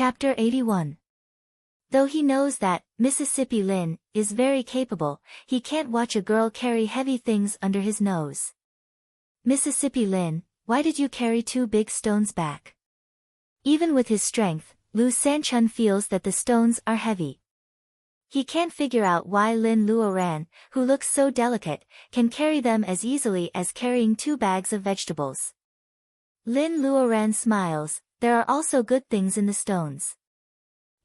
Chapter 81. Though he knows that Mississippi Lin is very capable, he can't watch a girl carry heavy things under his nose. Mississippi Lin, why did you carry 2 big stones back? Even with his strength, Lu Sanchun feels that the stones are heavy. He can't figure out why Lin Luoran, who looks so delicate, can carry them as easily as carrying 2 bags of vegetables. Lin Luoran smiles. There are also good things in the stones.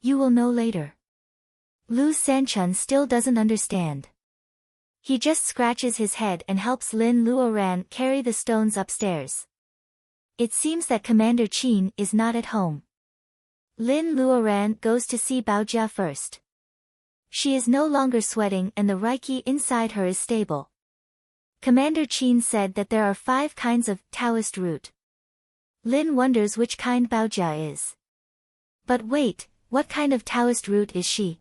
You will know later. Lu Sanchun still doesn't understand. He just scratches his head and helps Lin Luoran carry the stones upstairs. It seems that Commander Qin is not at home. Lin Luoran goes to see Baojia first. She is no longer sweating and the Reiki inside her is stable. Commander Qin said that there are 5 kinds of Taoist root. Lin wonders which kind Baojia is. But wait, what kind of Taoist root is she?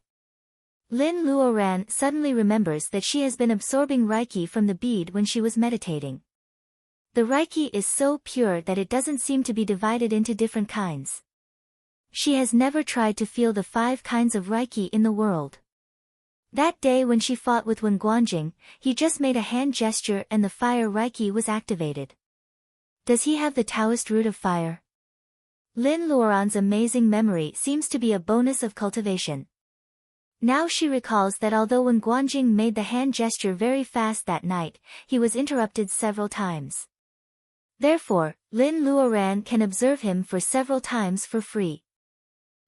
Lin Luoran suddenly remembers that she has been absorbing Reiki from the bead when she was meditating. The Reiki is so pure that it doesn't seem to be divided into different kinds. She has never tried to feel the 5 kinds of Reiki in the world. That day when she fought with Wen Guanjing, he just made a hand gesture and the fire Reiki was activated. Does he have the Taoist root of fire? Lin Luoran's amazing memory seems to be a bonus of cultivation. Now she recalls that although Wen Guanjing made the hand gesture very fast that night, he was interrupted several times. Therefore, Lin Luoran can observe him for several times for free.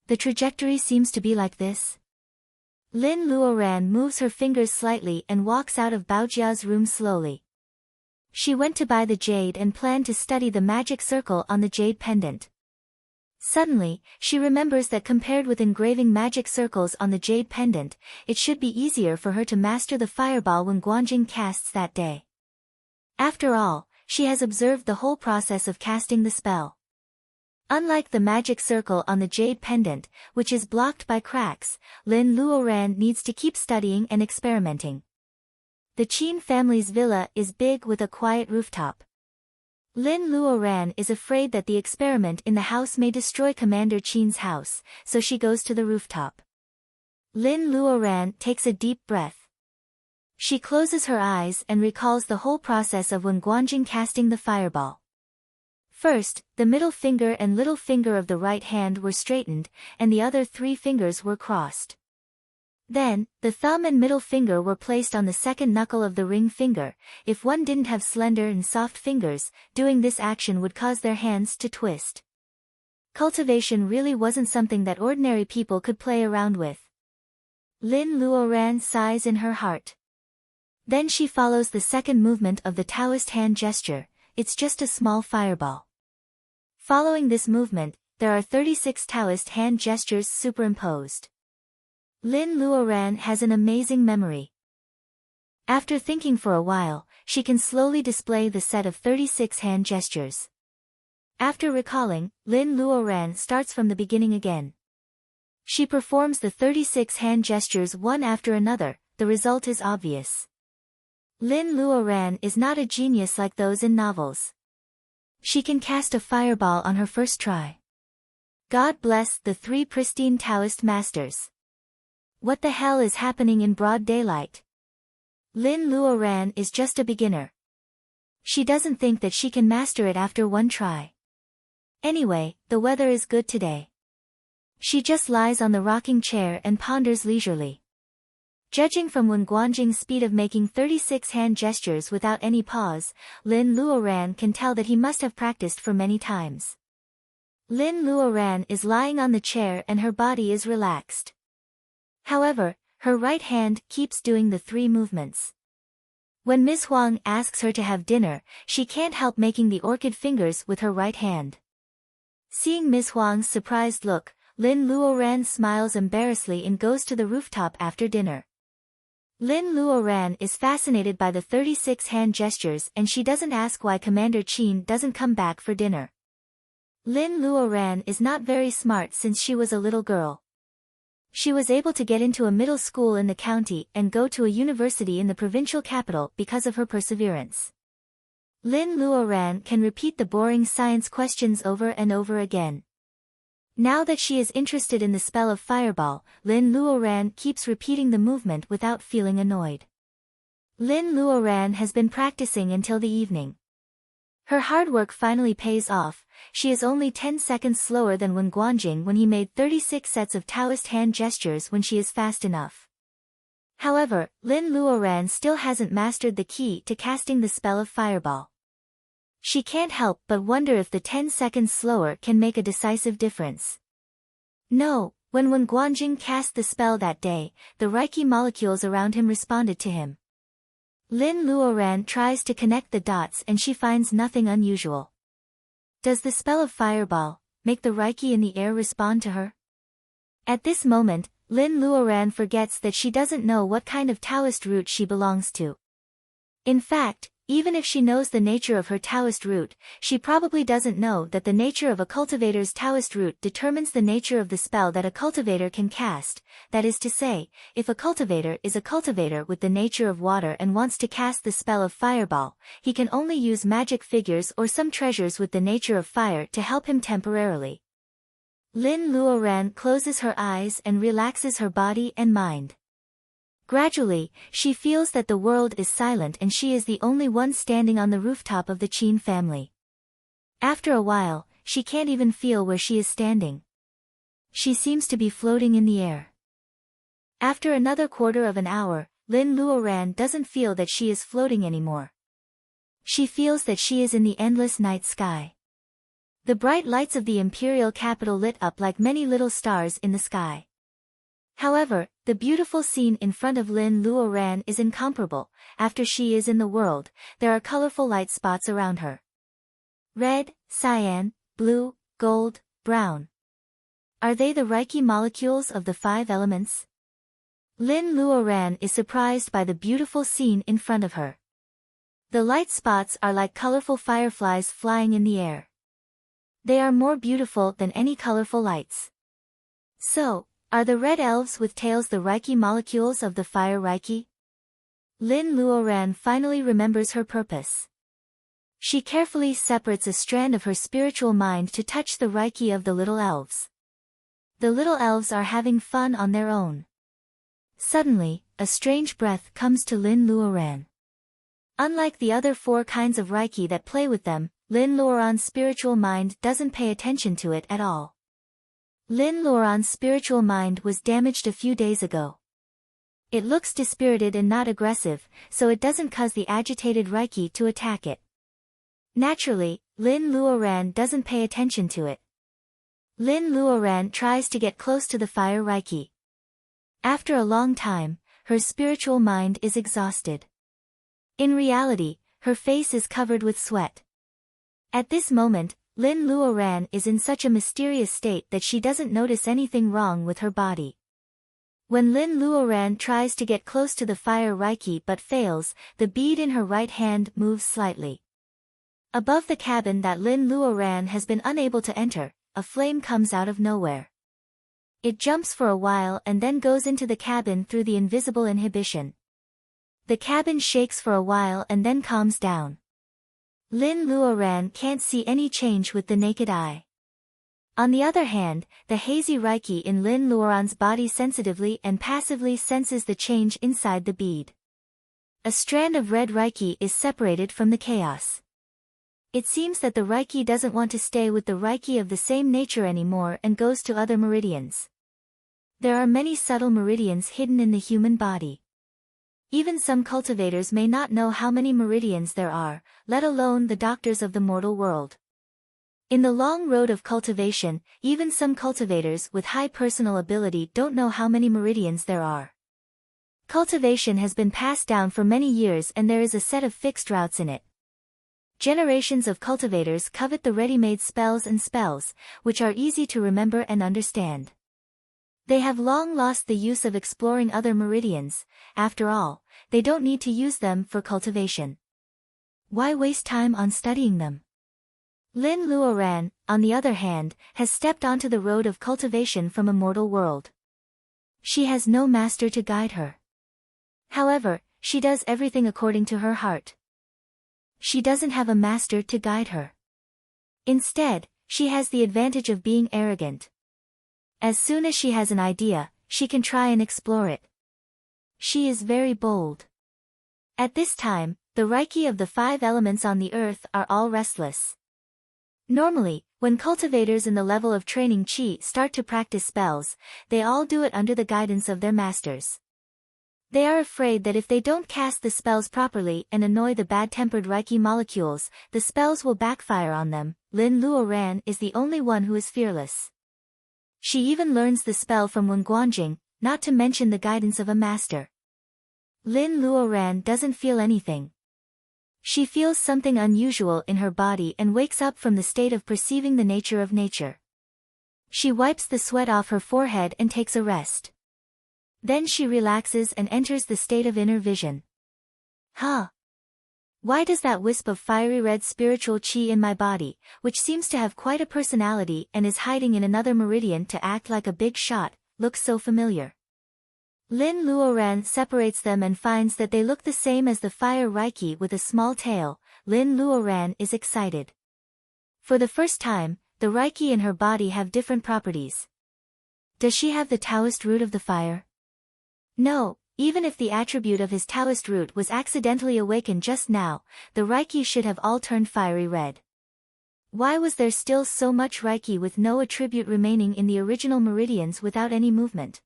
The trajectory seems to be like this. Lin Luoran moves her fingers slightly and walks out of Baojia's room slowly. She went to buy the jade and planned to study the magic circle on the jade pendant. Suddenly, she remembers that compared with engraving magic circles on the jade pendant, it should be easier for her to master the fireball when Guanjing casts that day. After all, she has observed the whole process of casting the spell. Unlike the magic circle on the jade pendant, which is blocked by cracks, Lin Luoran needs to keep studying and experimenting. The Qin family's villa is big with a quiet rooftop. Lin Luoran is afraid that the experiment in the house may destroy Commander Qin's house, so she goes to the rooftop. Lin Luoran takes a deep breath. She closes her eyes and recalls the whole process of Wen Guanjing casting the fireball. First, the middle finger and little finger of the right hand were straightened, and the other 3 fingers were crossed. Then, the thumb and middle finger were placed on the second knuckle of the ring finger. If one didn't have slender and soft fingers, doing this action would cause their hands to twist. Cultivation really wasn't something that ordinary people could play around with. Lin Luoran sighs in her heart. Then she follows the second movement of the Taoist hand gesture. It's just a small fireball. Following this movement, there are 36 Taoist hand gestures superimposed. Lin Luoran has an amazing memory. After thinking for a while, she can slowly display the set of 36 hand gestures. After recalling, Lin Luoran starts from the beginning again. She performs the 36 hand gestures one after another. The result is obvious. Lin Luoran is not a genius like those in novels. She can cast a fireball on her first try. God bless the 3 pristine Taoist masters. What the hell is happening in broad daylight? Lin Luoran is just a beginner. She doesn't think that she can master it after 1 try. Anyway, the weather is good today. She just lies on the rocking chair and ponders leisurely. Judging from Wen Guanjing's speed of making 36 hand gestures without any pause, Lin Luoran can tell that he must have practiced for many times. Lin Luoran is lying on the chair and her body is relaxed. However, her right hand keeps doing the 3 movements. When Ms. Huang asks her to have dinner, she can't help making the orchid fingers with her right hand. Seeing Ms. Huang's surprised look, Lin Luoran smiles embarrassedly and goes to the rooftop after dinner. Lin Luoran is fascinated by the 36 hand gestures and she doesn't ask why Commander Qin doesn't come back for dinner. Lin Luoran is not very smart since she was a little girl. She was able to get into a middle school in the county and go to a university in the provincial capital because of her perseverance. Lin Luoran can repeat the boring science questions over and over again. Now that she is interested in the spell of Fireball, Lin Luoran keeps repeating the movement without feeling annoyed. Lin Luoran has been practicing until the evening. Her hard work finally pays off. She is only 10 seconds slower than Wen Guanjing when he made 36 sets of Taoist hand gestures when she is fast enough. However, Lin Luoran still hasn't mastered the key to casting the spell of Fireball. She can't help but wonder if the 10 seconds slower can make a decisive difference. No, when Wen Guanjing cast the spell that day, the Reiki molecules around him responded to him. Lin Luoran tries to connect the dots and she finds nothing unusual. Does the spell of Fireball make the Reiki in the air respond to her? At this moment, Lin Luoran forgets that she doesn't know what kind of Taoist root she belongs to. In fact, even if she knows the nature of her Taoist root, she probably doesn't know that the nature of a cultivator's Taoist root determines the nature of the spell that a cultivator can cast. That is to say, if a cultivator is a cultivator with the nature of water and wants to cast the spell of Fireball, he can only use magic figures or some treasures with the nature of fire to help him temporarily. Lin Luoran closes her eyes and relaxes her body and mind. Gradually, she feels that the world is silent and she is the only one standing on the rooftop of the Qin family. After a while, she can't even feel where she is standing. She seems to be floating in the air. After another quarter of an hour, Lin Luoran doesn't feel that she is floating anymore. She feels that she is in the endless night sky. The bright lights of the imperial capital lit up like many little stars in the sky. However, the beautiful scene in front of Lin Luoran is incomparable. After she is in the world, there are colorful light spots around her. Red, cyan, blue, gold, brown. Are they the Reiki molecules of the 5 elements? Lin Luoran is surprised by the beautiful scene in front of her. The light spots are like colorful fireflies flying in the air. They are more beautiful than any colorful lights. So, are the red elves with tails the Reiki molecules of the fire Reiki? Lin Luoran finally remembers her purpose. She carefully separates a strand of her spiritual mind to touch the Reiki of the little elves. The little elves are having fun on their own. Suddenly, a strange breath comes to Lin Luoran. Unlike the other 4 kinds of Reiki that play with them, Lin Luoran's spiritual mind doesn't pay attention to it at all. Lin Luoran's spiritual mind was damaged a few days ago. It looks dispirited and not aggressive, so it doesn't cause the agitated Reiki to attack it. Naturally, Lin Luoran doesn't pay attention to it. Lin Luoran tries to get close to the fire Reiki. After a long time, her spiritual mind is exhausted. In reality, her face is covered with sweat. At this moment, Lin Luoran is in such a mysterious state that she doesn't notice anything wrong with her body. When Lin Luoran tries to get close to the fire Reiki but fails, the bead in her right hand moves slightly. Above the cabin that Lin Luoran has been unable to enter, a flame comes out of nowhere. It jumps for a while and then goes into the cabin through the invisible inhibition. The cabin shakes for a while and then calms down. Lin Luoran can't see any change with the naked eye. On the other hand, the hazy Reiki in Lin Luoran's body sensitively and passively senses the change inside the bead. A strand of red Reiki is separated from the chaos. It seems that the Reiki doesn't want to stay with the Reiki of the same nature anymore and goes to other meridians. There are many subtle meridians hidden in the human body. Even some cultivators may not know how many meridians there are, let alone the doctors of the mortal world. In the long road of cultivation, even some cultivators with high personal ability don't know how many meridians there are. Cultivation has been passed down for many years and there is a set of fixed routes in it. Generations of cultivators covet the ready-made spells and spells, which are easy to remember and understand. They have long lost the use of exploring other meridians. After all, they don't need to use them for cultivation. Why waste time on studying them? Lin Luoran, on the other hand, has stepped onto the road of cultivation from a mortal world. She has no master to guide her. However, she does everything according to her heart. She doesn't have a master to guide her. Instead, she has the advantage of being arrogant. As soon as she has an idea, she can try and explore it. She is very bold. At this time, the Reiki of the 5 elements on the earth are all restless. Normally, when cultivators in the level of training Qi start to practice spells, they all do it under the guidance of their masters. They are afraid that if they don't cast the spells properly and annoy the bad-tempered Reiki molecules, the spells will backfire on them. Lin Luoran is the only one who is fearless. She even learns the spell from Wen Guanjing, not to mention the guidance of a master. Lin Luoran doesn't feel anything. She feels something unusual in her body and wakes up from the state of perceiving the nature of nature. She wipes the sweat off her forehead and takes a rest. Then she relaxes and enters the state of inner vision. Huh? Why does that wisp of fiery red spiritual Qi in my body, which seems to have quite a personality and is hiding in another meridian to act like a big shot, look so familiar? Lin Luoran separates them and finds that they look the same as the fire Reiki with a small tail. Lin Luoran is excited. For the first time, the Reiki in her body have different properties. Does she have the Taoist root of the fire? No, even if the attribute of his Taoist root was accidentally awakened just now, the Reiki should have all turned fiery red. Why was there still so much Reiki with no attribute remaining in the original meridians without any movement?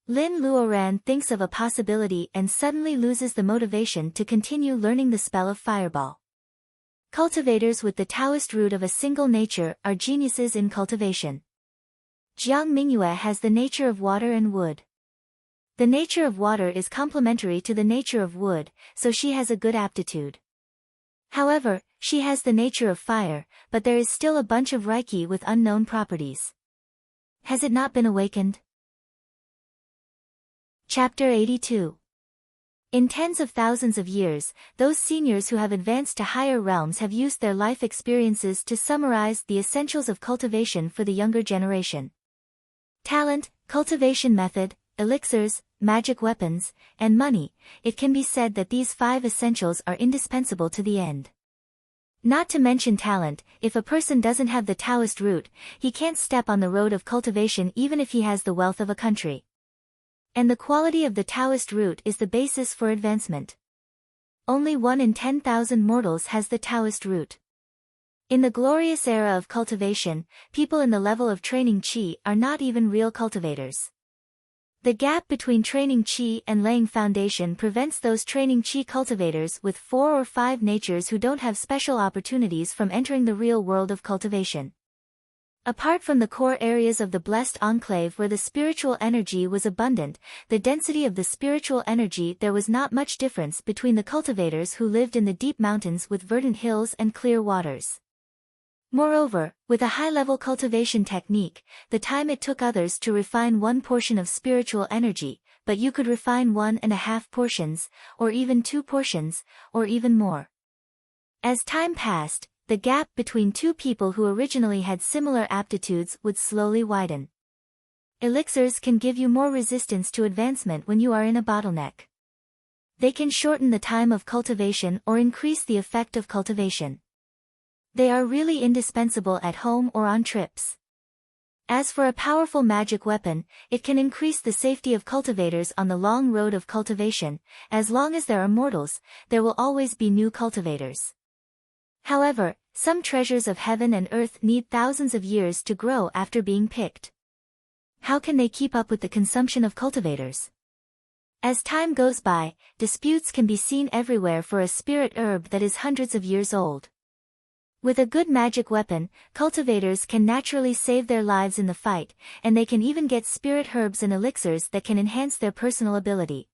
Lin Luoran thinks of a possibility and suddenly loses the motivation to continue learning the spell of Fireball. Cultivators with the Taoist root of a single nature are geniuses in cultivation. Jiang Mingyue has the nature of water and wood. The nature of water is complementary to the nature of wood, so she has a good aptitude. However, she has the nature of fire, but there is still a bunch of Reiki with unknown properties. Has it not been awakened? Chapter 82. In tens of thousands of years, those seniors who have advanced to higher realms have used their life experiences to summarize the essentials of cultivation for the younger generation. Talent, cultivation method, elixirs, magic weapons, and money. It can be said that these 5 essentials are indispensable to the end. Not to mention talent, if a person doesn't have the Taoist root, he can't step on the road of cultivation even if he has the wealth of a country. And the quality of the Taoist root is the basis for advancement. Only 1 in 10,000 mortals has the Taoist root. In the glorious era of cultivation, people in the level of training Qi are not even real cultivators. The gap between training Qi and laying foundation prevents those training Qi cultivators with 4 or 5 natures who don't have special opportunities from entering the real world of cultivation. Apart from the core areas of the blessed enclave where the spiritual energy was abundant, the density of the spiritual energy, there was not much difference between the cultivators who lived in the deep mountains with verdant hills and clear waters. Moreover, with a high-level cultivation technique, the time it took others to refine 1 portion of spiritual energy, but you could refine 1.5 portions, or even 2 portions, or even more. As time passed, the gap between 2 people who originally had similar aptitudes would slowly widen. Elixirs can give you more resistance to advancement when you are in a bottleneck. They can shorten the time of cultivation or increase the effect of cultivation. They are really indispensable at home or on trips. As for a powerful magic weapon, it can increase the safety of cultivators on the long road of cultivation. As long as there are mortals, there will always be new cultivators. However, some treasures of heaven and earth need thousands of years to grow after being picked. How can they keep up with the consumption of cultivators? As time goes by, disputes can be seen everywhere for a spirit herb that is hundreds of years old. With a good magic weapon, cultivators can naturally save their lives in the fight, and they can even get spirit herbs and elixirs that can enhance their personal ability.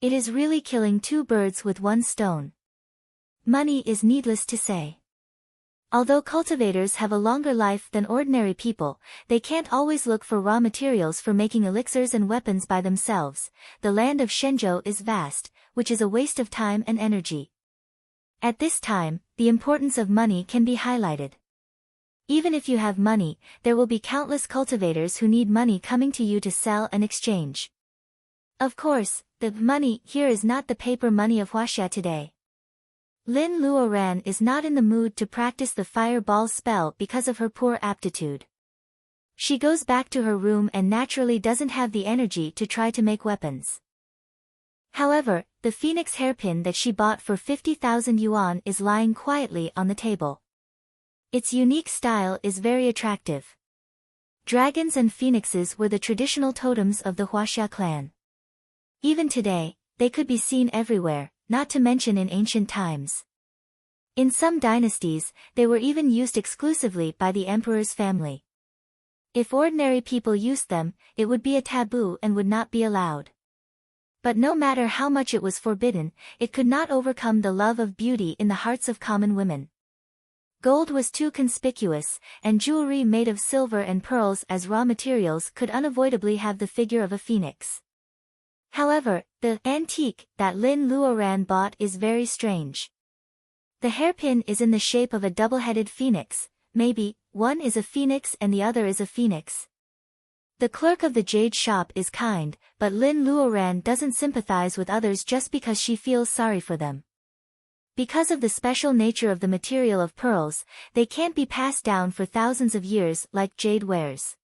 It is really killing 2 birds with 1 stone. Money is needless to say. Although cultivators have a longer life than ordinary people, they can't always look for raw materials for making elixirs and weapons by themselves. The land of Shenzhou is vast, which is a waste of time and energy. At this time, the importance of money can be highlighted. Even if you have money, there will be countless cultivators who need money coming to you to sell and exchange. Of course, the money here is not the paper money of Huaxia today. Lin Luoran is not in the mood to practice the fireball spell because of her poor aptitude. She goes back to her room and naturally doesn't have the energy to try to make weapons. However, the phoenix hairpin that she bought for 50,000 yuan is lying quietly on the table. Its unique style is very attractive. Dragons and phoenixes were the traditional totems of the Huaxia clan. Even today, they could be seen everywhere, not to mention in ancient times. In some dynasties, they were even used exclusively by the emperor's family. If ordinary people used them, it would be a taboo and would not be allowed. But no matter how much it was forbidden, it could not overcome the love of beauty in the hearts of common women. Gold was too conspicuous, and jewelry made of silver and pearls as raw materials could unavoidably have the figure of a phoenix. However, the antique that Lin Luoran bought is very strange. The hairpin is in the shape of a double-headed phoenix, maybe, one is a phoenix and the other is a phoenix. The clerk of the jade shop is kind, but Lin Luoran doesn't sympathize with others just because she feels sorry for them. Because of the special nature of the material of pearls, they can't be passed down for thousands of years like jade wares.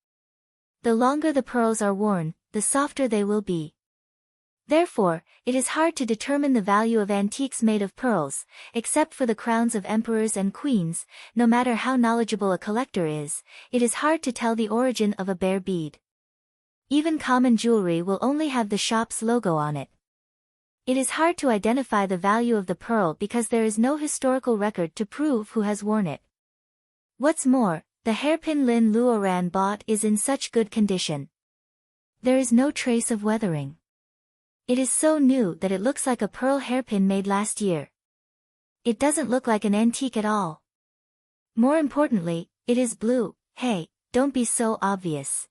The longer the pearls are worn, the softer they will be. Therefore, it is hard to determine the value of antiques made of pearls, except for the crowns of emperors and queens. No matter how knowledgeable a collector is, it is hard to tell the origin of a bare bead. Even common jewelry will only have the shop's logo on it. It is hard to identify the value of the pearl because there is no historical record to prove who has worn it. What's more, the hairpin Lin Luoran bought is in such good condition. There is no trace of weathering. It is so new that it looks like a pearl hairpin made last year. It doesn't look like an antique at all. More importantly, it is blue. Hey, don't be so obvious.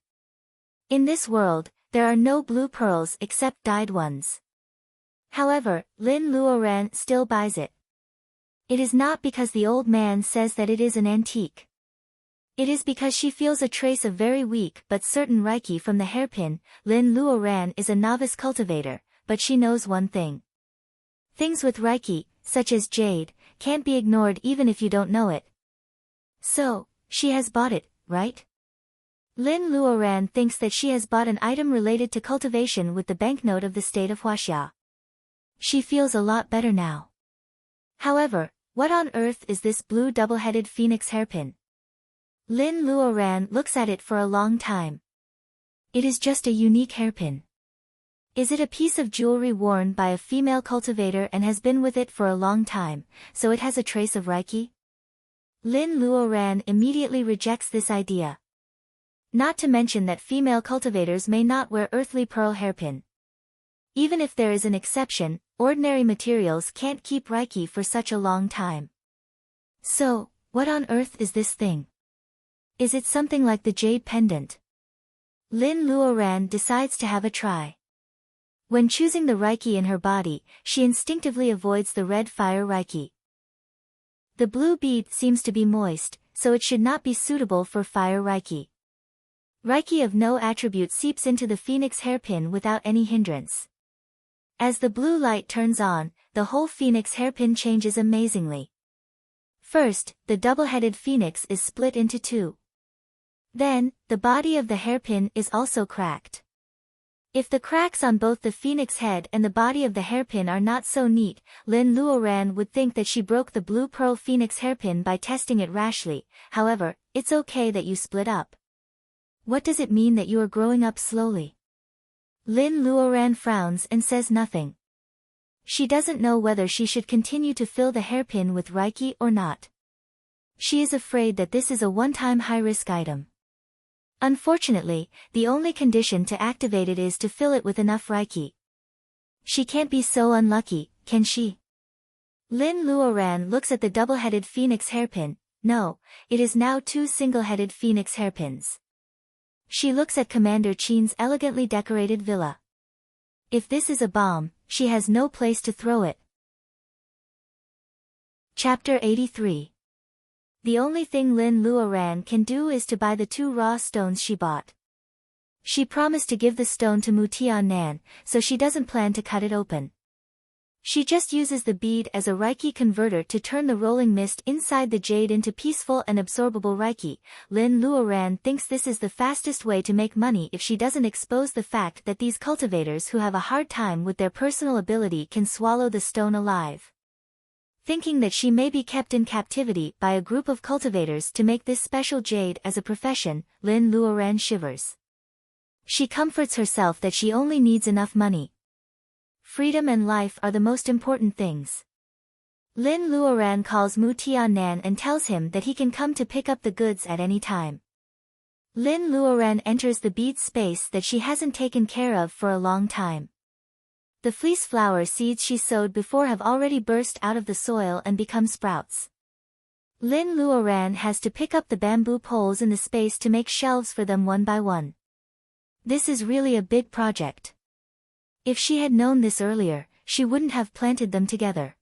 In this world, there are no blue pearls except dyed ones. However, Lin Luoran still buys it. It is not because the old man says that it is an antique. It is because she feels a trace of very weak but certain reiki from the hairpin. Lin Luoran is a novice cultivator, but she knows one thing. Things with reiki, such as jade, can't be ignored even if you don't know it. So, she has bought it, right? Lin Luoran thinks that she has bought an item related to cultivation with the banknote of the state of Huaxia. She feels a lot better now. However, what on earth is this blue double-headed phoenix hairpin? Lin Luoran looks at it for a long time. It is just a unique hairpin. Is it a piece of jewelry worn by a female cultivator and has been with it for a long time, so it has a trace of reiki? Lin Luoran immediately rejects this idea. Not to mention that female cultivators may not wear earthly pearl hairpin. Even if there is an exception, ordinary materials can't keep reiki for such a long time. So, what on earth is this thing? Is it something like the jade pendant? Lin Luoran decides to have a try. When choosing the reiki in her body, she instinctively avoids the red fire reiki. The blue bead seems to be moist, so it should not be suitable for fire reiki. Reiki of no attribute seeps into the phoenix hairpin without any hindrance. As the blue light turns on, the whole phoenix hairpin changes amazingly. First, the double-headed phoenix is split into two. Then, the body of the hairpin is also cracked. If the cracks on both the phoenix head and the body of the hairpin are not so neat, Lin Luoran would think that she broke the blue pearl phoenix hairpin by testing it rashly. However, it's okay that you split up. What does it mean that you are growing up slowly? Lin Luoran frowns and says nothing. She doesn't know whether she should continue to fill the hairpin with reiki or not. She is afraid that this is a one-time high-risk item. Unfortunately, the only condition to activate it is to fill it with enough reiki. She can't be so unlucky, can she? Lin Luoran looks at the double-headed phoenix hairpin. No, it is now two single-headed phoenix hairpins. She looks at Commander Qin's elegantly decorated villa. If this is a bomb, she has no place to throw it. Chapter 83. The only thing Lin Luoran can do is to buy the two raw stones she bought. She promised to give the stone to Mu Tiannan, so she doesn't plan to cut it open. She just uses the bead as a Reiki converter to turn the rolling mist inside the jade into peaceful and absorbable Reiki. Lin Luoran thinks this is the fastest way to make money if she doesn't expose the fact that these cultivators who have a hard time with their personal ability can swallow the stone alive. Thinking that she may be kept in captivity by a group of cultivators to make this special jade as a profession, Lin Luoran shivers. She comforts herself that she only needs enough money. Freedom and life are the most important things. Lin Luoran calls Mu Tianan and tells him that he can come to pick up the goods at any time. Lin Luoran enters the bead space that she hasn't taken care of for a long time. The fleece flower seeds she sowed before have already burst out of the soil and become sprouts. Lin Luoran has to pick up the bamboo poles in the space to make shelves for them one by one. This is really a big project. If she had known this earlier, she wouldn't have planted them together.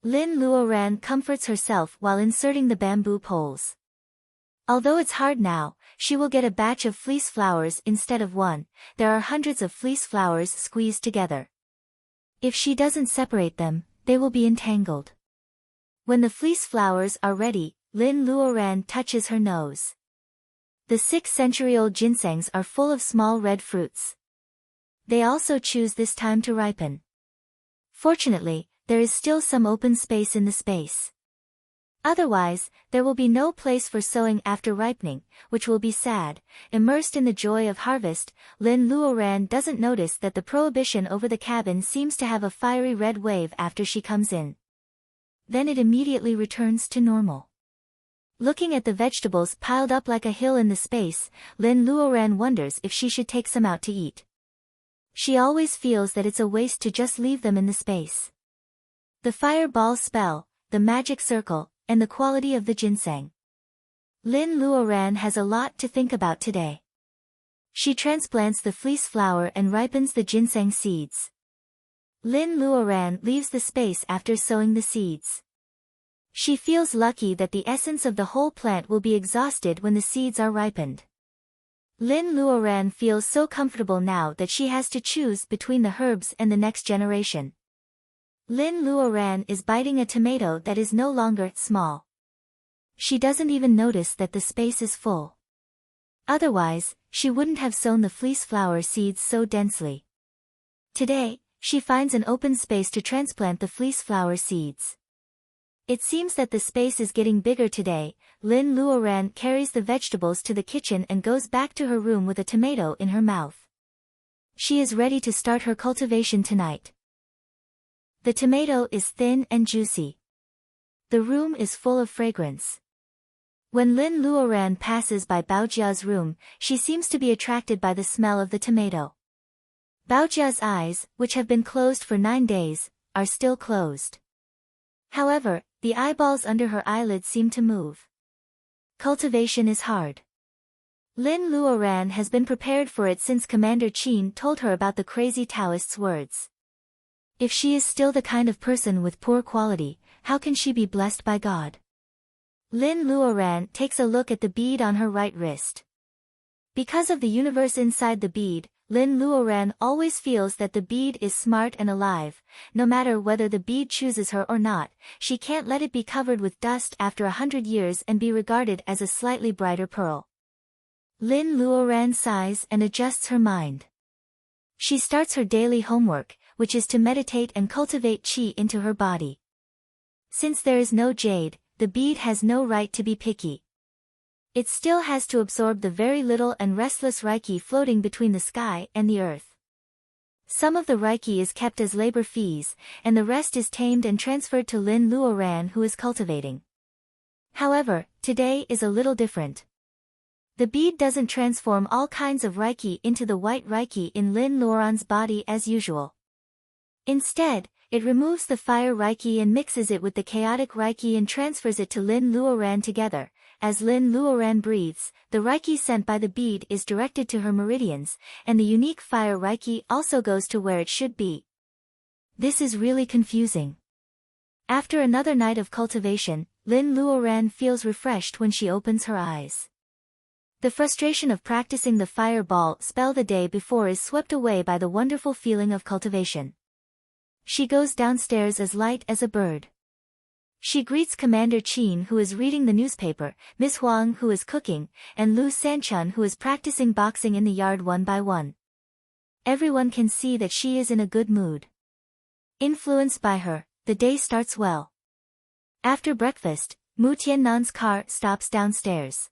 Lin Luoran comforts herself while inserting the bamboo poles. Although it's hard now, she will get a batch of fleece flowers instead of one. There are hundreds of fleece flowers squeezed together. If she doesn't separate them, they will be entangled. When the fleece flowers are ready, Lin Luoran touches her nose. The 6-century-old ginsengs are full of small red fruits. They also choose this time to ripen. Fortunately, there is still some open space in the space. Otherwise, there will be no place for sowing after ripening, which will be sad. Immersed in the joy of harvest, Lin Luoran doesn't notice that the prohibition over the cabin seems to have a fiery red wave after she comes in. Then it immediately returns to normal. Looking at the vegetables piled up like a hill in the space, Lin Luoran wonders if she should take some out to eat. She always feels that it's a waste to just leave them in the space. The fireball spell, the magic circle, and the quality of the ginseng. Lin Luoran has a lot to think about today. She transplants the fleece flower and ripens the ginseng seeds. Lin Luoran leaves the space after sowing the seeds. She feels lucky that the essence of the whole plant will be exhausted when the seeds are ripened. Lin Luoran feels so comfortable now that she has to choose between the herbs and the next generation. Lin Luoran is biting a tomato that is no longer small. She doesn't even notice that the space is full. Otherwise, she wouldn't have sown the fleece flower seeds so densely. Today, she finds an open space to transplant the fleece flower seeds. It seems that the space is getting bigger today. Lin Luoran carries the vegetables to the kitchen and goes back to her room with a tomato in her mouth. She is ready to start her cultivation tonight. The tomato is thin and juicy. The room is full of fragrance. When Lin Luoran passes by Baojia's room, she seems to be attracted by the smell of the tomato. Baojia's eyes, which have been closed for 9 days, are still closed. However, the eyeballs under her eyelids seem to move. Cultivation is hard. Lin Luoran has been prepared for it since Commander Qin told her about the crazy Taoist's words. If she is still the kind of person with poor quality, how can she be blessed by God? Lin Luoran takes a look at the bead on her right wrist. Because of the universe inside the bead, Lin Luoran always feels that the bead is smart and alive. No matter whether the bead chooses her or not, she can't let it be covered with dust after 100 years and be regarded as a slightly brighter pearl. Lin Luoran sighs and adjusts her mind. She starts her daily homework, which is to meditate and cultivate qi into her body. Since there is no jade, the bead has no right to be picky. It still has to absorb the very little and restless Reiki floating between the sky and the earth. Some of the Reiki is kept as labor fees, and the rest is tamed and transferred to Lin Luoran, who is cultivating. However, today is a little different. The bead doesn't transform all kinds of Reiki into the white Reiki in Lin Luoran's body as usual. Instead, it removes the fire Reiki and mixes it with the chaotic Reiki and transfers it to Lin Luoran together. As Lin Luoran breathes, the Reiki sent by the bead is directed to her meridians, and the unique fire Reiki also goes to where it should be. This is really confusing. After another night of cultivation, Lin Luoran feels refreshed when she opens her eyes. The frustration of practicing the fireball spell the day before is swept away by the wonderful feeling of cultivation. She goes downstairs as light as a bird. She greets Commander Qin, who is reading the newspaper, Miss Huang, who is cooking, and Lu Sanchun, who is practicing boxing in the yard one by one. Everyone can see that she is in a good mood. Influenced by her, the day starts well. After breakfast, Mu Tiannan's car stops downstairs.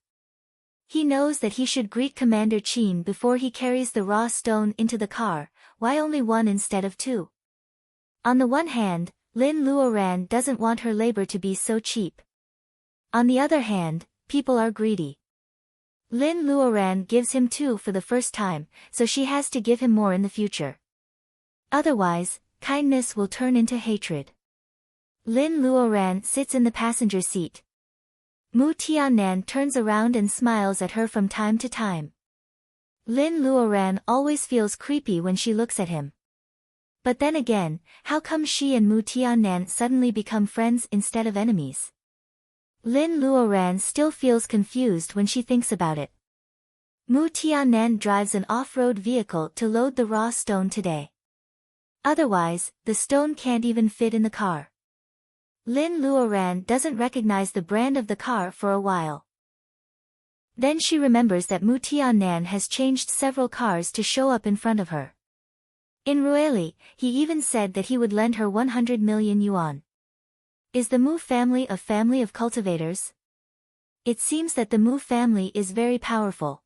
He knows that he should greet Commander Qin before he carries the raw stone into the car. Why only one instead of two? On the one hand, Lin Luoran doesn't want her labor to be so cheap. On the other hand, people are greedy. Lin Luoran gives him 2 for the first time, so she has to give him more in the future. Otherwise, kindness will turn into hatred. Lin Luoran sits in the passenger seat. Mu Tiannan turns around and smiles at her from time to time. Lin Luoran always feels creepy when she looks at him. But then again, how come she and Mu Tiannan suddenly become friends instead of enemies? Lin Luoran still feels confused when she thinks about it. Mu Tiannan drives an off-road vehicle to load the raw stone today. Otherwise, the stone can't even fit in the car. Lin Luoran doesn't recognize the brand of the car for a while. Then she remembers that Mu Tiannan has changed several cars to show up in front of her. In Rueli, he even said that he would lend her 100 million yuan. Is the Mu family a family of cultivators? It seems that the Mu family is very powerful.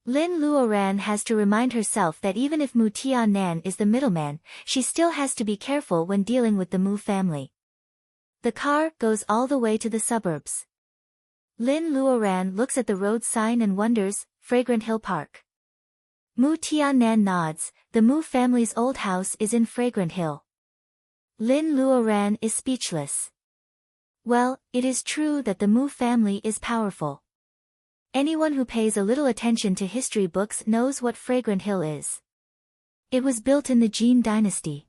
Lin Luoran has to remind herself that even if Mu Tiannan is the middleman, she still has to be careful when dealing with the Mu family. The car goes all the way to the suburbs. Lin Luoran looks at the road sign and wonders, Fragrant Hill Park. Mu Tiannan nods, the Mu family's old house is in Fragrant Hill. Lin Luoran is speechless. Well, it is true that the Mu family is powerful. Anyone who pays a little attention to history books knows what Fragrant Hill is. It was built in the Jin dynasty.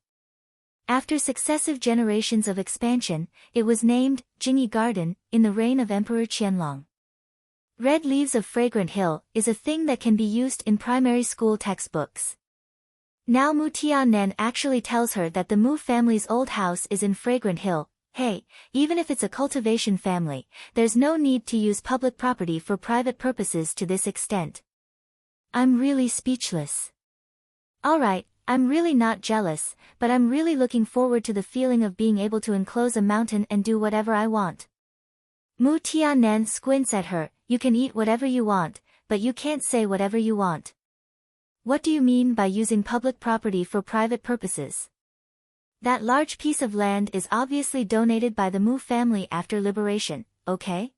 After successive generations of expansion, it was named Jingyi Garden in the reign of Emperor Qianlong. Red leaves of Fragrant Hill is a thing that can be used in primary school textbooks. Now Mu Tiannan actually tells her that the Mu family's old house is in Fragrant Hill. Hey, even if it's a cultivation family, there's no need to use public property for private purposes to this extent. I'm really speechless. Alright, I'm really not jealous, but I'm really looking forward to the feeling of being able to enclose a mountain and do whatever I want. Mu Tiannan squints at her, you can eat whatever you want, but you can't say whatever you want. What do you mean by using public property for private purposes? That large piece of land is obviously donated by the Mu family after liberation, okay?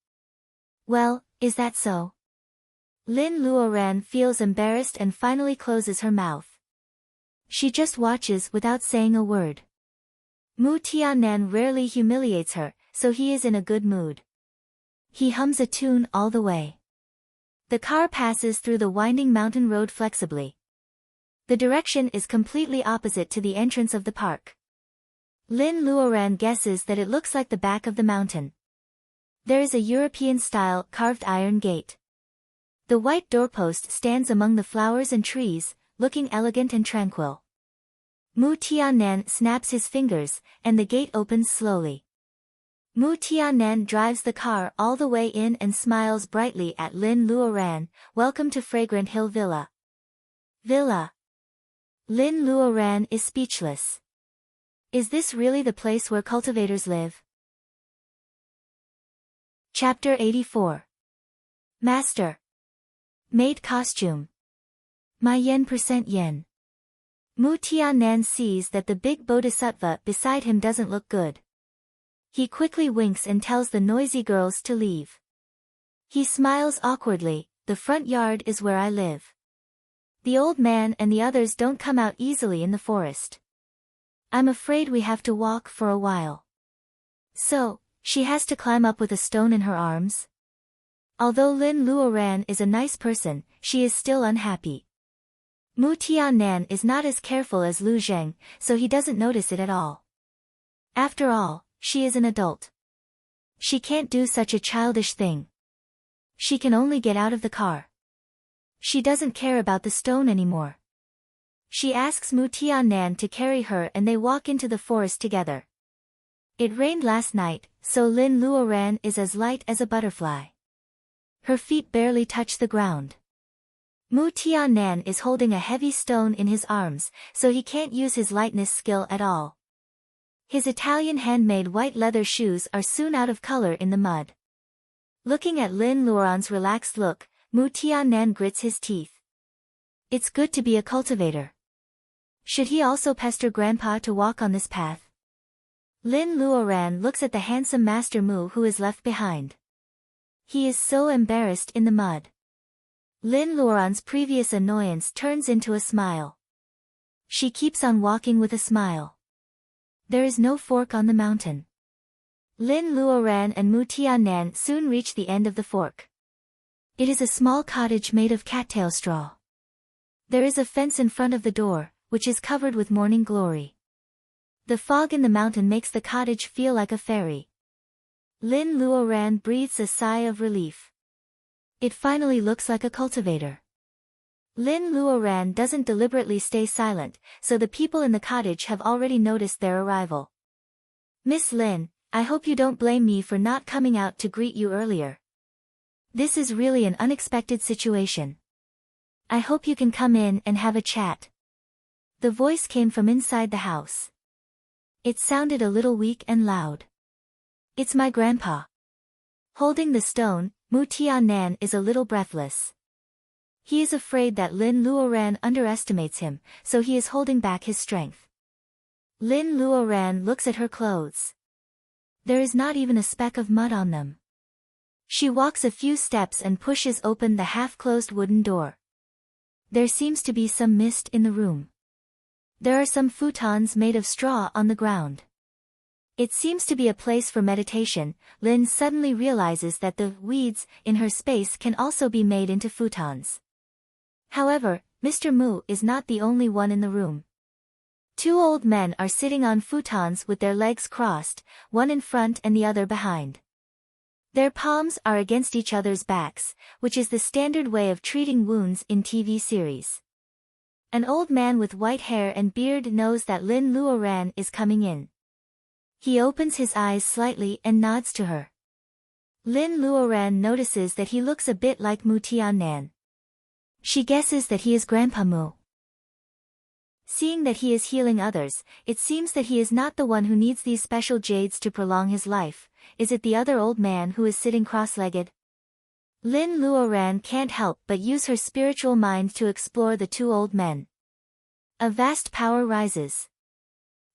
Well, is that so? Lin Luoran feels embarrassed and finally closes her mouth. She just watches without saying a word. Mu Tiannan rarely humiliates her, so he is in a good mood. He hums a tune all the way. The car passes through the winding mountain road flexibly. The direction is completely opposite to the entrance of the park. Lin Luoran guesses that it looks like the back of the mountain. There is a European-style carved iron gate. The white doorpost stands among the flowers and trees, looking elegant and tranquil. Mu Tiannan snaps his fingers, and the gate opens slowly. Mu Tiannan drives the car all the way in and smiles brightly at Lin Luoran. Welcome to Fragrant Hill Villa. Villa. Lin Luoran is speechless. Is this really the place where cultivators live? Chapter 84. Master. Maid costume. My yen % yen. Mu Tiannan sees that the big bodhisattva beside him doesn't look good. He quickly winks and tells the noisy girls to leave. He smiles awkwardly, the front yard is where I live. The old man and the others don't come out easily in the forest. I'm afraid we have to walk for a while. So, she has to climb up with a stone in her arms? Although Lin Luoran is a nice person, she is still unhappy. Mu Tiannan is not as careful as Lu Zheng, so he doesn't notice it at all. After all, she is an adult. She can't do such a childish thing. She can only get out of the car. She doesn't care about the stone anymore. She asks Mu Tiannan to carry her and they walk into the forest together. It rained last night, so Lin Luoran is as light as a butterfly. Her feet barely touch the ground. Mu Tiannan is holding a heavy stone in his arms, so he can't use his lightness skill at all. His Italian handmade white leather shoes are soon out of color in the mud. Looking at Lin Luoran's relaxed look, Mu Tiannan grits his teeth. It's good to be a cultivator. Should he also pester Grandpa to walk on this path? Lin Luoran looks at the handsome Master Mu who is left behind. He is so embarrassed in the mud. Lin Luoran's previous annoyance turns into a smile. She keeps on walking with a smile. There is no fork on the mountain. Lin Luoran and Mu Tiannan soon reach the end of the fork. It is a small cottage made of cattail straw. There is a fence in front of the door, which is covered with morning glory. The fog in the mountain makes the cottage feel like a fairy. Lin Luoran breathes a sigh of relief. It finally looks like a cultivator. Lin Luoran doesn't deliberately stay silent, so the people in the cottage have already noticed their arrival. Miss Lin, I hope you don't blame me for not coming out to greet you earlier. This is really an unexpected situation. I hope you can come in and have a chat. The voice came from inside the house. It sounded a little weak and loud. It's my grandpa. Holding the stone, Mu Tiannan is a little breathless. He is afraid that Lin Luoran underestimates him, so he is holding back his strength. Lin Luoran looks at her clothes. There is not even a speck of mud on them. She walks a few steps and pushes open the half-closed wooden door. There seems to be some mist in the room. There are some futons made of straw on the ground. It seems to be a place for meditation. Lin suddenly realizes that the weeds in her space can also be made into futons. However, Mr. Mu is not the only one in the room. Two old men are sitting on futons with their legs crossed, one in front and the other behind. Their palms are against each other's backs, which is the standard way of treating wounds in TV series. An old man with white hair and beard knows that Lin Luoran is coming in. He opens his eyes slightly and nods to her. Lin Luoran notices that he looks a bit like Mu Tiannan. She guesses that he is Grandpa Mu. Seeing that he is healing others, it seems that he is not the one who needs these special jades to prolong his life. Is it the other old man who is sitting cross-legged? Lin Luoran can't help but use her spiritual mind to explore the two old men. A vast power rises.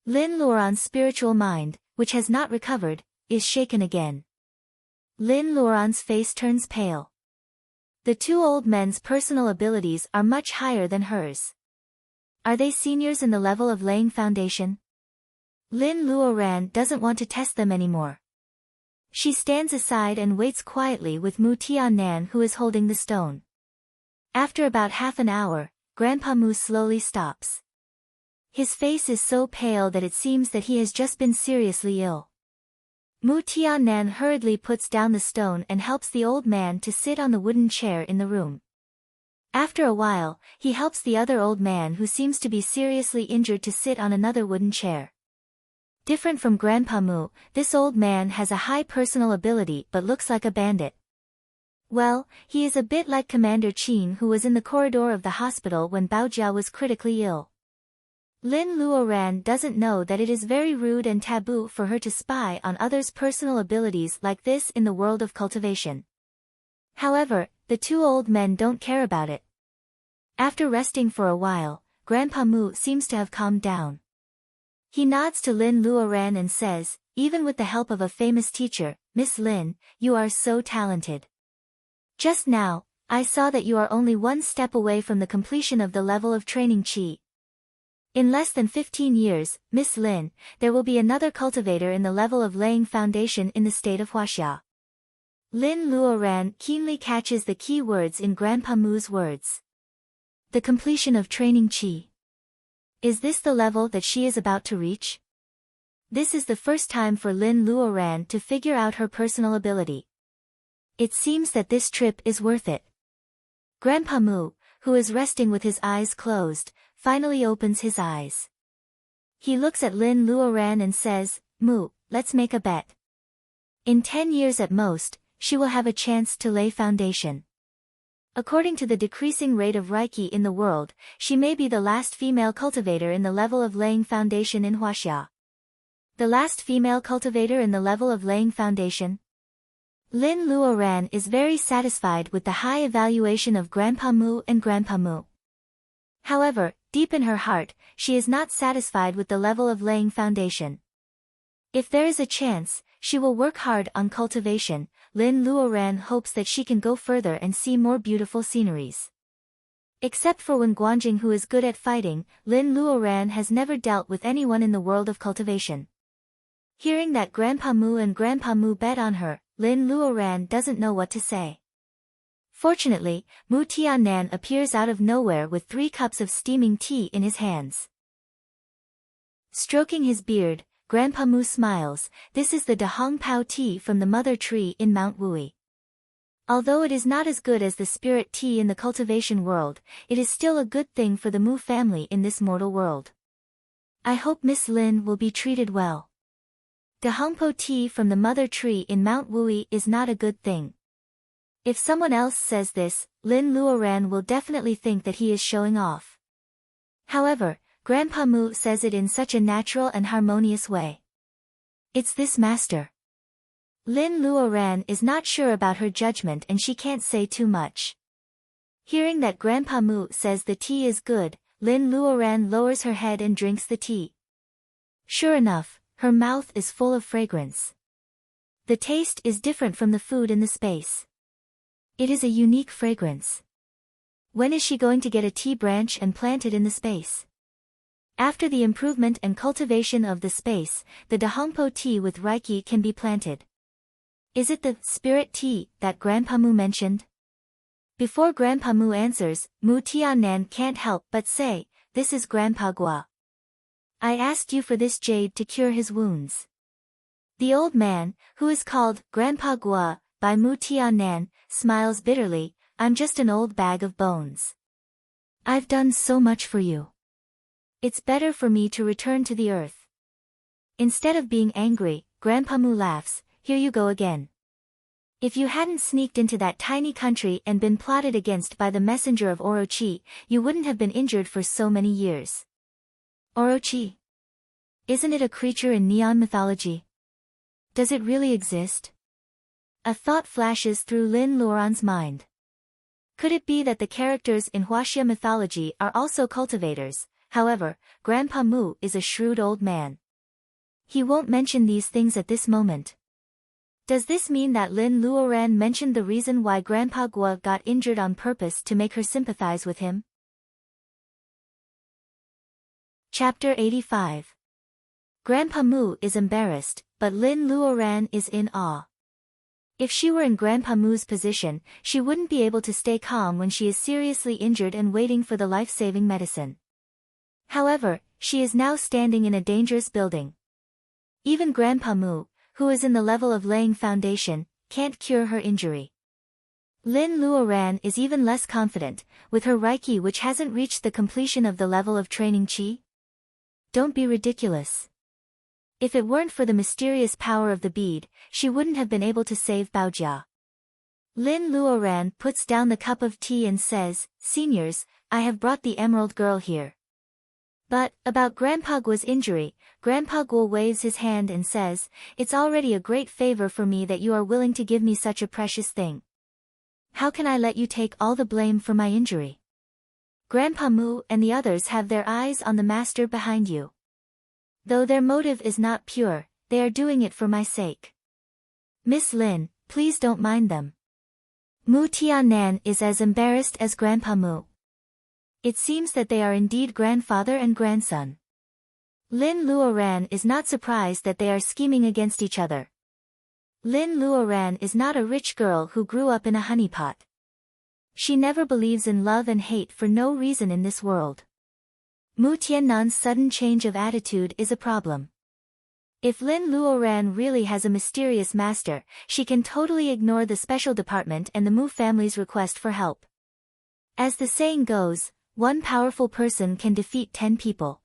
Lin Luoran's spiritual mind, which has not recovered, is shaken again. Lin Luoran's face turns pale. The two old men's personal abilities are much higher than hers. Are they seniors in the level of laying foundation? Lin Luoran doesn't want to test them anymore. She stands aside and waits quietly with Mu Tiannan who is holding the stone. After about half an hour, Grandpa Mu slowly stops. His face is so pale that it seems that he has just been seriously ill. Mu Tiannan hurriedly puts down the stone and helps the old man to sit on the wooden chair in the room. After a while, he helps the other old man who seems to be seriously injured to sit on another wooden chair. Different from Grandpa Mu, this old man has a high personal ability but looks like a bandit. Well, he is a bit like Commander Qin who was in the corridor of the hospital when Baojiao was critically ill. Lin Luoran doesn't know that it is very rude and taboo for her to spy on others' personal abilities like this in the world of cultivation. However, the two old men don't care about it. After resting for a while, Grandpa Mu seems to have calmed down. He nods to Lin Luoran and says, even with the help of a famous teacher, Miss Lin, you are so talented. Just now, I saw that you are only one step away from the completion of the level of training Qi. In less than 15 years, Miss Lin, there will be another cultivator in the level of laying foundation in the state of Huaxia. Lin Luoran keenly catches the key words in Grandpa Mu's words. The completion of training Qi. Is this the level that she is about to reach? This is the first time for Lin Luoran to figure out her personal ability. It seems that this trip is worth it. Grandpa Mu, who is resting with his eyes closed, finally opens his eyes. He looks at Lin Luoran and says, Mu, let's make a bet. In 10 years at most, she will have a chance to lay foundation. According to the decreasing rate of Reiki in the world, she may be the last female cultivator in the level of laying foundation in Huaxia. The last female cultivator in the level of laying foundation? Lin Luoran is very satisfied with the high evaluation of Grandpa Mu and Grandpa Mu. However, deep in her heart, she is not satisfied with the level of laying foundation. If there is a chance, she will work hard on cultivation. Lin Luoran hopes that she can go further and see more beautiful sceneries. Except for Wen Guanjing, who is good at fighting, Lin Luoran has never dealt with anyone in the world of cultivation. Hearing that Grandpa Mu and Grandpa Mu bet on her, Lin Luoran doesn't know what to say. Fortunately, Mu Tiannan appears out of nowhere with 3 cups of steaming tea in his hands. Stroking his beard, Grandpa Mu smiles. This is the Dahong Pao tea from the mother tree in Mount Wui. Although it is not as good as the spirit tea in the cultivation world, it is still a good thing for the Mu family in this mortal world. I hope Miss Lin will be treated well. Dahong Pao tea from the mother tree in Mount Wui is not a good thing. If someone else says this, Lin Luoran will definitely think that he is showing off. However, Grandpa Mu says it in such a natural and harmonious way. It's this master. Lin Luoran is not sure about her judgment and she can't say too much. Hearing that Grandpa Mu says the tea is good, Lin Luoran lowers her head and drinks the tea. Sure enough, her mouth is full of fragrance. The taste is different from the food in the space. It is a unique fragrance. When is she going to get a tea branch and plant it in the space? After the improvement and cultivation of the space, the Dahongpo tea with Reiki can be planted. Is it the spirit tea that Grandpa Mu mentioned? Before Grandpa Mu answers, Mu Tiannan can't help but say, "This is Grandpa Gua. I asked you for this jade to cure his wounds." The old man, who is called Grandpa Gua by Mu Tiannan, smiles bitterly. "I'm just an old bag of bones. I've done so much for you. It's better for me to return to the earth." Instead of being angry, Grandpa Mu laughs. "Here you go again. If you hadn't sneaked into that tiny country and been plotted against by the messenger of Orochi, you wouldn't have been injured for so many years." Orochi? Isn't it a creature in Neon mythology? Does it really exist? A thought flashes through Lin Luoran's mind. Could it be that the characters in Huaxia mythology are also cultivators? However, Grandpa Mu is a shrewd old man. He won't mention these things at this moment. Does this mean that Lin Luoran mentioned the reason why Grandpa Gua got injured on purpose to make her sympathize with him? Chapter 85. Grandpa Mu is embarrassed, but Lin Luoran is in awe. If she were in Grandpa Mu's position, she wouldn't be able to stay calm when she is seriously injured and waiting for the life-saving medicine. However, she is now standing in a dangerous building. Even Grandpa Mu, who is in the level of laying foundation, can't cure her injury. Lin Luoran is even less confident, with her Reiki which hasn't reached the completion of the level of training Qi. Don't be ridiculous. If it weren't for the mysterious power of the bead, she wouldn't have been able to save Baojia. Lin Luoran puts down the cup of tea and says, "Seniors, I have brought the Emerald Girl here." But, about Grandpa Gua's injury, Grandpa Gua waves his hand and says, "It's already a great favor for me that you are willing to give me such a precious thing. How can I let you take all the blame for my injury? Grandpa Mu and the others have their eyes on the master behind you. Though their motive is not pure, they are doing it for my sake. Miss Lin, please don't mind them." Mu Tiannan is as embarrassed as Grandpa Mu. It seems that they are indeed grandfather and grandson. Lin Luoran is not surprised that they are scheming against each other. Lin Luoran is not a rich girl who grew up in a honeypot. She never believes in love and hate for no reason in this world. Mu Tiannan's sudden change of attitude is a problem. If Lin Luoran really has a mysterious master, she can totally ignore the special department and the Mu family's request for help. As the saying goes, one powerful person can defeat 10 people.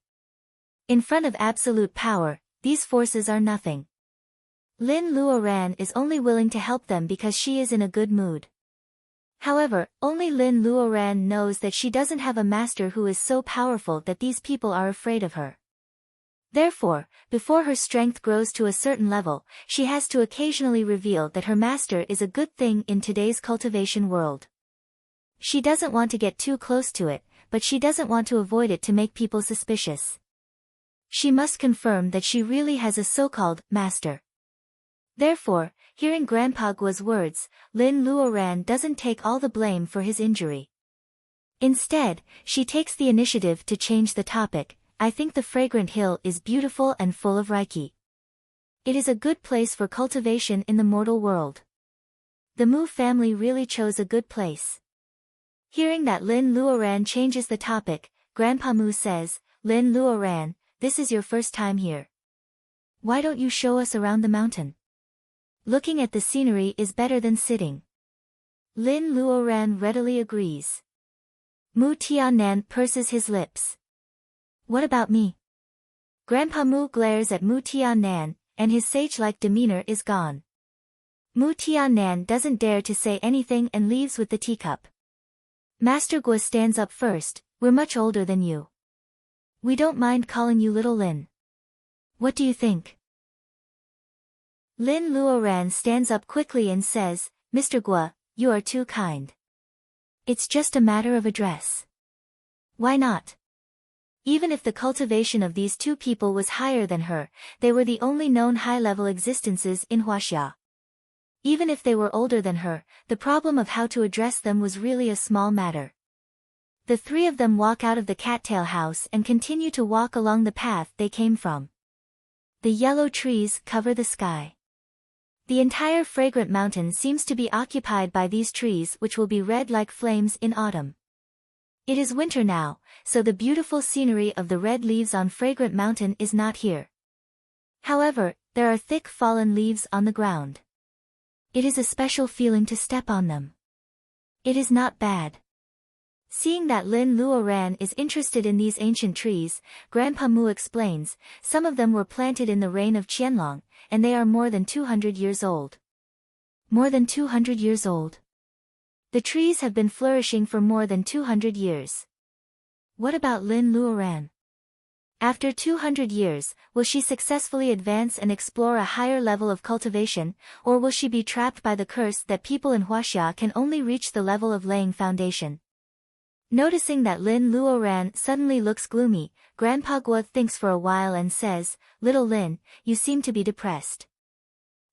In front of absolute power, these forces are nothing. Lin Luoran is only willing to help them because she is in a good mood. However, only Lin Luoran knows that she doesn't have a master who is so powerful that these people are afraid of her. Therefore, before her strength grows to a certain level, she has to occasionally reveal that her master is a good thing in today's cultivation world. She doesn't want to get too close to it, but she doesn't want to avoid it to make people suspicious. She must confirm that she really has a so-called master. Therefore, hearing Grandpa Gua's words, Lin Luoran doesn't take all the blame for his injury. Instead, she takes the initiative to change the topic. I think the fragrant hill is beautiful and full of reiki. It is a good place for cultivation in the mortal world. The Mu family really chose a good place. Hearing that Lin Luoran changes the topic, Grandpa Mu says, Lin Luoran, this is your first time here. Why don't you show us around the mountain? Looking at the scenery is better than sitting. Lin Luoran readily agrees. Mu Tianan purses his lips. What about me? Grandpa Mu glares at Mu Tianan, and his sage-like demeanor is gone. Mu Tianan doesn't dare to say anything and leaves with the teacup. Master Gua stands up first. We're much older than you. We don't mind calling you Little Lin. What do you think? Lin Luoran stands up quickly and says, Mr. Gua, you are too kind. It's just a matter of address. Why not? Even if the cultivation of these two people was higher than her, they were the only known high-level existences in Huaxia. Even if they were older than her, the problem of how to address them was really a small matter. The three of them walk out of the cattail house and continue to walk along the path they came from. The yellow trees cover the sky. The entire fragrant mountain seems to be occupied by these trees, which will be red like flames in autumn. It is winter now, so the beautiful scenery of the red leaves on fragrant mountain is not here. However, there are thick fallen leaves on the ground. It is a special feeling to step on them. It is not bad. Seeing that Lin Luoran is interested in these ancient trees, Grandpa Mu explains, some of them were planted in the reign of Qianlong, and they are more than 200 years old. More than 200 years old? The trees have been flourishing for more than 200 years. What about Lin Luoran? After 200 years, will she successfully advance and explore a higher level of cultivation, or will she be trapped by the curse that people in Huaxia can only reach the level of laying foundation? Noticing that Lin Luoran suddenly looks gloomy, Grandpa Gua thinks for a while and says, Little Lin, you seem to be depressed.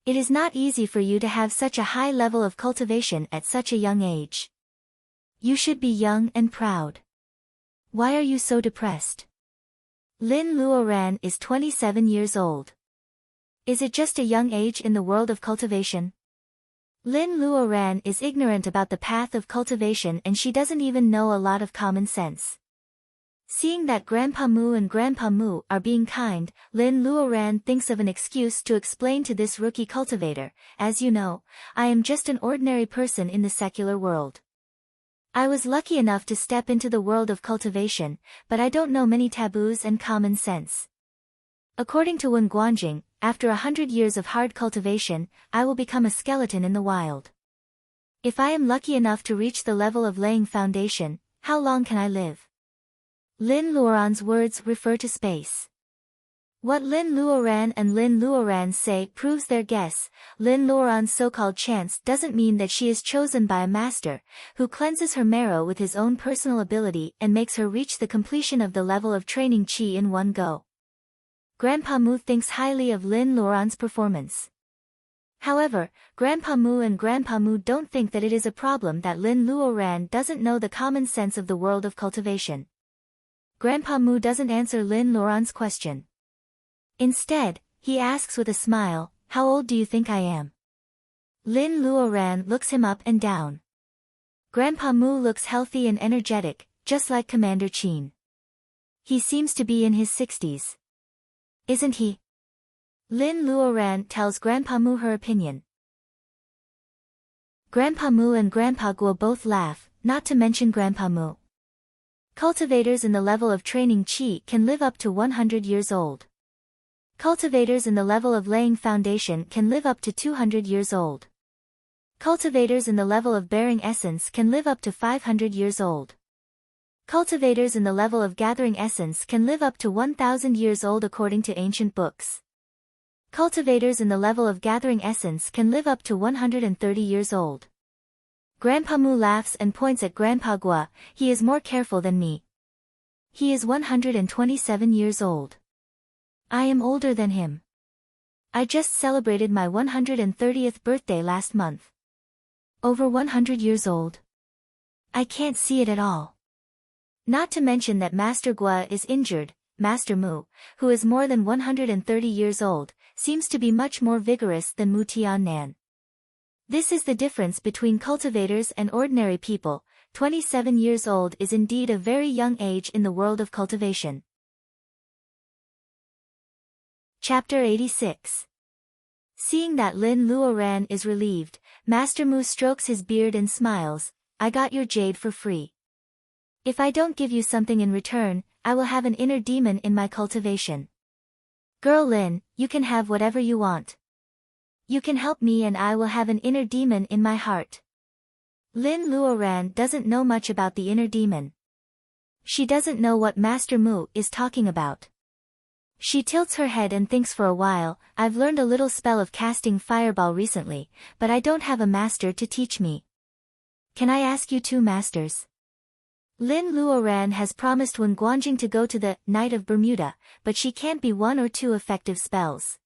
It is not easy for you to have such a high level of cultivation at such a young age. You should be young and proud. Why are you so depressed? Lin Luoran is 27 years old. Is it just a young age in the world of cultivation? Lin Luoran is ignorant about the path of cultivation and she doesn't even know a lot of common sense. Seeing that Grandpa Mu and Grandpa Mu are being kind, Lin Luoran thinks of an excuse to explain to this rookie cultivator, as you know, I am just an ordinary person in the secular world. I was lucky enough to step into the world of cultivation, but I don't know many taboos and common sense. According to Wen Guanjing, after 100 years of hard cultivation, I will become a skeleton in the wild. If I am lucky enough to reach the level of laying foundation, how long can I live? Lin Luoran's words refer to space. What Lin Luoran and Lin Luoran say proves their guess. Lin Luoran's so-called chance doesn't mean that she is chosen by a master, who cleanses her marrow with his own personal ability and makes her reach the completion of the level of training qi in one go. Grandpa Mu thinks highly of Lin Luoran's performance. However, Grandpa Mu and Grandpa Mu don't think that it is a problem that Lin Luoran doesn't know the common sense of the world of cultivation. Grandpa Mu doesn't answer Lin Luoran's question. Instead, he asks with a smile, how old do you think I am? Lin Luoran looks him up and down. Grandpa Mu looks healthy and energetic, just like Commander Qin. He seems to be in his 60s. Isn't he? Lin Luoran tells Grandpa Mu her opinion. Grandpa Mu and Grandpa Guo both laugh, not to mention Grandpa Mu. Cultivators in the level of training Qi can live up to 100 years old. Cultivators in the level of laying foundation can live up to 200 years old. Cultivators in the level of bearing essence can live up to 500 years old. Cultivators in the level of gathering essence can live up to 1,000 years old according to ancient books. Cultivators in the level of gathering essence can live up to 130 years old. Grandpa Mu laughs and points at Grandpa Gua. He is more careful than me. He is 127 years old. I am older than him. I just celebrated my 130th birthday last month. Over 100 years old. I can't see it at all. Not to mention that Master Gua is injured. Master Mu, who is more than 130 years old, seems to be much more vigorous than Mu Tiannan. This is the difference between cultivators and ordinary people. 27 years old is indeed a very young age in the world of cultivation. Chapter 86. Seeing that Lin Luoran is relieved, Master Mu strokes his beard and smiles. I got your jade for free. If I don't give you something in return, I will have an inner demon in my cultivation. Girl Lin, you can have whatever you want. You can help me and I will have an inner demon in my heart. Lin Luoran doesn't know much about the inner demon. She doesn't know what Master Mu is talking about. She tilts her head and thinks for a while. I've learned a little spell of casting fireball recently, but I don't have a master to teach me. Can I ask you two masters? Lin Luoran has promised Wen Guanjing to go to the Night of Bermuda, but she can't be one or two effective spells.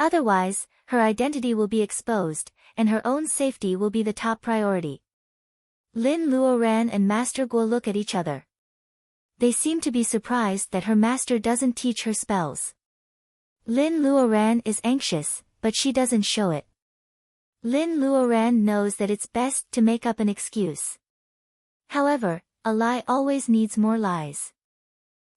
Otherwise, her identity will be exposed, and her own safety will be the top priority. Lin Luoran and Master Guo look at each other. They seem to be surprised that her master doesn't teach her spells. Lin Luoran is anxious, but she doesn't show it. Lin Luoran knows that it's best to make up an excuse. However, a lie always needs more lies.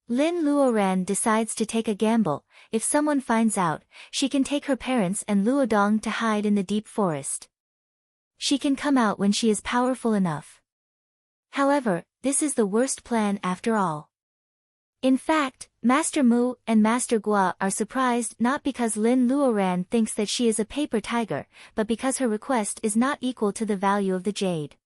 Lin Luoran decides to take a gamble. If someone finds out, she can take her parents and Luodong to hide in the deep forest. She can come out when she is powerful enough. However, this is the worst plan after all. In fact, Master Mu and Master Gua are surprised not because Lin Luoran thinks that she is a paper tiger, but because her request is not equal to the value of the jade.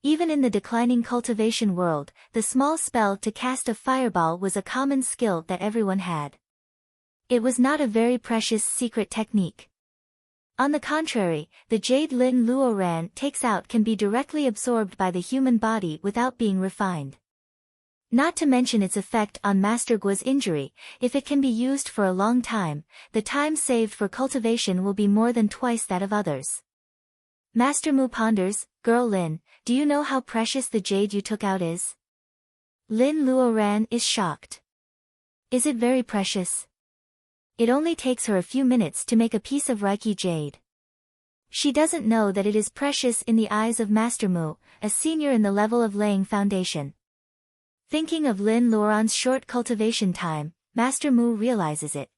Even in the declining cultivation world, the small spell to cast a fireball was a common skill that everyone had. It was not a very precious secret technique. On the contrary, the jade Lin Luoran takes out can be directly absorbed by the human body without being refined. Not to mention its effect on Master Gua's injury. If it can be used for a long time, the time saved for cultivation will be more than twice that of others. Master Mu ponders. Girl Lin, do you know how precious the jade you took out is? Lin Luoran is shocked. Is it very precious? It only takes her a few minutes to make a piece of Reiki jade. She doesn't know that it is precious in the eyes of Master Mu, a senior in the level of laying foundation. Thinking of Lin Luoran's short cultivation time, Master Mu realizes it.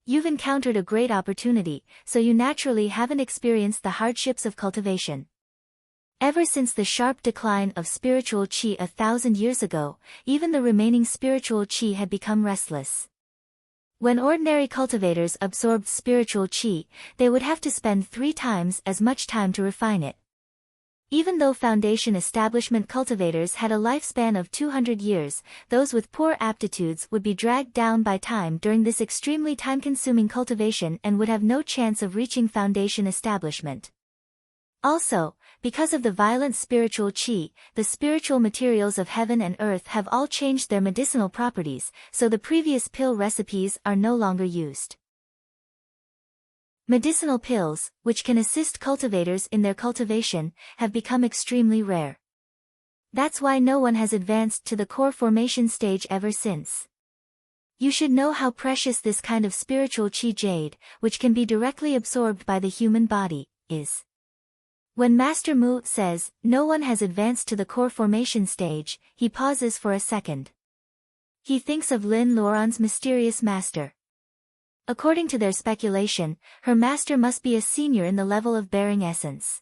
You've encountered a great opportunity, so you naturally haven't experienced the hardships of cultivation. Ever since the sharp decline of spiritual qi 1,000 years ago, even the remaining spiritual qi had become restless. When ordinary cultivators absorbed spiritual qi, they would have to spend 3 times as much time to refine it. Even though foundation establishment cultivators had a lifespan of 200 years, those with poor aptitudes would be dragged down by time during this extremely time-consuming cultivation and would have no chance of reaching foundation establishment. Also, because of the violent spiritual qi, the spiritual materials of heaven and earth have all changed their medicinal properties, so the previous pill recipes are no longer used. Medicinal pills, which can assist cultivators in their cultivation, have become extremely rare. That's why no one has advanced to the core formation stage ever since. You should know how precious this kind of spiritual qi jade, which can be directly absorbed by the human body, is. When Master Mu says, no one has advanced to the core formation stage, he pauses for a second. He thinks of Lin Luoran's mysterious master. According to their speculation, her master must be a senior in the level of bearing essence.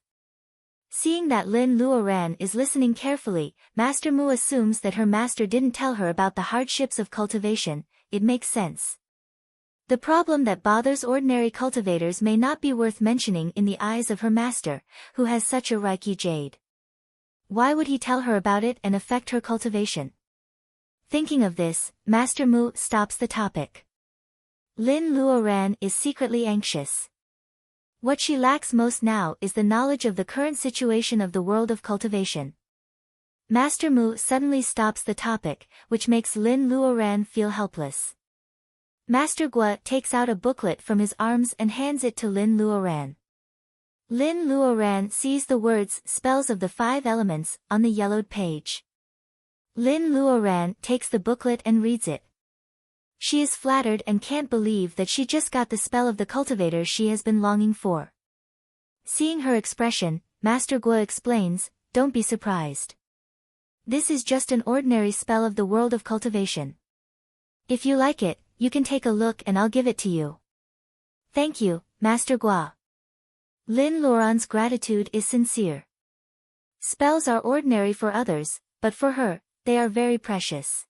Seeing that Lin Luoran is listening carefully, Master Mu assumes that her master didn't tell her about the hardships of cultivation. It makes sense. The problem that bothers ordinary cultivators may not be worth mentioning in the eyes of her master, who has such a Reiki jade. Why would he tell her about it and affect her cultivation? Thinking of this, Master Mu stops the topic. Lin Luoran is secretly anxious. What she lacks most now is the knowledge of the current situation of the world of cultivation. Master Mu suddenly stops the topic, which makes Lin Luoran feel helpless. Master Gua takes out a booklet from his arms and hands it to Lin Luoran. Lin Luoran sees the words "Spells of the Five Elements" on the yellowed page. Lin Luoran takes the booklet and reads it. She is flattered and can't believe that she just got the spell of the cultivator she has been longing for. Seeing her expression, Master Gua explains, "Don't be surprised. This is just an ordinary spell of the world of cultivation. If you like it, you can take a look and I'll give it to you." "Thank you, Master Gua." Lin Luoran's gratitude is sincere. Spells are ordinary for others, but for her, they are very precious.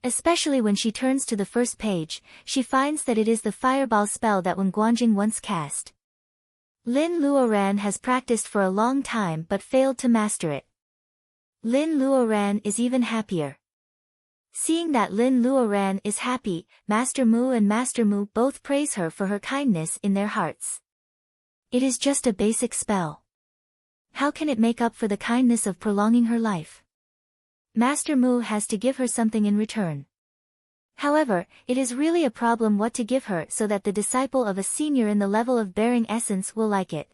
Especially when she turns to the first page, she finds that it is the fireball spell that Wen Guanjing once cast. Lin Luoran has practiced for a long time but failed to master it. Lin Luoran is even happier. Seeing that Lin Luoran is happy, Master Mu and Master Mu both praise her for her kindness in their hearts. It is just a basic spell. How can it make up for the kindness of prolonging her life? Master Mu has to give her something in return. However, it is really a problem what to give her so that the disciple of a senior in the level of bearing essence will like it.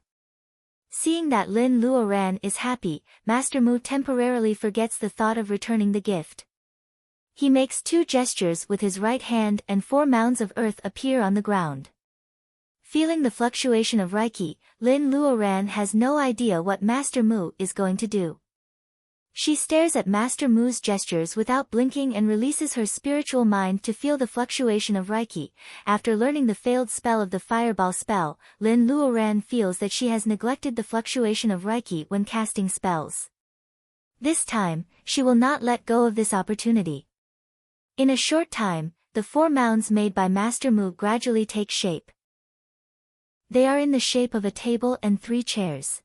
Seeing that Lin Luoran is happy, Master Mu temporarily forgets the thought of returning the gift. He makes 2 gestures with his right hand and 4 mounds of earth appear on the ground. Feeling the fluctuation of Reiki, Lin Luoran has no idea what Master Mu is going to do. She stares at Master Mu's gestures without blinking and releases her spiritual mind to feel the fluctuation of Reiki. After learning the failed spell of the fireball spell, Lin Luoran feels that she has neglected the fluctuation of Reiki when casting spells. This time, she will not let go of this opportunity. In a short time, the 4 mounds made by Master Mu gradually take shape. They are in the shape of a table and 3 chairs.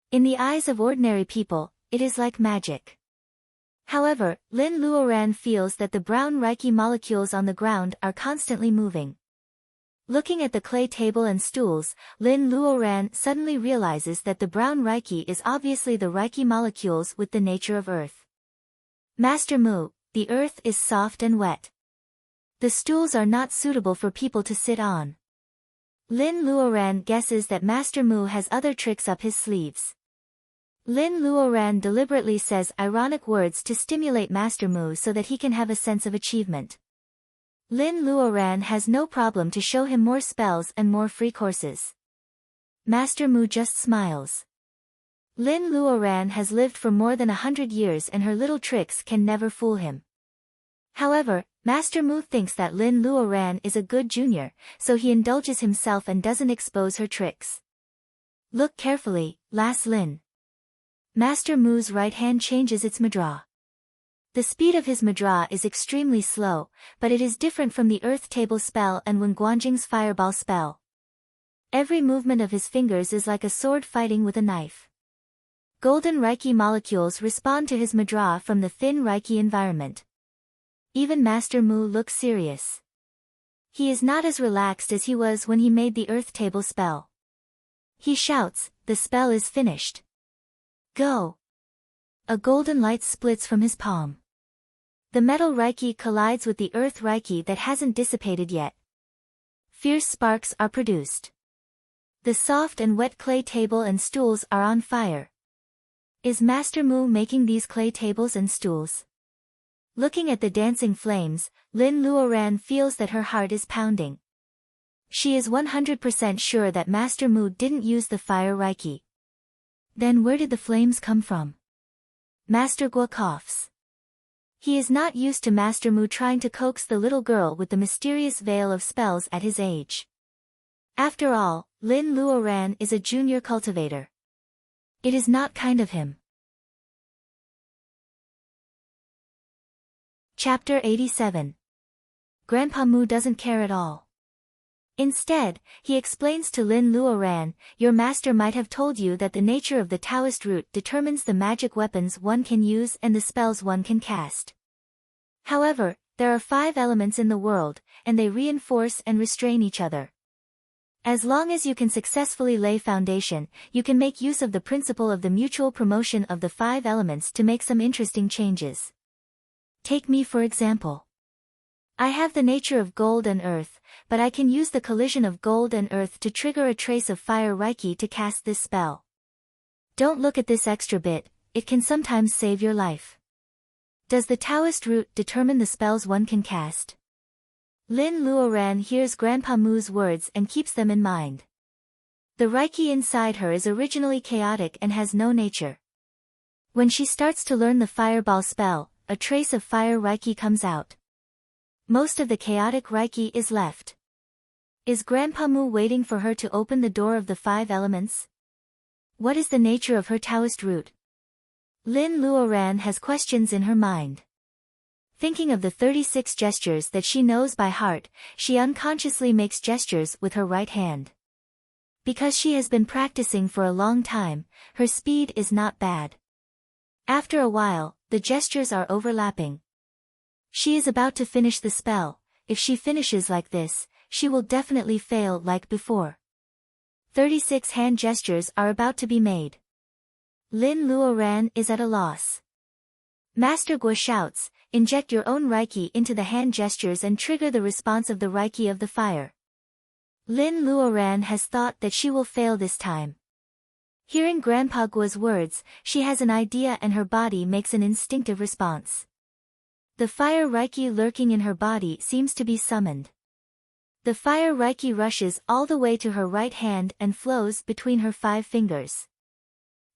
In the eyes of ordinary people, it is like magic. However, Lin Luoran feels that the brown Reiki molecules on the ground are constantly moving. Looking at the clay table and stools, Lin Luoran suddenly realizes that the brown Reiki is obviously the Reiki molecules with the nature of earth. Master Mu, the earth is soft and wet. The stools are not suitable for people to sit on. Lin Luoran guesses that Master Mu has other tricks up his sleeves. Lin Luoran deliberately says ironic words to stimulate Master Mu so that he can have a sense of achievement. Lin Luoran has no problem to show him more spells and more free courses. Master Mu just smiles. Lin Luoran has lived for more than 100 years and her little tricks can never fool him. However, Master Mu thinks that Lin Luoran is a good junior, so he indulges himself and doesn't expose her tricks. Look carefully, Las Lin. Master Mu's right hand changes its madra. The speed of his madra is extremely slow, but it is different from the earth table spell and Wen Guanjing's fireball spell. Every movement of his fingers is like a sword fighting with a knife. Golden Reiki molecules respond to his madra from the thin Reiki environment. Even Master Mu looks serious. He is not as relaxed as he was when he made the earth table spell. He shouts, "The spell is finished. Go!" A golden light splits from his palm. The metal Reiki collides with the earth Reiki that hasn't dissipated yet. Fierce sparks are produced. The soft and wet clay table and stools are on fire. Is Master Mu making these clay tables and stools? Looking at the dancing flames, Lin Luoran feels that her heart is pounding. She is 100% sure that Master Mu didn't use the fire Reiki. Then where did the flames come from? Master Gua coughs. He is not used to Master Mu trying to coax the little girl with the mysterious veil of spells at his age. After all, Lin Luoran is a junior cultivator. It is not kind of him. Chapter 87. Grandpa Mu doesn't care at all. Instead, he explains to Lin Luoran, your master might have told you that the nature of the Taoist root determines the magic weapons one can use and the spells one can cast. However, there are 5 elements in the world, and they reinforce and restrain each other. As long as you can successfully lay foundation, you can make use of the principle of the mutual promotion of the 5 elements to make some interesting changes. Take me for example. I have the nature of gold and earth, but I can use the collision of gold and earth to trigger a trace of fire Reiki to cast this spell. Don't look at this extra bit, it can sometimes save your life. Does the Taoist root determine the spells one can cast? Lin Luoran hears Grandpa Mu's words and keeps them in mind. The Reiki inside her is originally chaotic and has no nature. When she starts to learn the fireball spell, a trace of fire Reiki comes out. Most of the chaotic Reiki is left. Is Grandpa Mu waiting for her to open the door of the 5 elements? What is the nature of her Taoist root? Lin Luoran has questions in her mind. Thinking of the 36 gestures that she knows by heart, she unconsciously makes gestures with her right hand. Because she has been practicing for a long time, her speed is not bad. After a while, the gestures are overlapping. She is about to finish the spell. If she finishes like this, she will definitely fail like before. 36 hand gestures are about to be made. Lin Luoran is at a loss. Master Guo shouts, inject your own Reiki into the hand gestures and trigger the response of the Reiki of the fire. Lin Luoran has thought that she will fail this time. Hearing Grandpa Guo's words, she has an idea and her body makes an instinctive response. The fire Reiki lurking in her body seems to be summoned. The fire Reiki rushes all the way to her right hand and flows between her 5 fingers.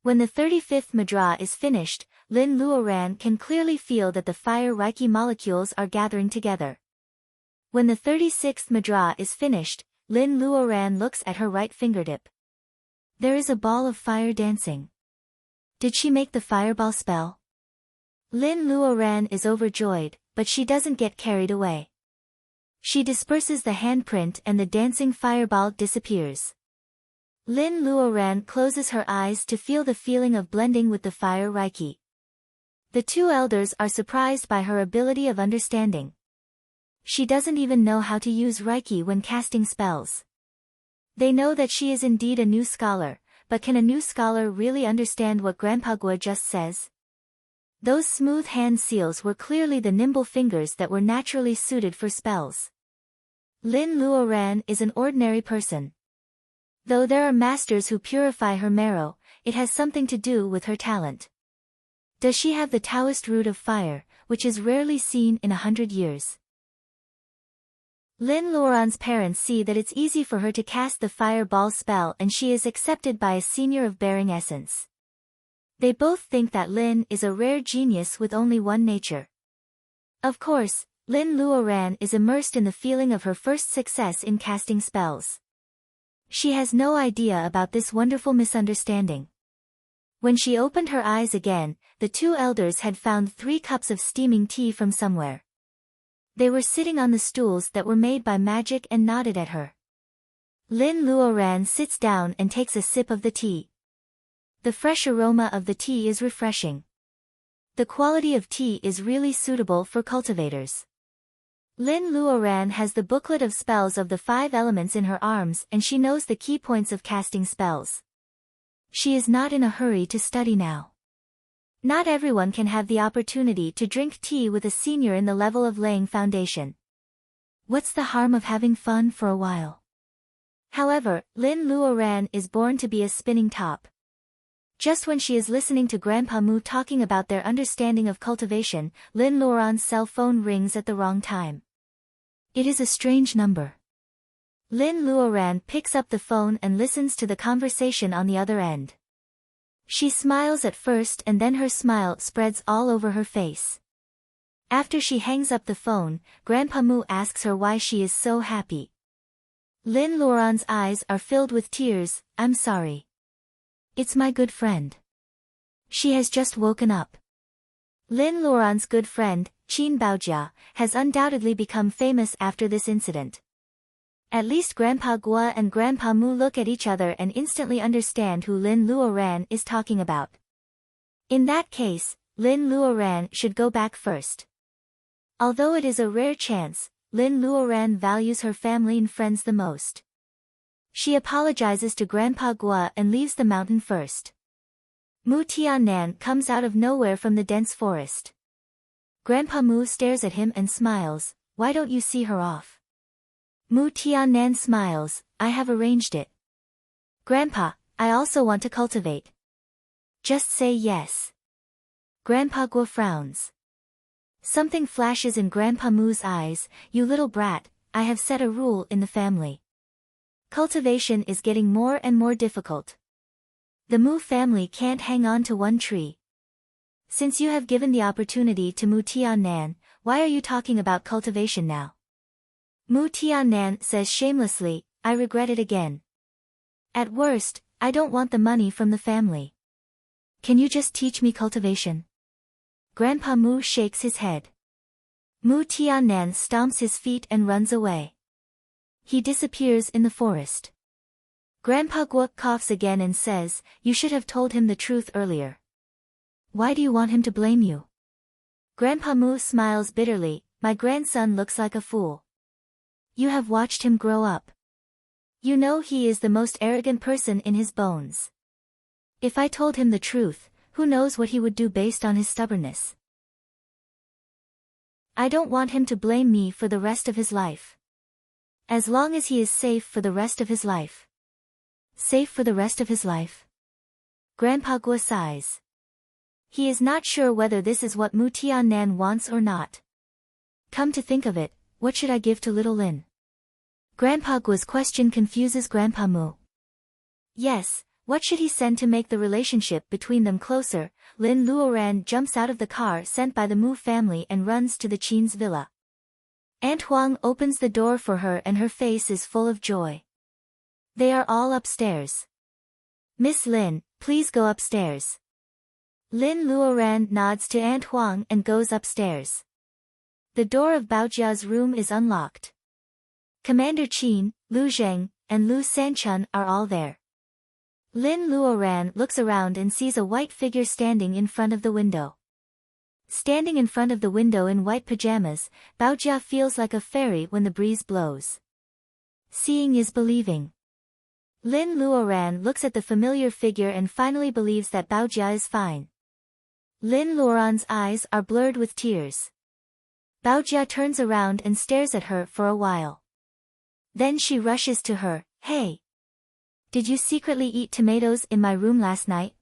When the 35th mudra is finished, Lin Luoran can clearly feel that the fire Reiki molecules are gathering together. When the 36th mudra is finished, Lin Luoran looks at her right fingertip. There is a ball of fire dancing. Did she make the fireball spell? Lin Luoran is overjoyed, but she doesn't get carried away. She disperses the handprint and the dancing fireball disappears. Lin Luoran closes her eyes to feel the feeling of blending with the fire Reiki. The 2 elders are surprised by her ability of understanding. She doesn't even know how to use Reiki when casting spells. They know that she is indeed a new scholar, but can a new scholar really understand what Grandpa Guo just says? Those smooth hand seals were clearly the nimble fingers that were naturally suited for spells. Lin Luoran is an ordinary person. Though there are masters who purify her marrow, it has something to do with her talent. Does she have the Taoist root of fire, which is rarely seen in 100 years? Lin Luoran's parents see that it's easy for her to cast the fireball spell and she is accepted by a senior of bearing essence. They both think that Lin is a rare genius with only one nature. Of course, Lin Luoran is immersed in the feeling of her first success in casting spells. She has no idea about this wonderful misunderstanding. When she opened her eyes again, the 2 elders had found 3 cups of steaming tea from somewhere. They were sitting on the stools that were made by magic and nodded at her. Lin Luoran sits down and takes a sip of the tea. The fresh aroma of the tea is refreshing. The quality of tea is really suitable for cultivators. Lin Luoran has the booklet of spells of the 5 elements in her arms and she knows the key points of casting spells. She is not in a hurry to study now. Not everyone can have the opportunity to drink tea with a senior in the level of laying foundation. What's the harm of having fun for a while? However, Lin Luoran is born to be a spinning top. Just when she is listening to Grandpa Mu talking about their understanding of cultivation, Lin Luoran's cell phone rings at the wrong time. It is a strange number. Lin Luoran picks up the phone and listens to the conversation on the other end. She smiles at first and then her smile spreads all over her face. After she hangs up the phone, Grandpa Mu asks her why she is so happy. Lin Luoran's eyes are filled with tears. I'm sorry. It's my good friend. She has just woken up. Lin Luoran's good friend, Qin Baojia, has undoubtedly become famous after this incident. At least Grandpa Gua and Grandpa Mu look at each other and instantly understand who Lin Luoran is talking about. In that case, Lin Luoran should go back first. Although it is a rare chance, Lin Luoran values her family and friends the most. She apologizes to Grandpa Gua and leaves the mountain first. Mu Tiannan comes out of nowhere from the dense forest. Grandpa Mu stares at him and smiles. Why don't you see her off? Mu Tiannan smiles. I have arranged it. Grandpa, I also want to cultivate. Just say yes. Grandpa Gua frowns. Something flashes in Grandpa Mu's eyes. You little brat, I have set a rule in the family. Cultivation is getting more and more difficult. The Mu family can't hang on to one tree. Since you have given the opportunity to Mu Tiannan, why are you talking about cultivation now? Mu Tiannan says shamelessly, I regret it again. At worst, I don't want the money from the family. Can you just teach me cultivation? Grandpa Mu shakes his head. Mu Tiannan stomps his feet and runs away. He disappears in the forest. Grandpa Gua coughs again and says, you should have told him the truth earlier. Why do you want him to blame you? Grandpa Mu smiles bitterly, my grandson looks like a fool. You have watched him grow up. You know he is the most arrogant person in his bones. If I told him the truth, who knows what he would do based on his stubbornness. I don't want him to blame me for the rest of his life. As long as he is safe for the rest of his life. Safe for the rest of his life? Grandpa Gua sighs. He is not sure whether this is what Mu Tiannan wants or not. Come to think of it, what should I give to little Lin? Grandpa Gua's question confuses Grandpa Mu. Yes, what should he send to make the relationship between them closer? Lin Luoran jumps out of the car sent by the Mu family and runs to the Qin's villa. Aunt Huang opens the door for her and her face is full of joy. They are all upstairs. Miss Lin, please go upstairs. Lin Luoran nods to Aunt Huang and goes upstairs. The door of Baojia's room is unlocked. Commander Qin, Lu Zheng, and Lu Sanchun are all there. Lin Luoran looks around and sees a white figure standing in front of the window. Standing in front of the window in white pajamas, Baojia feels like a fairy when the breeze blows. Seeing is believing. Lin Luoran looks at the familiar figure and finally believes that Baojia is fine. Lin Luoran's eyes are blurred with tears. Baojia turns around and stares at her for a while. Then she rushes to her, hey! Did you secretly eat tomatoes in my room last night?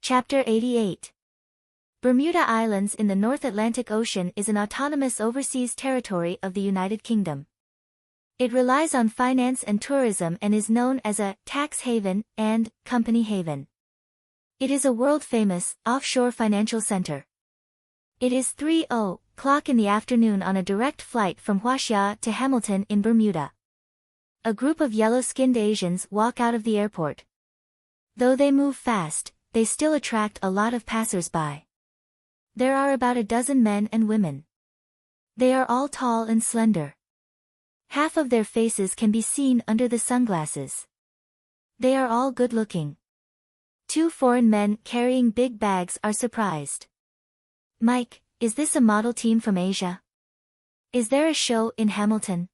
Chapter 88. Bermuda Islands in the North Atlantic Ocean is an autonomous overseas territory of the United Kingdom. It relies on finance and tourism and is known as a tax haven and company haven. It is a world-famous offshore financial center. It is 3:00 in the afternoon on a direct flight from Huaxia to Hamilton in Bermuda. A group of yellow-skinned Asians walk out of the airport. Though they move fast, they still attract a lot of passers-by. There are about a dozen men and women. They are all tall and slender. Half of their faces can be seen under the sunglasses. They are all good-looking. Two foreign men carrying big bags are surprised. Mike, is this a model team from Asia? Is there a show in Hamilton?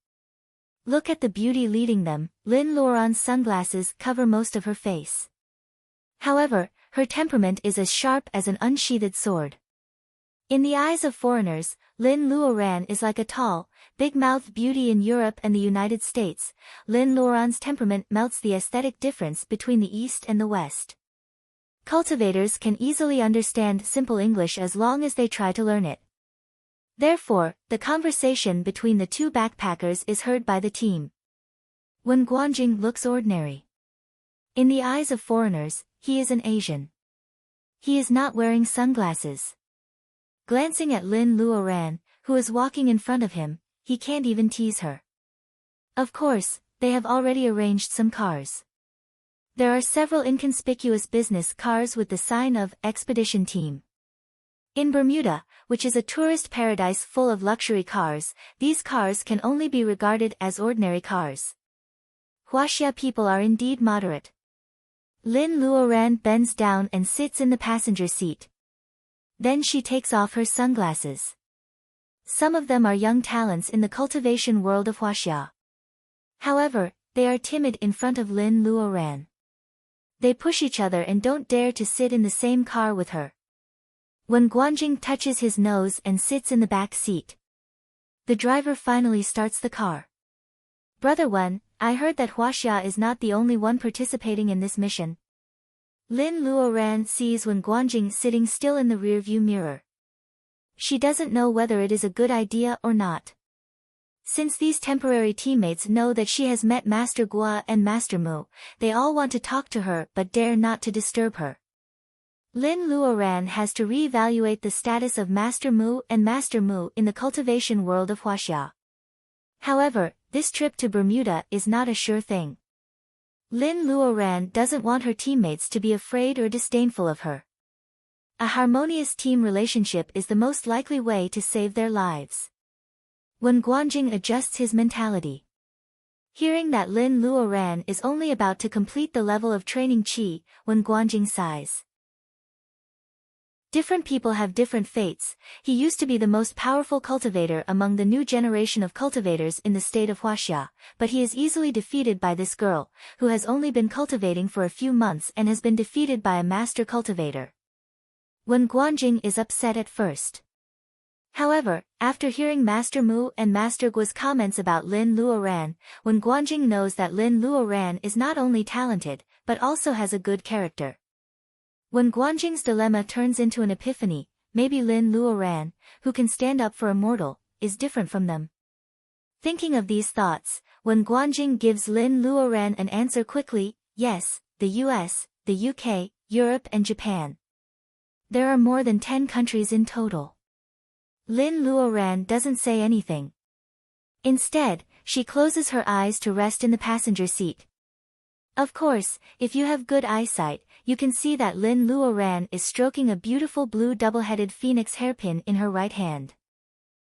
Look at the beauty leading them. Lin Luoran's sunglasses cover most of her face. However, her temperament is as sharp as an unsheathed sword. In the eyes of foreigners, Lin Luoran is like a tall, big-mouthed beauty in Europe and the United States. Lin Luoran's temperament melts the aesthetic difference between the East and the West. Cultivators can easily understand simple English as long as they try to learn it. Therefore, the conversation between the two backpackers is heard by the team. Wen Guanjing looks ordinary. In the eyes of foreigners, he is an Asian. He is not wearing sunglasses. Glancing at Lin Luoran, who is walking in front of him, he can't even tease her. Of course, they have already arranged some cars. There are several inconspicuous business cars with the sign of Expedition Team. In Bermuda, which is a tourist paradise full of luxury cars, these cars can only be regarded as ordinary cars. Huaxia people are indeed moderate. Lin Luoran bends down and sits in the passenger seat. Then she takes off her sunglasses. Some of them are young talents in the cultivation world of Huaxia. However, they are timid in front of Lin Luoran. They push each other and don't dare to sit in the same car with her. When Guanjing touches his nose and sits in the back seat, the driver finally starts the car. Brother Wen, I heard that Huaxia is not the only one participating in this mission. Lin Luoran sees Wen Guanjing sitting still in the rearview mirror. She doesn't know whether it is a good idea or not. Since these temporary teammates know that she has met Master Gua and Master Mu, they all want to talk to her but dare not to disturb her. Lin Luoran has to re-evaluate the status of Master Mu and Master Mu in the cultivation world of Huaxia. However, this trip to Bermuda is not a sure thing. Lin Luoran doesn't want her teammates to be afraid or disdainful of her. A harmonious team relationship is the most likely way to save their lives. When Guanjing adjusts his mentality. Hearing that Lin Luoran is only about to complete the level of training qi, when Guanjing sighs. Different people have different fates. He used to be the most powerful cultivator among the new generation of cultivators in the state of Huaxia, but he is easily defeated by this girl, who has only been cultivating for a few months and has been defeated by a master cultivator. When Guanjing is upset at first. However, after hearing Master Mu and Master Gua's comments about Lin Luoran, when Guanjing knows that Lin Luoran is not only talented, but also has a good character. When Guanjing's dilemma turns into an epiphany, maybe Lin Luoran, who can stand up for Immortal, is different from them. Thinking of these thoughts, when Guanjing gives Lin Luoran an answer quickly, yes, the US, the UK, Europe and Japan. There are more than 10 countries in total. Lin Luoran doesn't say anything. Instead, she closes her eyes to rest in the passenger seat. Of course, if you have good eyesight, you can see that Lin Luoran is stroking a beautiful blue double-headed phoenix hairpin in her right hand.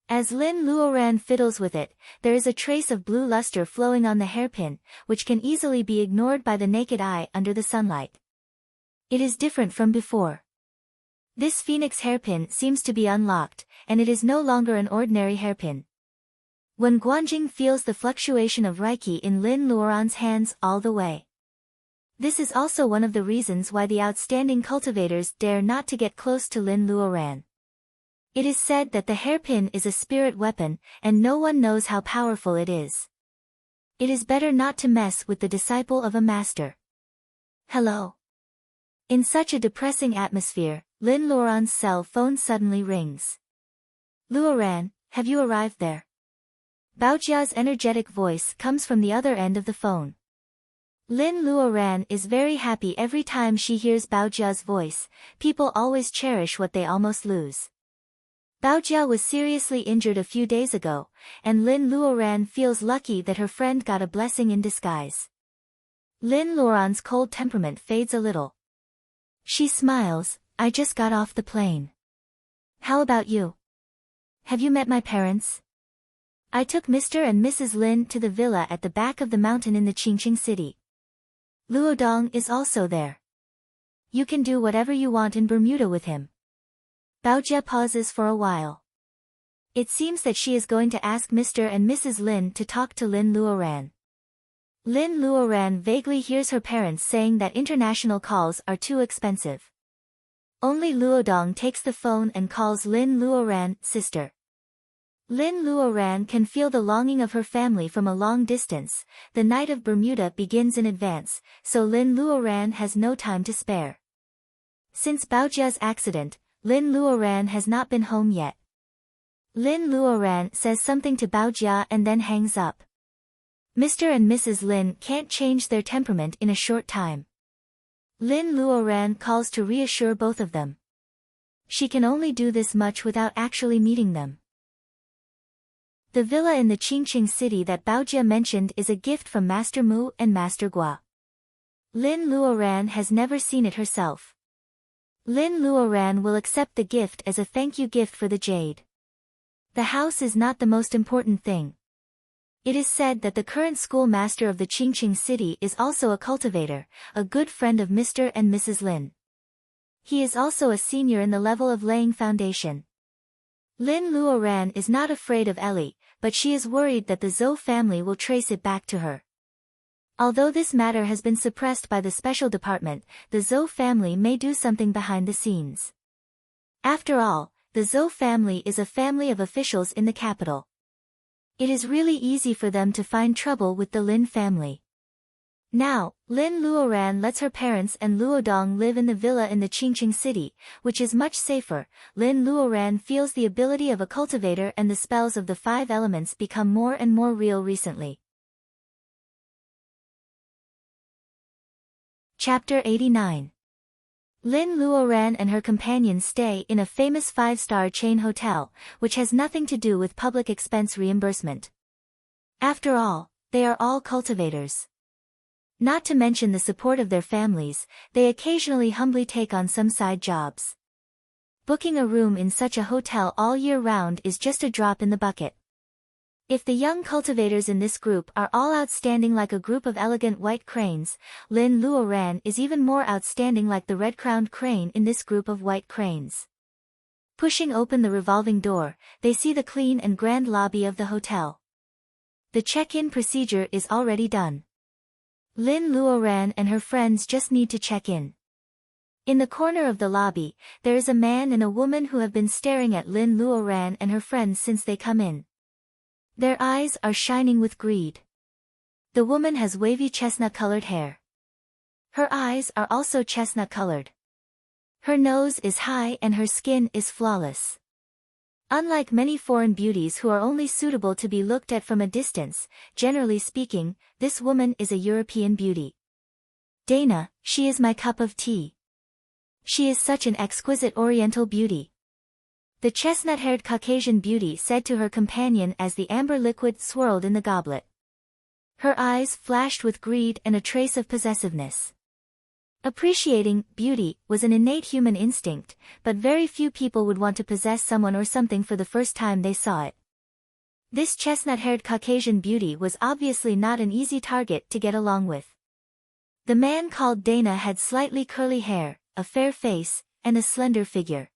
As Lin Luoran fiddles with it, there is a trace of blue luster flowing on the hairpin, which can easily be ignored by the naked eye under the sunlight. It is different from before. This phoenix hairpin seems to be unlocked, and it is no longer an ordinary hairpin. When Guanjing feels the fluctuation of Reiki in Lin Luoran's hands all the way. This is also one of the reasons why the outstanding cultivators dare not to get close to Lin Luoran. It is said that the hairpin is a spirit weapon, and no one knows how powerful it is. It is better not to mess with the disciple of a master. Hello. In such a depressing atmosphere, Lin Luoran's cell phone suddenly rings. Luoran, have you arrived there? Baojia's energetic voice comes from the other end of the phone. Lin Luoran is very happy every time she hears Baojia's voice. People always cherish what they almost lose. Baojia was seriously injured a few days ago, and Lin Luoran feels lucky that her friend got a blessing in disguise. Lin Luoran's cold temperament fades a little. She smiles, I just got off the plane. How about you? Have you met my parents? I took Mr. and Mrs. Lin to the villa at the back of the mountain in the Qingqing city. Luodong is also there. You can do whatever you want in Bermuda with him. Baojia pauses for a while. It seems that she is going to ask Mr. and Mrs. Lin to talk to Lin Luoran. Lin Luoran vaguely hears her parents saying that international calls are too expensive. Only Luodong takes the phone and calls Lin Luoran sister. Lin Luoran can feel the longing of her family from a long distance. The night of Bermuda begins in advance, so Lin Luoran has no time to spare. Since Baojia's accident, Lin Luoran has not been home yet. Lin Luoran says something to Baojia and then hangs up. Mr. and Mrs. Lin can't change their temperament in a short time. Lin Luoran calls to reassure both of them. She can only do this much without actually meeting them. The villa in the Qingqing city that Baojia mentioned is a gift from Master Mu and Master Gua. Lin Luoran has never seen it herself. Lin Luoran will accept the gift as a thank you gift for the jade. The house is not the most important thing. It is said that the current schoolmaster of the Qingqing city is also a cultivator, a good friend of Mr. and Mrs. Lin. He is also a senior in the level of laying foundation. Lin Luoran is not afraid of Ellie, but she is worried that the Zhou family will trace it back to her. Although this matter has been suppressed by the special department, the Zhou family may do something behind the scenes. After all, the Zhou family is a family of officials in the capital. It is really easy for them to find trouble with the Lin family. Now, Lin Luoran lets her parents and Luodong live in the villa in the Qingqing city, which is much safer. Lin Luoran feels the ability of a cultivator and the spells of the 5 elements become more and more real recently. Chapter 89. Lin Luoran and her companions stay in a famous 5-star chain hotel, which has nothing to do with public expense reimbursement. After all, they are all cultivators. Not to mention the support of their families, they occasionally humbly take on some side jobs. Booking a room in such a hotel all year round is just a drop in the bucket. If the young cultivators in this group are all outstanding like a group of elegant white cranes, Lin Luoran is even more outstanding like the red-crowned crane in this group of white cranes. Pushing open the revolving door, they see the clean and grand lobby of the hotel. The check-in procedure is already done. Lin Luoran and her friends just need to check in. In the corner of the lobby, there is a man and a woman who have been staring at Lin Luoran and her friends since they come in. Their eyes are shining with greed. The woman has wavy chestnut-colored hair. Her eyes are also chestnut-colored. Her nose is high and her skin is flawless. Unlike many foreign beauties who are only suitable to be looked at from a distance, generally speaking, this woman is a European beauty. Dana, she is my cup of tea. She is such an exquisite Oriental beauty. The chestnut-haired Caucasian beauty said to her companion as the amber liquid swirled in the goblet. Her eyes flashed with greed and a trace of possessiveness. Appreciating beauty was an innate human instinct, but very few people would want to possess someone or something for the first time they saw it. This chestnut-haired Caucasian beauty was obviously not an easy target to get along with. The man called Dana had slightly curly hair, a fair face, and a slender figure.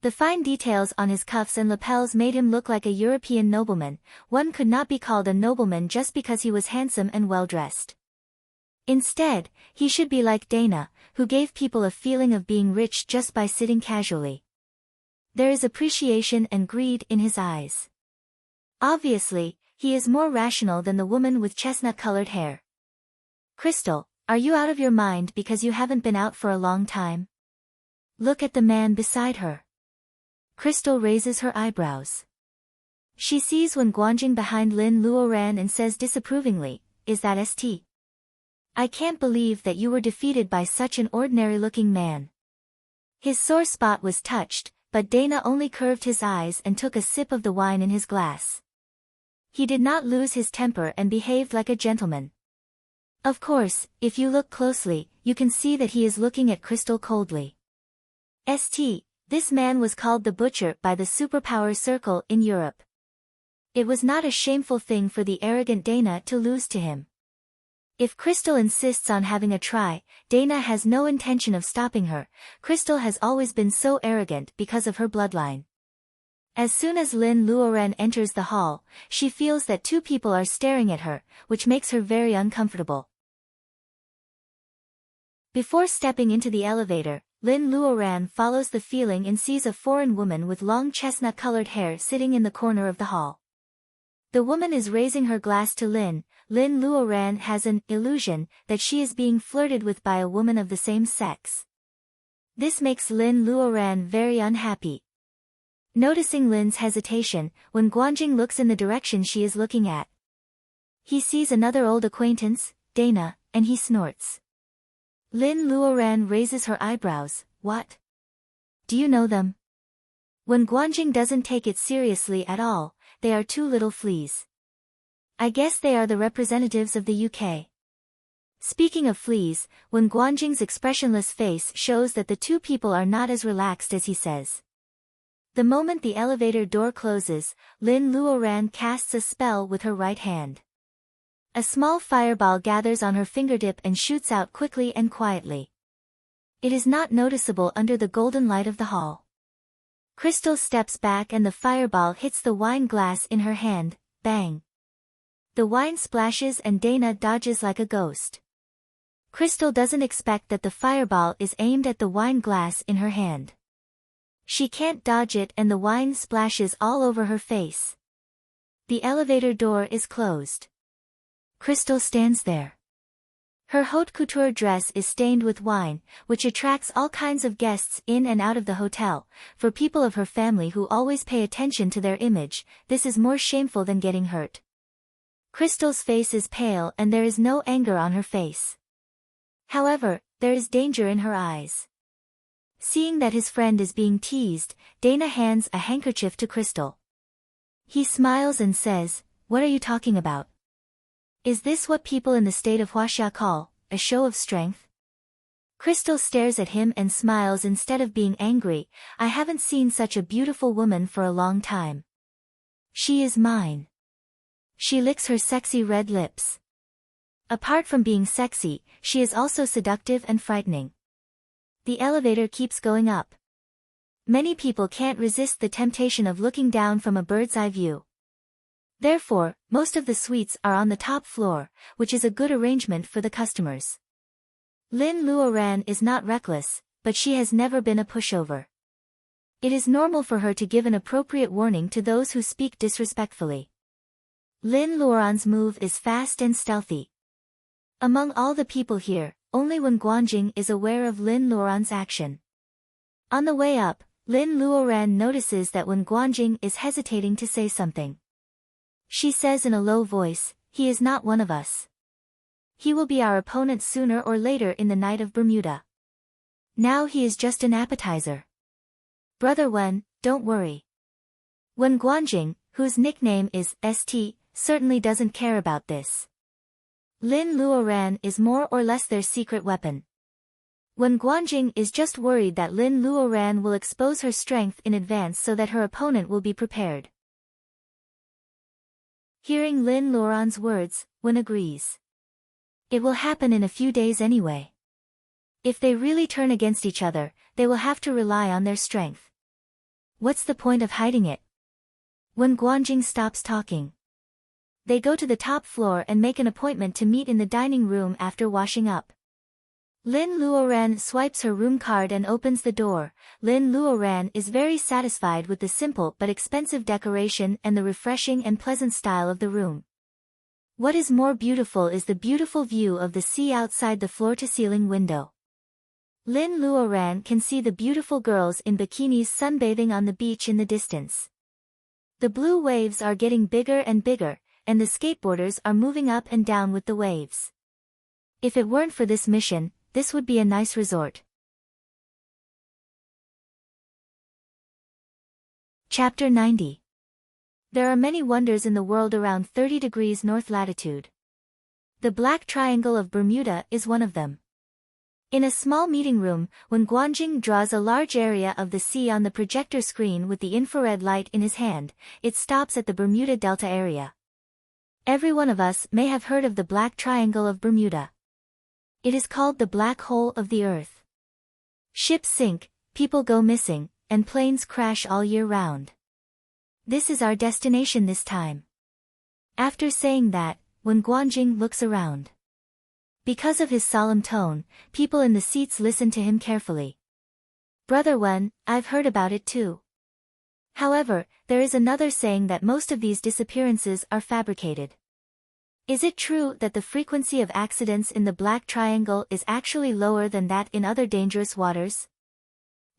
The fine details on his cuffs and lapels made him look like a European nobleman. One could not be called a nobleman just because he was handsome and well-dressed. Instead, he should be like Dana, who gave people a feeling of being rich just by sitting casually. There is appreciation and greed in his eyes. Obviously, he is more rational than the woman with chestnut-colored hair. Crystal, are you out of your mind because you haven't been out for a long time? Look at the man beside her. Crystal raises her eyebrows. She sees Wen Guanjing behind Lin Luoran and says disapprovingly, "Is that St? I can't believe that you were defeated by such an ordinary-looking man." His sore spot was touched, but Dana only curved his eyes and took a sip of the wine in his glass. He did not lose his temper and behaved like a gentleman. Of course, if you look closely, you can see that he is looking at Crystal coldly. St. This man was called the Butcher by the superpower circle in Europe. It was not a shameful thing for the arrogant Dana to lose to him. If Crystal insists on having a try, Dana has no intention of stopping her. Crystal has always been so arrogant because of her bloodline. As soon as Lin Luoran enters the hall, she feels that 2 people are staring at her, which makes her very uncomfortable. Before stepping into the elevator, Lin Luoran follows the feeling and sees a foreign woman with long chestnut-colored hair sitting in the corner of the hall. The woman is raising her glass to Lin. Lin Luoran has an illusion that she is being flirted with by a woman of the same sex. This makes Lin Luoran very unhappy. Noticing Lin's hesitation, Wen Guanjing looks in the direction she is looking at. He sees another old acquaintance, Dana, and he snorts. Lin Luoran raises her eyebrows. What? Do you know them? Wen Guanjing doesn't take it seriously at all. They are 2 little fleas. I guess they are the representatives of the UK. Speaking of fleas, when Guanjing's expressionless face shows that the two people are not as relaxed as he says. The moment the elevator door closes, Lin Luoran casts a spell with her right hand. A small fireball gathers on her fingertip and shoots out quickly and quietly. It is not noticeable under the golden light of the hall. Crystal steps back and the fireball hits the wine glass in her hand, bang. The wine splashes and Dana dodges like a ghost. Crystal doesn't expect that the fireball is aimed at the wine glass in her hand. She can't dodge it and the wine splashes all over her face. The elevator door is closed. Crystal stands there. Her haute couture dress is stained with wine, which attracts all kinds of guests in and out of the hotel. For people of her family who always pay attention to their image, this is more shameful than getting hurt. Crystal's face is pale and there is no anger on her face. However, there is danger in her eyes. Seeing that his friend is being teased, Dana hands a handkerchief to Crystal. He smiles and says, "What are you talking about? Is this what people in the state of Huaxia call a show of strength?" Crystal stares at him and smiles instead of being angry. "I haven't seen such a beautiful woman for a long time. She is mine." She licks her sexy red lips. Apart from being sexy, she is also seductive and frightening. The elevator keeps going up. Many people can't resist the temptation of looking down from a bird's-eye view. Therefore, most of the suites are on the top floor, which is a good arrangement for the customers. Lin Luoran is not reckless, but she has never been a pushover. It is normal for her to give an appropriate warning to those who speak disrespectfully. Lin Luoran's move is fast and stealthy. Among all the people here, only Wen Guanjing is aware of Lin Luoran's action. On the way up, Lin Luoran notices that Wen Guanjing is hesitating to say something. She says in a low voice, "He is not one of us. He will be our opponent sooner or later in the night of Bermuda. Now he is just an appetizer. Brother Wen, don't worry." Wen Guanjing, whose nickname is St, certainly doesn't care about this. Lin Luoran is more or less their secret weapon. Wen Guanjing is just worried that Lin Luoran will expose her strength in advance so that her opponent will be prepared. Hearing Lin Luoran's words, Wen agrees. It will happen in a few days anyway. If they really turn against each other, they will have to rely on their strength. What's the point of hiding it? Wen Guanjing stops talking. They go to the top floor and make an appointment to meet in the dining room after washing up. Lin Luoran swipes her room card and opens the door. Lin Luoran is very satisfied with the simple but expensive decoration and the refreshing and pleasant style of the room. What is more beautiful is the beautiful view of the sea outside the floor-to-ceiling window. Lin Luoran can see the beautiful girls in bikinis sunbathing on the beach in the distance. The blue waves are getting bigger and bigger, and the skateboarders are moving up and down with the waves. If it weren't for this mission, this would be a nice resort. Chapter 90. There are many wonders in the world around 30 degrees north latitude. The Black Triangle of Bermuda is one of them. In a small meeting room, when Guanjing draws a large area of the sea on the projector screen with the infrared light in his hand, it stops at the Bermuda Delta area. Every one of us may have heard of the Black Triangle of Bermuda. It is called the black hole of the earth. Ships sink, people go missing, and planes crash all year round. This is our destination this time. After saying that, when Guanjing looks around. Because of his solemn tone, people in the seats listen to him carefully. Brother Wen, I've heard about it too. However, there is another saying that most of these disappearances are fabricated. Is it true that the frequency of accidents in the Black Triangle is actually lower than that in other dangerous waters?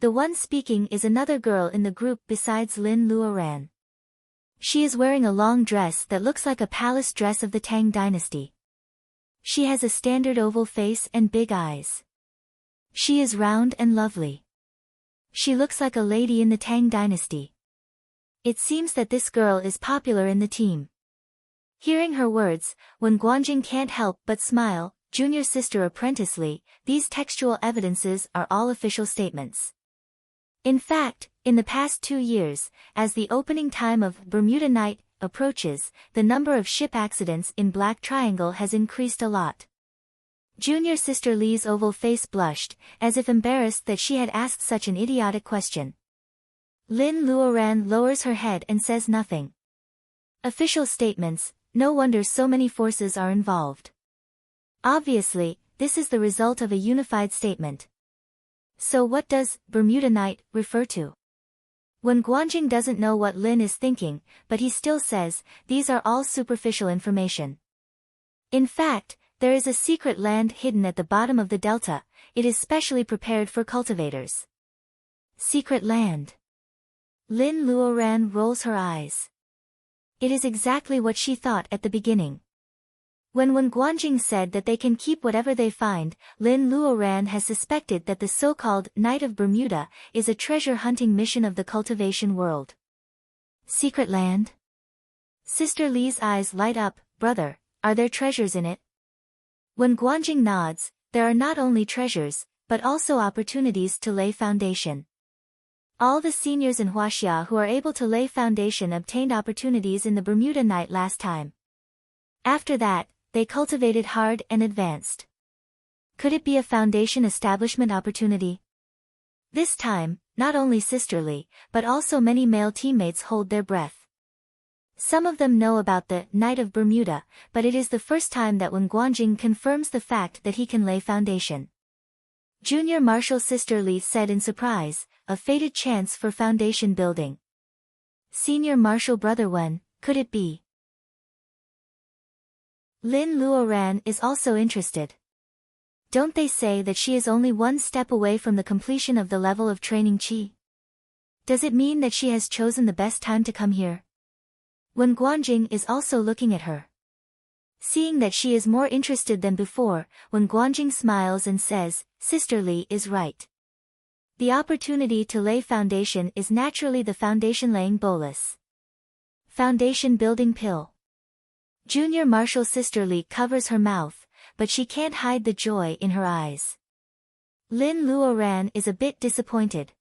The one speaking is another girl in the group besides Lin Luoran. She is wearing a long dress that looks like a palace dress of the Tang dynasty. She has a standard oval face and big eyes. She is round and lovely. She looks like a lady in the Tang dynasty. It seems that this girl is popular in the team. Hearing her words, when Guanjing can't help but smile, junior sister apprentice Li, these textual evidences are all official statements. In fact, in the past 2 years, as the opening time of Bermuda Night approaches, the number of ship accidents in Black Triangle has increased a lot. Junior sister Li's oval face blushed, as if embarrassed that she had asked such an idiotic question. Lin Luoran lowers her head and says nothing. Official statements, no wonder so many forces are involved. Obviously, this is the result of a unified statement. So what does Bermuda Night refer to? When Guanjing doesn't know what Lin is thinking, but he still says, these are all superficial information. In fact, there is a secret land hidden at the bottom of the delta, it is specially prepared for cultivators. Secret land. Lin Luoran rolls her eyes. It is exactly what she thought at the beginning. When Guanjing said that they can keep whatever they find, Lin Luoran has suspected that the so-called Night of Bermuda is a treasure-hunting mission of the cultivation world. Secret land? Sister Li's eyes light up. Brother, are there treasures in it? When Guanjing nods, there are not only treasures, but also opportunities to lay foundation. All the seniors in Huaxia who are able to lay foundation obtained opportunities in the Bermuda Night last time. After that, they cultivated hard and advanced. Could it be a foundation establishment opportunity? This time, not only Sister Li, but also many male teammates hold their breath. Some of them know about the Night of Bermuda, but it is the first time that when Guanjing confirms the fact that he can lay foundation. Junior Marshal Sister Li said in surprise, a fated chance for foundation building. Senior Marshal Brother Wen, could it be? Lin Luoran is also interested. Don't they say that she is only one step away from the completion of the level of training Qi? Does it mean that she has chosen the best time to come here? When Guanjing is also looking at her. Seeing that she is more interested than before, when Guanjing smiles and says, Sister Li is right. The opportunity to lay foundation is naturally the foundation laying bolus. Foundation building pill. Junior Marshal Sister Li covers her mouth, but she can't hide the joy in her eyes. Lin Luoran is a bit disappointed.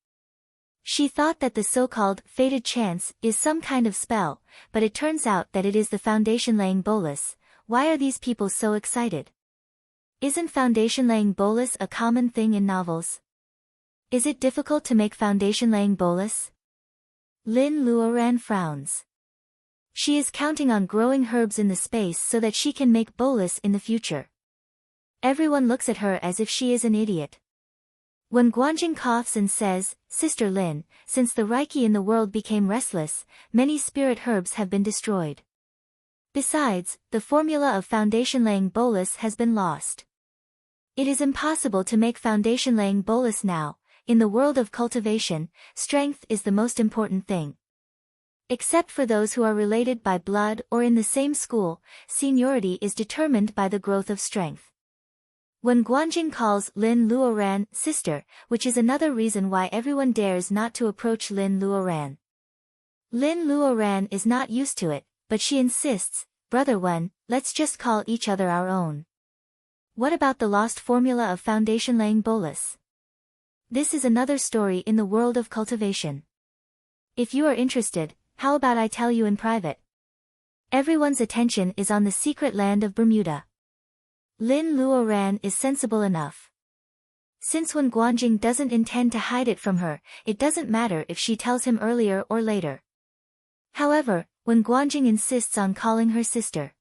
She thought that the so-called fated chance is some kind of spell, but it turns out that it is the foundation-laying bolus. Why are these people so excited? Isn't foundation-laying bolus a common thing in novels? Is it difficult to make foundation-laying bolus? Lin Luoran frowns. She is counting on growing herbs in the space so that she can make bolus in the future. Everyone looks at her as if she is an idiot. When Guanjing coughs and says, Sister Lin, since the Reiki in the world became restless, many spirit herbs have been destroyed. Besides, the formula of foundation-laying bolus has been lost. It is impossible to make foundation-laying bolus now. In the world of cultivation, strength is the most important thing. Except for those who are related by blood or in the same school, seniority is determined by the growth of strength. When Guanjing calls Lin Luoran sister, which is another reason why everyone dares not to approach Lin Luoran. Lin Luoran is not used to it, but she insists, Brother Wen, let's just call each other our own. What about the lost formula of foundation-laying bolus? This is another story in the world of cultivation. If you are interested, how about I tell you in private? Everyone's attention is on the secret land of Bermuda. Lin Luoran is sensible enough. Since when Guanjing doesn't intend to hide it from her, it doesn't matter if she tells him earlier or later. However, when Guanjing insists on calling her sister,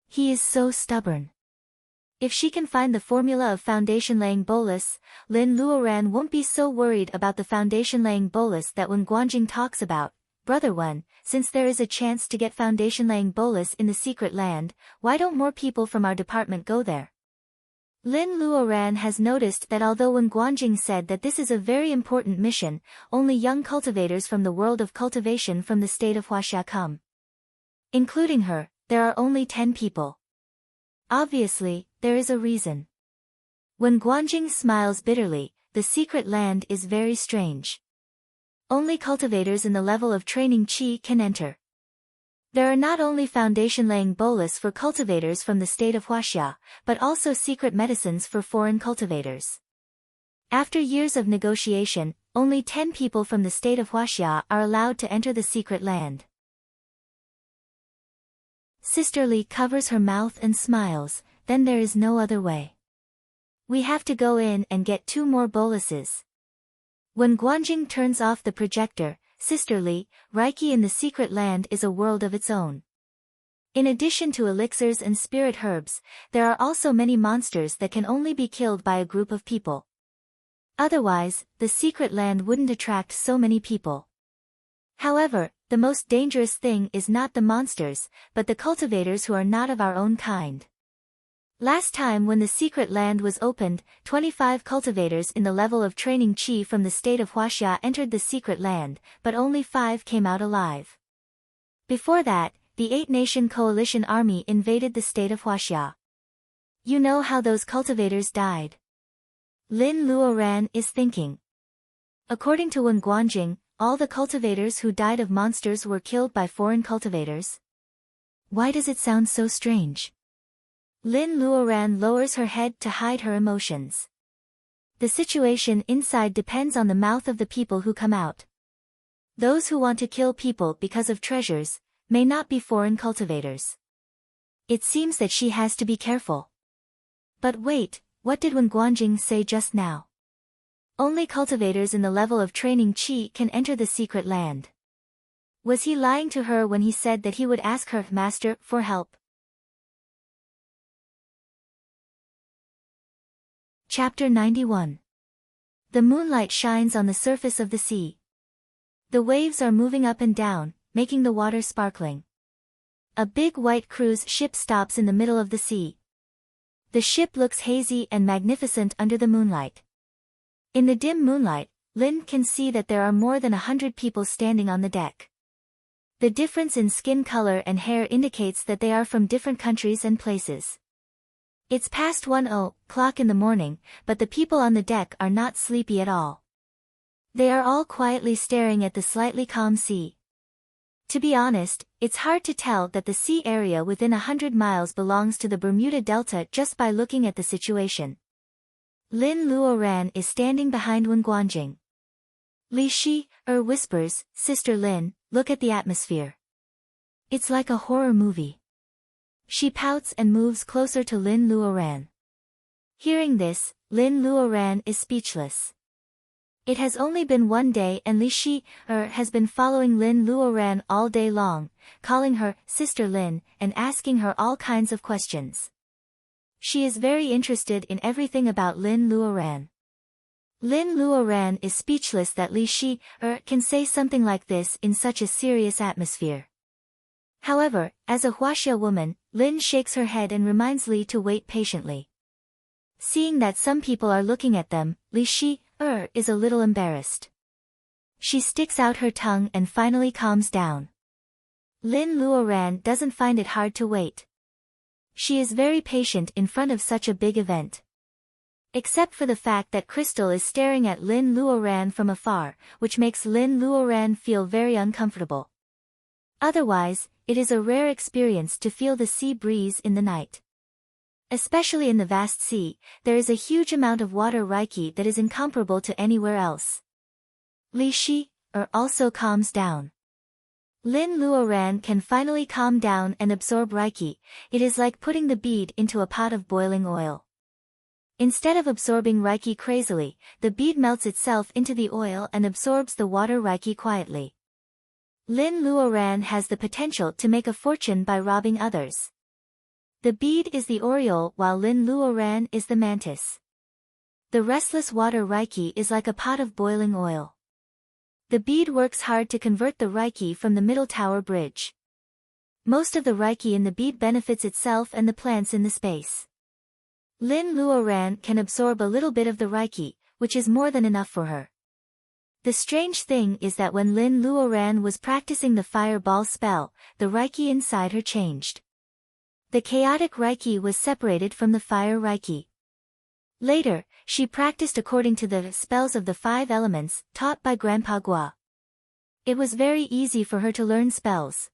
he is so stubborn. If she can find the formula of foundation-laying bolus, Lin Luoran won't be so worried about the foundation-laying bolus that when Guanjing talks about, Brother Wen, since there is a chance to get foundation-laying bolus in the secret land, why don't more people from our department go there? Lin Luoran has noticed that although when Guanjing said that this is a very important mission, only young cultivators from the world of cultivation from the state of Huaxia come. Including her, there are only 10 people. Obviously, there is a reason. When Guanjing smiles bitterly, the secret land is very strange. Only cultivators in the level of training Qi can enter. There are not only foundation-laying bolas for cultivators from the state of Huaxia, but also secret medicines for foreign cultivators. After years of negotiation, only 10 people from the state of Huaxia are allowed to enter the secret land. Sister Li covers her mouth and smiles, then there is no other way. We have to go in and get 2 more boluses. When Guanjing turns off the projector, Sister Li, Reiki in the secret land is a world of its own. In addition to elixirs and spirit herbs, there are also many monsters that can only be killed by a group of people. Otherwise, the secret land wouldn't attract so many people. However, the most dangerous thing is not the monsters, but the cultivators who are not of our own kind. Last time when the secret land was opened, 25 cultivators in the level of training Qi from the state of Huaxia entered the secret land, but only 5 came out alive. Before that, the 8-nation coalition army invaded the state of Huaxia. You know how those cultivators died? Lin Luoran is thinking. According to Wen Guanjing, all the cultivators who died of monsters were killed by foreign cultivators. Why does it sound so strange? Lin Luoran lowers her head to hide her emotions. The situation inside depends on the mouth of the people who come out. Those who want to kill people because of treasures may not be foreign cultivators. It seems that she has to be careful. But wait, what did Wen Guanjing say just now? Only cultivators in the level of training Qi can enter the secret land. Was he lying to her when he said that he would ask her master for help? Chapter 91. The moonlight shines on the surface of the sea. The waves are moving up and down, making the water sparkling. A big white cruise ship stops in the middle of the sea. The ship looks hazy and magnificent under the moonlight. In the dim moonlight, Lin can see that there are more than 100 people standing on the deck. The difference in skin color and hair indicates that they are from different countries and places. It's past 1:00 in the morning, but the people on the deck are not sleepy at all. They are all quietly staring at the slightly calm sea. To be honest, it's hard to tell that the sea area within 100 miles belongs to the Bermuda Delta just by looking at the situation. Lin Luoran is standing behind Wen Guanjing. Li Shi whispers, "Sister Lin, look at the atmosphere. It's like a horror movie." She pouts and moves closer to Lin Luoran. Hearing this, Lin Luoran is speechless. It has only been 1 day and Li Shi has been following Lin Luoran all day long, calling her Sister Lin and asking her all kinds of questions. She is very interested in everything about Lin Luoran. Lin Luoran is speechless that Li Shi can say something like this in such a serious atmosphere. However, as a Huaxia woman, Lin shakes her head and reminds Li to wait patiently. Seeing that some people are looking at them, Li Shi is a little embarrassed. She sticks out her tongue and finally calms down. Lin Luoran doesn't find it hard to wait. She is very patient in front of such a big event. Except for the fact that Crystal is staring at Lin Luoran from afar, which makes Lin Luoran feel very uncomfortable. Otherwise, it is a rare experience to feel the sea breeze in the night. Especially in the vast sea, there is a huge amount of water Reiki that is incomparable to anywhere else. Li Shi also calms down. Lin Luoran can finally calm down and absorb Reiki. It is like putting the bead into a pot of boiling oil. Instead of absorbing Reiki crazily, the bead melts itself into the oil and absorbs the water Reiki quietly. Lin Luoran has the potential to make a fortune by robbing others. The bead is the aureole while Lin Luoran is the mantis. The restless water Reiki is like a pot of boiling oil. The bead works hard to convert the Reiki from the middle tower bridge. Most of the Reiki in the bead benefits itself and the plants in the space. Lin Luoran can absorb a little bit of the Reiki, which is more than enough for her. The strange thing is that when Lin Luoran was practicing the fireball spell, the Reiki inside her changed. The chaotic Reiki was separated from the fire Reiki. Later, she practiced according to the spells of the 5 elements taught by Grandpa Gua. It was very easy for her to learn spells.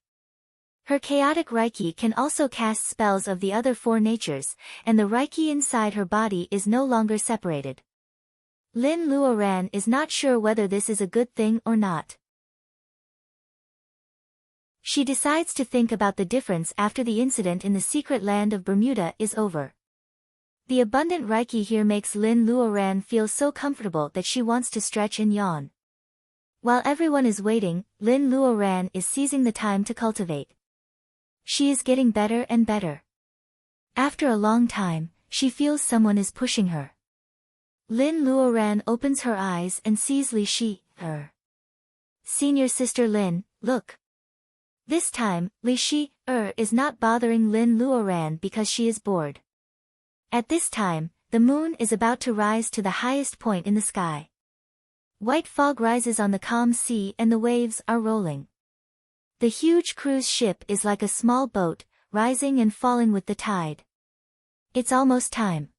Her chaotic Reiki can also cast spells of the other four natures, and the Reiki inside her body is no longer separated. Lin Luoran is not sure whether this is a good thing or not. She decides to think about the difference after the incident in the secret land of Bermuda is over. The abundant Reiki here makes Lin Luoran feel so comfortable that she wants to stretch and yawn. While everyone is waiting, Lin Luoran is seizing the time to cultivate. She is getting better and better. After a long time, she feels someone is pushing her. Lin Luoran opens her eyes and sees Li Shi, her senior sister Lin, look. This time, Li Shi, is not bothering Lin Luoran because she is bored. At this time, the moon is about to rise to the highest point in the sky. White fog rises on the calm sea and the waves are rolling. The huge cruise ship is like a small boat, rising and falling with the tide. It's almost time.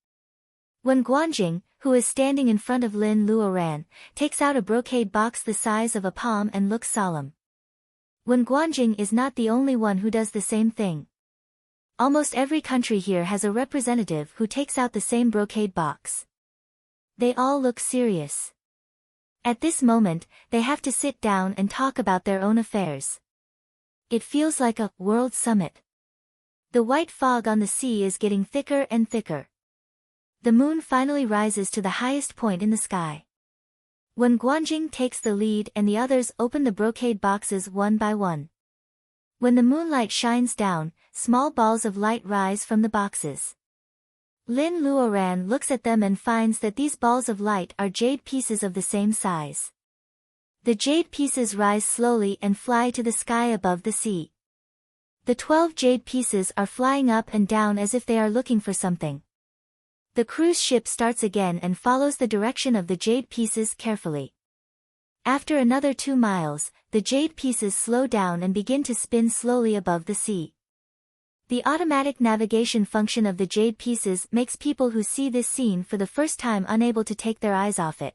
When Guanjing, who is standing in front of Lin Luoran, takes out a brocade box the size of a palm and looks solemn. When Guanjing is not the only one who does the same thing. Almost every country here has a representative who takes out the same brocade box. They all look serious. At this moment, they have to sit down and talk about their own affairs. It feels like a world summit. The white fog on the sea is getting thicker and thicker. The moon finally rises to the highest point in the sky. When Guanjing takes the lead and the others open the brocade boxes one by one. When the moonlight shines down, small balls of light rise from the boxes. Lin Luoran looks at them and finds that these balls of light are jade pieces of the same size. The jade pieces rise slowly and fly to the sky above the sea. The 12 jade pieces are flying up and down as if they are looking for something. The cruise ship starts again and follows the direction of the jade pieces carefully. After another 2 miles, the jade pieces slow down and begin to spin slowly above the sea. The automatic navigation function of the jade pieces makes people who see this scene for the first time unable to take their eyes off it.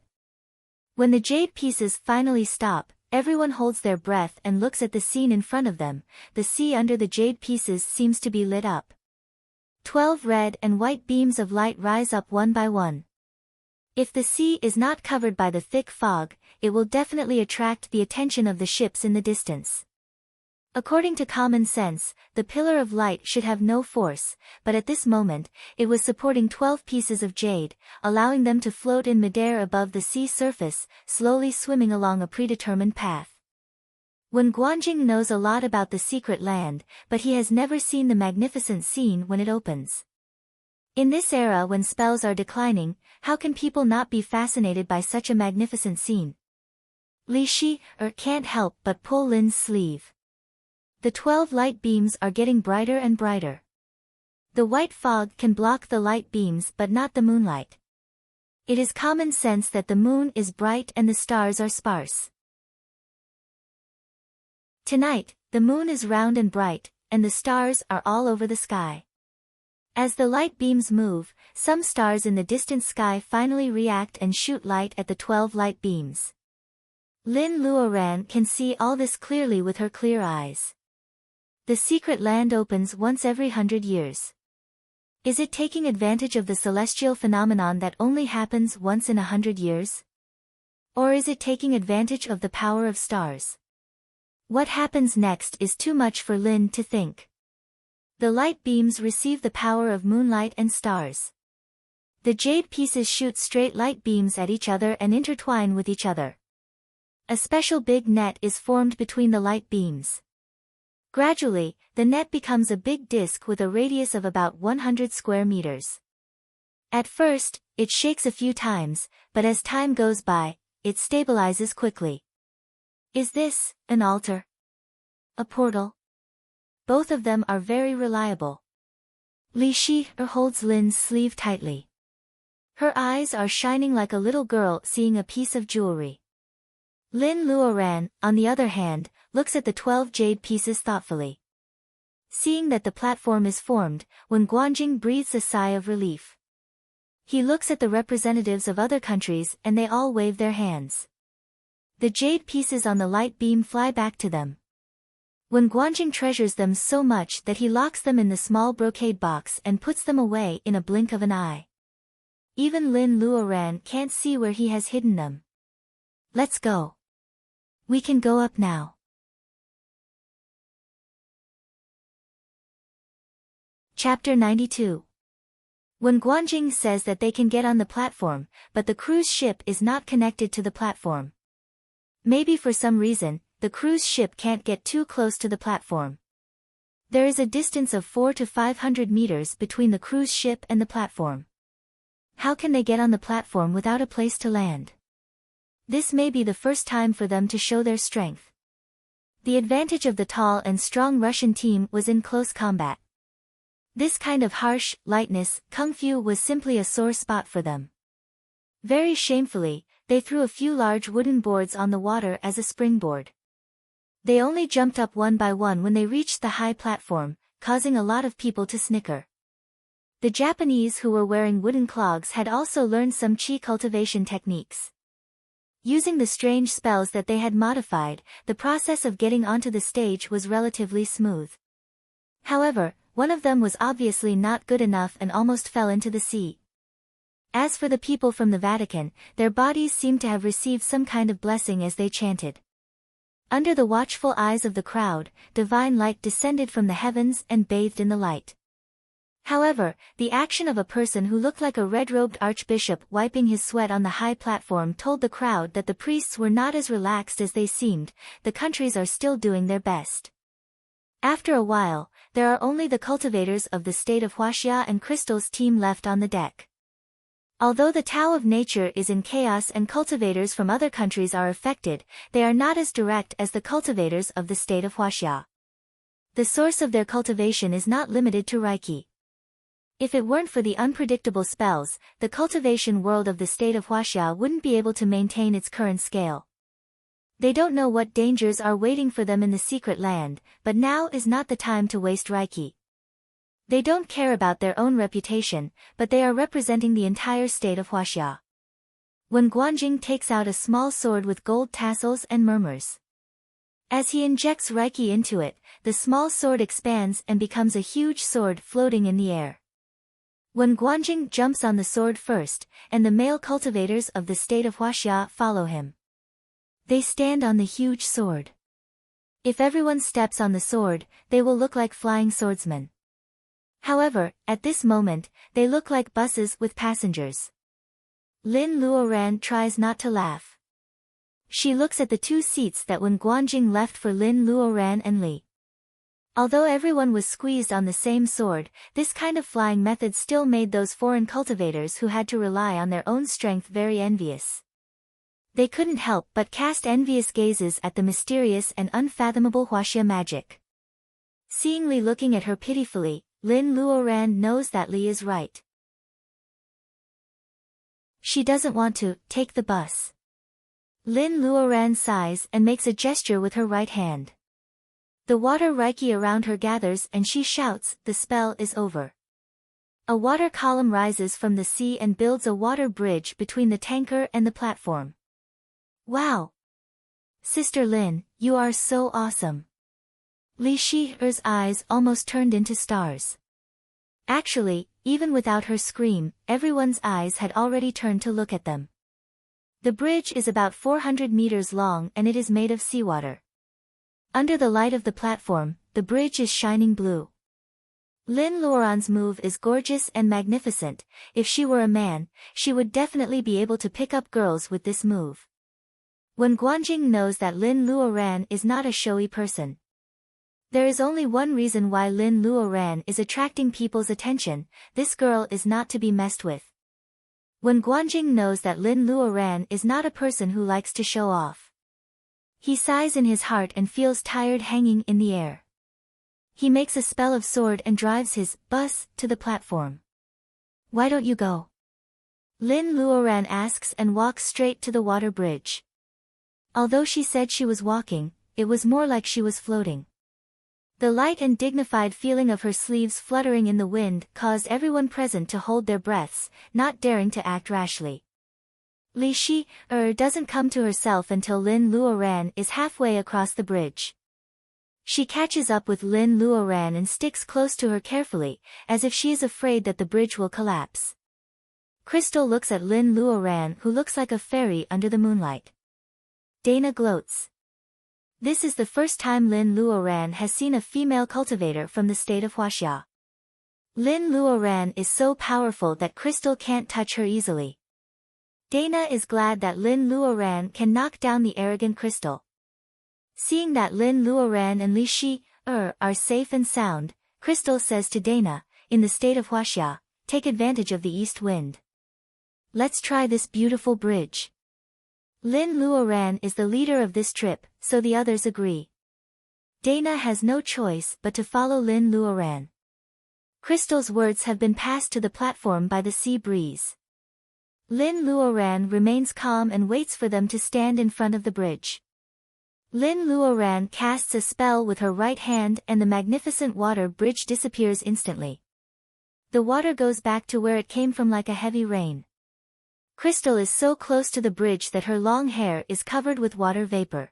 When the jade pieces finally stop, everyone holds their breath and looks at the scene in front of them. The sea under the jade pieces seems to be lit up. 12 red and white beams of light rise up one by one. If the sea is not covered by the thick fog, it will definitely attract the attention of the ships in the distance. According to common sense, the pillar of light should have no force, but at this moment, it was supporting 12 pieces of jade, allowing them to float in midair above the sea surface, slowly swimming along a predetermined path. When Guanjing knows a lot about the secret land, but he has never seen the magnificent scene when it opens. In this era when spells are declining, how can people not be fascinated by such a magnificent scene? Li Shi, can't help but pull Lin's sleeve. The 12 light beams are getting brighter and brighter. The white fog can block the light beams but not the moonlight. It is common sense that the moon is bright and the stars are sparse. Tonight, the moon is round and bright, and the stars are all over the sky. As the light beams move, some stars in the distant sky finally react and shoot light at the 12 light beams. Lin Luoran can see all this clearly with her clear eyes. The secret land opens once every 100 years. Is it taking advantage of the celestial phenomenon that only happens once in 100 years? Or is it taking advantage of the power of stars? What happens next is too much for Lin to think. The light beams receive the power of moonlight and stars. The jade pieces shoot straight light beams at each other and intertwine with each other. A special big net is formed between the light beams. Gradually, the net becomes a big disc with a radius of about 100 square meters. At first, it shakes a few times, but as time goes by, it stabilizes quickly. Is this an altar? A portal? Both of them are very reliable. Li Shi holds Lin's sleeve tightly. Her eyes are shining like a little girl seeing a piece of jewelry. Lin Luoran, on the other hand, looks at the 12 jade pieces thoughtfully. Seeing that the platform is formed, when Guanjing breathes a sigh of relief. He looks at the representatives of other countries and they all wave their hands. The jade pieces on the light beam fly back to them. When Guanjing treasures them so much that he locks them in the small brocade box and puts them away in a blink of an eye. Even Lin Luoran can't see where he has hidden them. Let's go. We can go up now. Chapter 92. When Guanjing says that they can get on the platform, but the cruise ship is not connected to the platform. Maybe for some reason, the cruise ship can't get too close to the platform. There is a distance of 400 to 500 meters between the cruise ship and the platform. How can they get on the platform without a place to land? This may be the first time for them to show their strength. The advantage of the tall and strong Russian team was in close combat. This kind of harsh lightness, kung fu was simply a sore spot for them. Very shamefully, they threw a few large wooden boards on the water as a springboard. They only jumped up one by one when they reached the high platform, causing a lot of people to snicker. The Japanese who were wearing wooden clogs had also learned some chi cultivation techniques. Using the strange spells that they had modified, the process of getting onto the stage was relatively smooth. However, one of them was obviously not good enough and almost fell into the sea. As for the people from the Vatican, their bodies seemed to have received some kind of blessing as they chanted. Under the watchful eyes of the crowd, divine light descended from the heavens and bathed in the light. However, the action of a person who looked like a red-robed archbishop wiping his sweat on the high platform told the crowd that the priests were not as relaxed as they seemed. The countries are still doing their best. After a while, there are only the cultivators of the state of Huaxia and Crystal's team left on the deck. Although the Tao of nature is in chaos and cultivators from other countries are affected, they are not as direct as the cultivators of the state of Huaxia. The source of their cultivation is not limited to Reiki. If it weren't for the unpredictable spells, the cultivation world of the state of Huaxia wouldn't be able to maintain its current scale. They don't know what dangers are waiting for them in the secret land, but now is not the time to waste Reiki. They don't care about their own reputation, but they are representing the entire state of Huaxia. When Guanjing takes out a small sword with gold tassels and murmurs. As he injects Reiki into it, the small sword expands and becomes a huge sword floating in the air. When Guanjing jumps on the sword first, and the male cultivators of the state of Huaxia follow him. They stand on the huge sword. If everyone steps on the sword, they will look like flying swordsmen. However, at this moment, they look like buses with passengers. Lin Luoran tries not to laugh. She looks at the two seats that when Guanjing left for Lin Luoran and Li. Although everyone was squeezed on the same sword, this kind of flying method still made those foreign cultivators who had to rely on their own strength very envious. They couldn't help but cast envious gazes at the mysterious and unfathomable Huaxia magic. Seeing Li looking at her pitifully, Lin Luoran knows that Li is right. She doesn't want to take the bus. Lin Luoran sighs and makes a gesture with her right hand. The water Reiki around her gathers and she shouts, "The spell is over." A water column rises from the sea and builds a water bridge between the tanker and the platform. Wow! Sister Lin, you are so awesome. Li Shi'er's eyes almost turned into stars. Actually, even without her scream, everyone's eyes had already turned to look at them. The bridge is about 400 meters long and it is made of seawater. Under the light of the platform, the bridge is shining blue. Lin Luoran's move is gorgeous and magnificent. If she were a man, she would definitely be able to pick up girls with this move. When Guanjing knows that Lin Luoran is not a showy person. There is only one reason why Lin Luoran is attracting people's attention: this girl is not to be messed with. When Guanjing knows that Lin Luoran is not a person who likes to show off. He sighs in his heart and feels tired hanging in the air. He makes a spell of sword and drives his bus to the platform. "Why don't you go?" Lin Luoran asks and walks straight to the water bridge. Although she said she was walking, it was more like she was floating. The light and dignified feeling of her sleeves fluttering in the wind caused everyone present to hold their breaths, not daring to act rashly. Li Shi'er doesn't come to herself until Lin Luoran is halfway across the bridge. She catches up with Lin Luoran and sticks close to her carefully, as if she is afraid that the bridge will collapse. Crystal looks at Lin Luoran, who looks like a fairy under the moonlight. Dana gloats. This is the first time Lin Luoran has seen a female cultivator from the state of Huaxia. Lin Luoran is so powerful that Crystal can't touch her easily. Dana is glad that Lin Luoran can knock down the arrogant Crystal. Seeing that Lin Luoran and Li Shi are safe and sound, Crystal says to Dana, in the state of Huaxia, take advantage of the east wind. Let's try this beautiful bridge. Lin Luoran is the leader of this trip, so the others agree. Dana has no choice but to follow Lin Luoran. Crystal's words have been passed to the platform by the sea breeze. Lin Luoran remains calm and waits for them to stand in front of the bridge. Lin Luoran casts a spell with her right hand and the magnificent water bridge disappears instantly. The water goes back to where it came from like a heavy rain. Crystal is so close to the bridge that her long hair is covered with water vapor.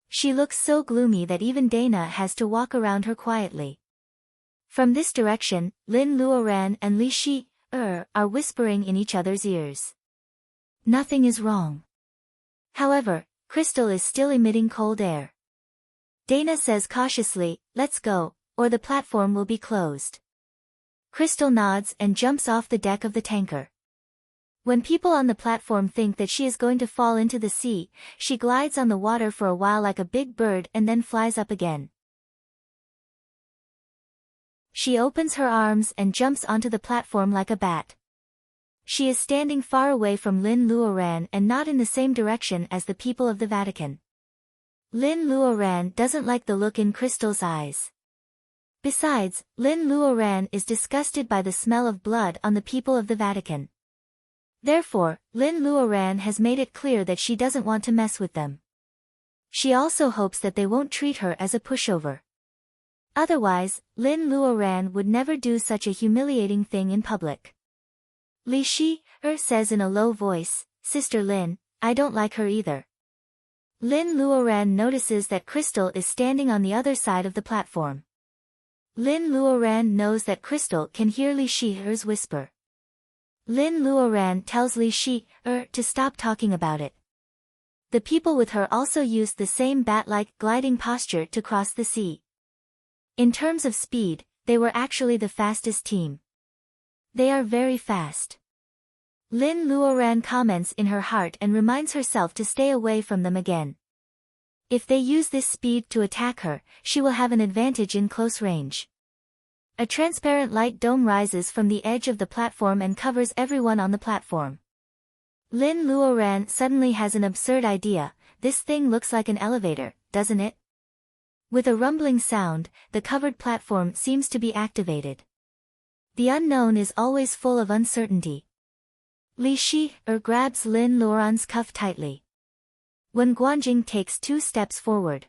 She looks so gloomy that even Dana has to walk around her quietly. From this direction, Lin Luoran and Li Shi are whispering in each other's ears. Nothing is wrong. However, Crystal is still emitting cold air. Dana says cautiously, let's go, or the platform will be closed. Crystal nods and jumps off the deck of the tanker. When people on the platform think that she is going to fall into the sea, she glides on the water for a while like a big bird and then flies up again. She opens her arms and jumps onto the platform like a bat. She is standing far away from Lin Luoran and not in the same direction as the people of the Vatican. Lin Luoran doesn't like the look in Crystal's eyes. Besides, Lin Luoran is disgusted by the smell of blood on the people of the Vatican. Therefore, Lin Luoran has made it clear that she doesn't want to mess with them. She also hopes that they won't treat her as a pushover. Otherwise, Lin Luoran would never do such a humiliating thing in public. Li Shi says in a low voice, Sister Lin, I don't like her either. Lin Luoran notices that Crystal is standing on the other side of the platform. Lin Luoran knows that Crystal can hear Li Shi's whisper. Lin Luoran tells Li Shi to stop talking about it. The people with her also used the same bat-like gliding posture to cross the sea. In terms of speed, they were actually the fastest team. They are very fast. Lin Luoran comments in her heart and reminds herself to stay away from them again. If they use this speed to attack her, she will have an advantage in close range. A transparent light dome rises from the edge of the platform and covers everyone on the platform. Lin Luoran suddenly has an absurd idea. This thing looks like an elevator, doesn't it? With a rumbling sound, the covered platform seems to be activated. The unknown is always full of uncertainty. Li Shi grabs Lin Luoran's cuff tightly. When Guanjing takes 2 steps forward.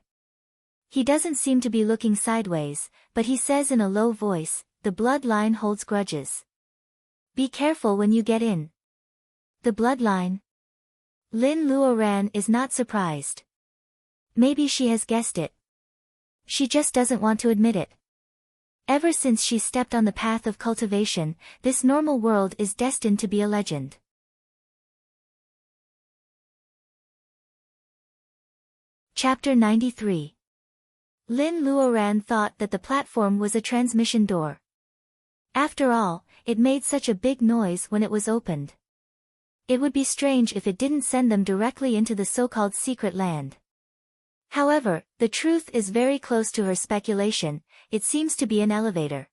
He doesn't seem to be looking sideways, but he says in a low voice, the bloodline holds grudges. Be careful when you get in. The bloodline? Lin Luoran is not surprised. Maybe she has guessed it. She just doesn't want to admit it. Ever since she stepped on the path of cultivation, this normal world is destined to be a legend. Chapter 93. Lin Luoran thought that the platform was a transmission door. After all, it made such a big noise when it was opened. It would be strange if it didn't send them directly into the so-called secret land. However, the truth is very close to her speculation. It seems to be an elevator.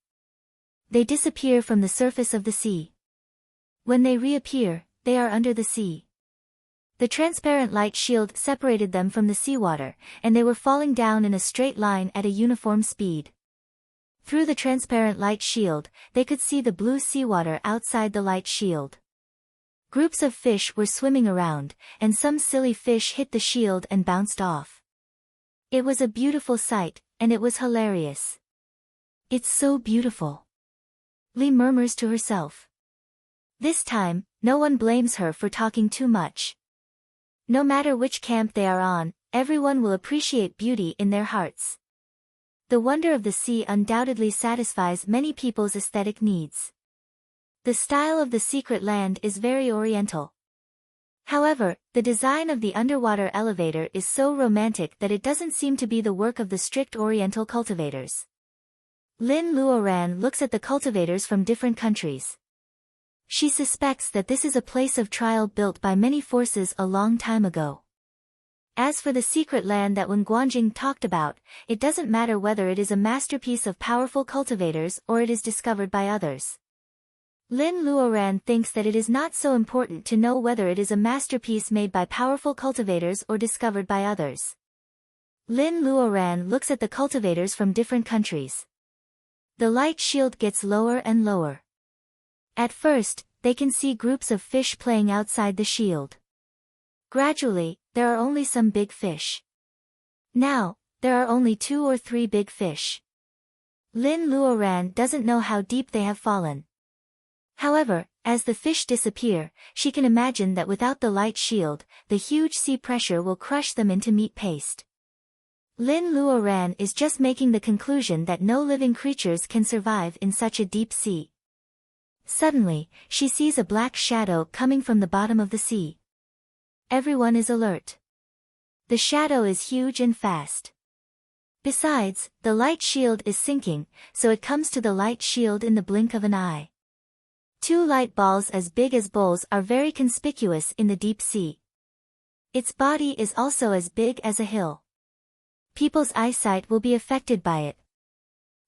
They disappear from the surface of the sea. When they reappear, they are under the sea. The transparent light shield separated them from the seawater, and they were falling down in a straight line at a uniform speed. Through the transparent light shield, they could see the blue seawater outside the light shield. Groups of fish were swimming around, and some silly fish hit the shield and bounced off. It was a beautiful sight, and it was hilarious. It's so beautiful. Li murmurs to herself. This time, no one blames her for talking too much. No matter which camp they are on, everyone will appreciate beauty in their hearts. The wonder of the sea undoubtedly satisfies many people's aesthetic needs. The style of the secret land is very oriental. However, the design of the underwater elevator is so romantic that it doesn't seem to be the work of the strict oriental cultivators. Lin Luoran looks at the cultivators from different countries. She suspects that this is a place of trial built by many forces a long time ago. As for the secret land that Wen Guanjing talked about, it doesn't matter whether it is a masterpiece of powerful cultivators or it is discovered by others. Lin Luoran thinks that it is not so important to know whether it is a masterpiece made by powerful cultivators or discovered by others. Lin Luoran looks at the cultivators from different countries. The light shield gets lower and lower. At first, they can see groups of fish playing outside the shield. Gradually, there are only some big fish. Now, there are only 2 or 3 big fish. Lin Luoran doesn't know how deep they have fallen. However, as the fish disappear, she can imagine that without the light shield, the huge sea pressure will crush them into meat paste. Lin Luoran is just making the conclusion that no living creatures can survive in such a deep sea. Suddenly, she sees a black shadow coming from the bottom of the sea. Everyone is alert. The shadow is huge and fast. Besides, the light shield is sinking, so it comes to the light shield in the blink of an eye. 2 light balls as big as bowls are very conspicuous in the deep sea. Its body is also as big as a hill. People's eyesight will be affected by it.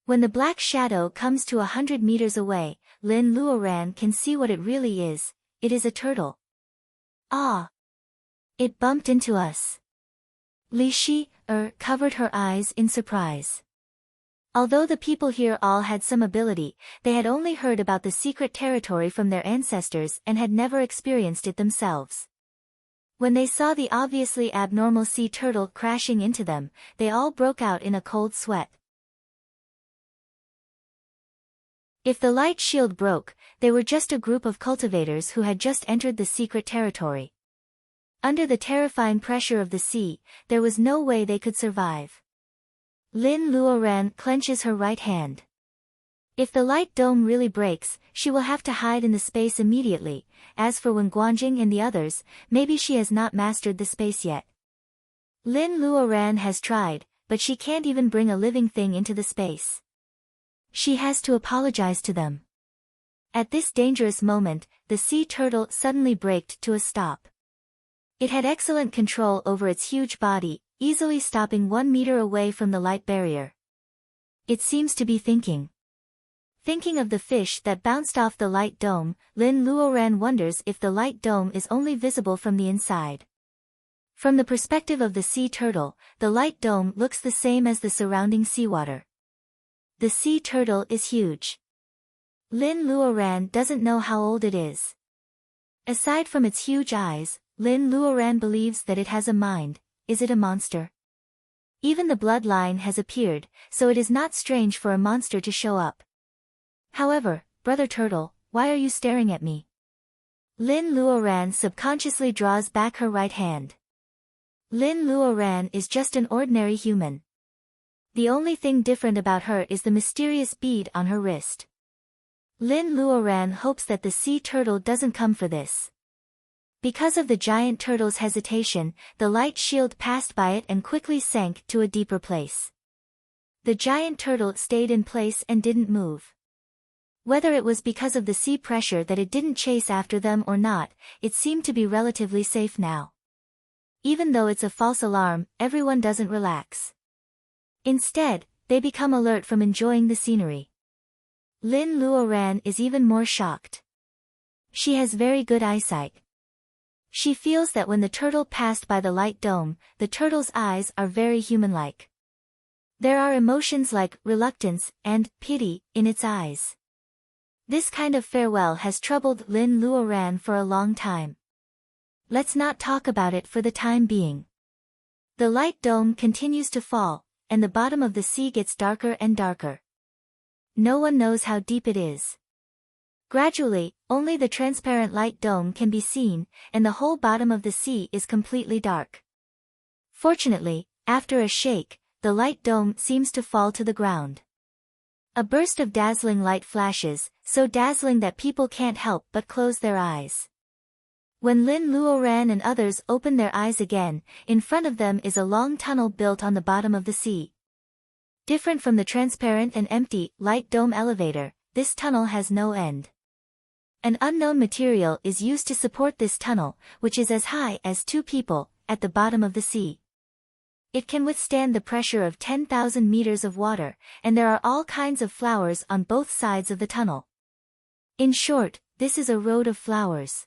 When the black shadow comes to 100 meters away, Lin Luoran can see what it really is. It is a turtle. Ah! It bumped into us. Li Shi covered her eyes in surprise. Although the people here all had some ability, they had only heard about the secret territory from their ancestors and had never experienced it themselves. When they saw the obviously abnormal sea turtle crashing into them, they all broke out in a cold sweat. If the light shield broke, they were just a group of cultivators who had just entered the secret territory. Under the terrifying pressure of the sea, there was no way they could survive. Lin Luoran clenches her right hand. If the light dome really breaks, she will have to hide in the space immediately. As for Wen Guanjing and the others, maybe she has not mastered the space yet. Lin Luoran has tried, but she can't even bring a living thing into the space. She has to apologize to them. At this dangerous moment, the sea turtle suddenly braked to a stop. It had excellent control over its huge body, easily stopping 1 meter away from the light barrier. It seems to be thinking. Thinking of the fish that bounced off the light dome, Lin Luoran wonders if the light dome is only visible from the inside. From the perspective of the sea turtle, the light dome looks the same as the surrounding seawater. The sea turtle is huge. Lin Luoran doesn't know how old it is. Aside from its huge eyes, Lin Luoran believes that it has a mind. Is it a monster? Even the bloodline has appeared, so it is not strange for a monster to show up. However, Brother Turtle, why are you staring at me? Lin Luoran subconsciously draws back her right hand. Lin Luoran is just an ordinary human. The only thing different about her is the mysterious bead on her wrist. Lin Luoran hopes that the sea turtle doesn't come for this. Because of the giant turtle's hesitation, the light shield passed by it and quickly sank to a deeper place. The giant turtle stayed in place and didn't move. Whether it was because of the sea pressure that it didn't chase after them or not, it seemed to be relatively safe now. Even though it's a false alarm, everyone doesn't relax. Instead, they become alert from enjoying the scenery. Lin Luoran is even more shocked. She has very good eyesight. She feels that when the turtle passed by the light dome, the turtle's eyes are very human-like. There are emotions like reluctance and pity in its eyes. This kind of farewell has troubled Lin Luoran for a long time. Let's not talk about it for the time being. The light dome continues to fall, and the bottom of the sea gets darker and darker. No one knows how deep it is. Gradually, only the transparent light dome can be seen, and the whole bottom of the sea is completely dark. Fortunately, after a shake, the light dome seems to fall to the ground. A burst of dazzling light flashes, so dazzling that people can't help but close their eyes. When Lin Luoran and others open their eyes again, in front of them is a long tunnel built on the bottom of the sea. Different from the transparent and empty, light dome elevator, this tunnel has no end. An unknown material is used to support this tunnel, which is as high as 2 people, at the bottom of the sea. It can withstand the pressure of 10,000 meters of water, and there are all kinds of flowers on both sides of the tunnel. In short, this is a road of flowers.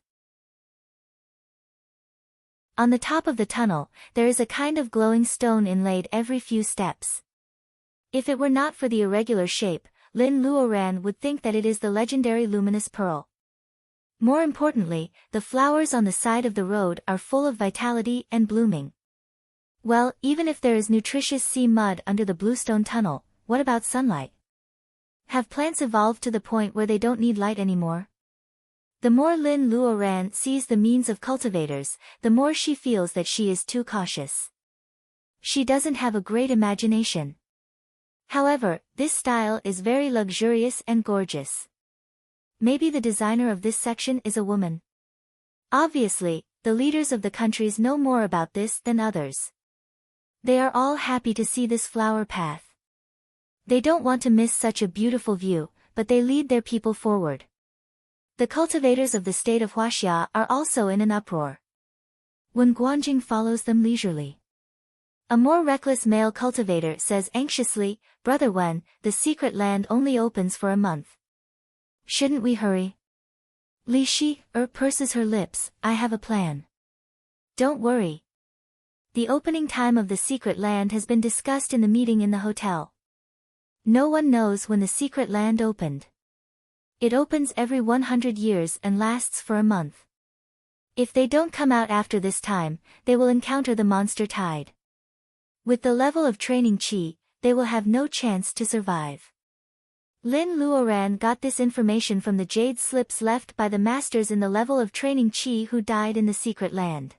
On the top of the tunnel, there is a kind of glowing stone inlaid every few steps. If it were not for the irregular shape, Lin Luoran would think that it is the legendary luminous pearl. More importantly, the flowers on the side of the road are full of vitality and blooming. Well, even if there is nutritious sea mud under the bluestone tunnel, what about sunlight? Have plants evolved to the point where they don't need light anymore? The more Lin Luoran sees the means of cultivators, the more she feels that she is too cautious. She doesn't have a great imagination. However, this style is very luxurious and gorgeous. Maybe the designer of this section is a woman. Obviously, the leaders of the countries know more about this than others. They are all happy to see this flower path. They don't want to miss such a beautiful view, but they lead their people forward. The cultivators of the state of Huaxia are also in an uproar. Wen Guanjing follows them leisurely. A more reckless male cultivator says anxiously, "Brother Wen, the secret land only opens for a month. Shouldn't we hurry?" Li Shi purses her lips, "I have a plan." "Don't worry. The opening time of the secret land has been discussed in the meeting in the hotel. No one knows when the secret land opened. It opens every 100 years and lasts for a month. If they don't come out after this time, they will encounter the monster tide. With the level of training qi, they will have no chance to survive." Lin Luoran got this information from the jade slips left by the masters in the level of training qi who died in the secret land.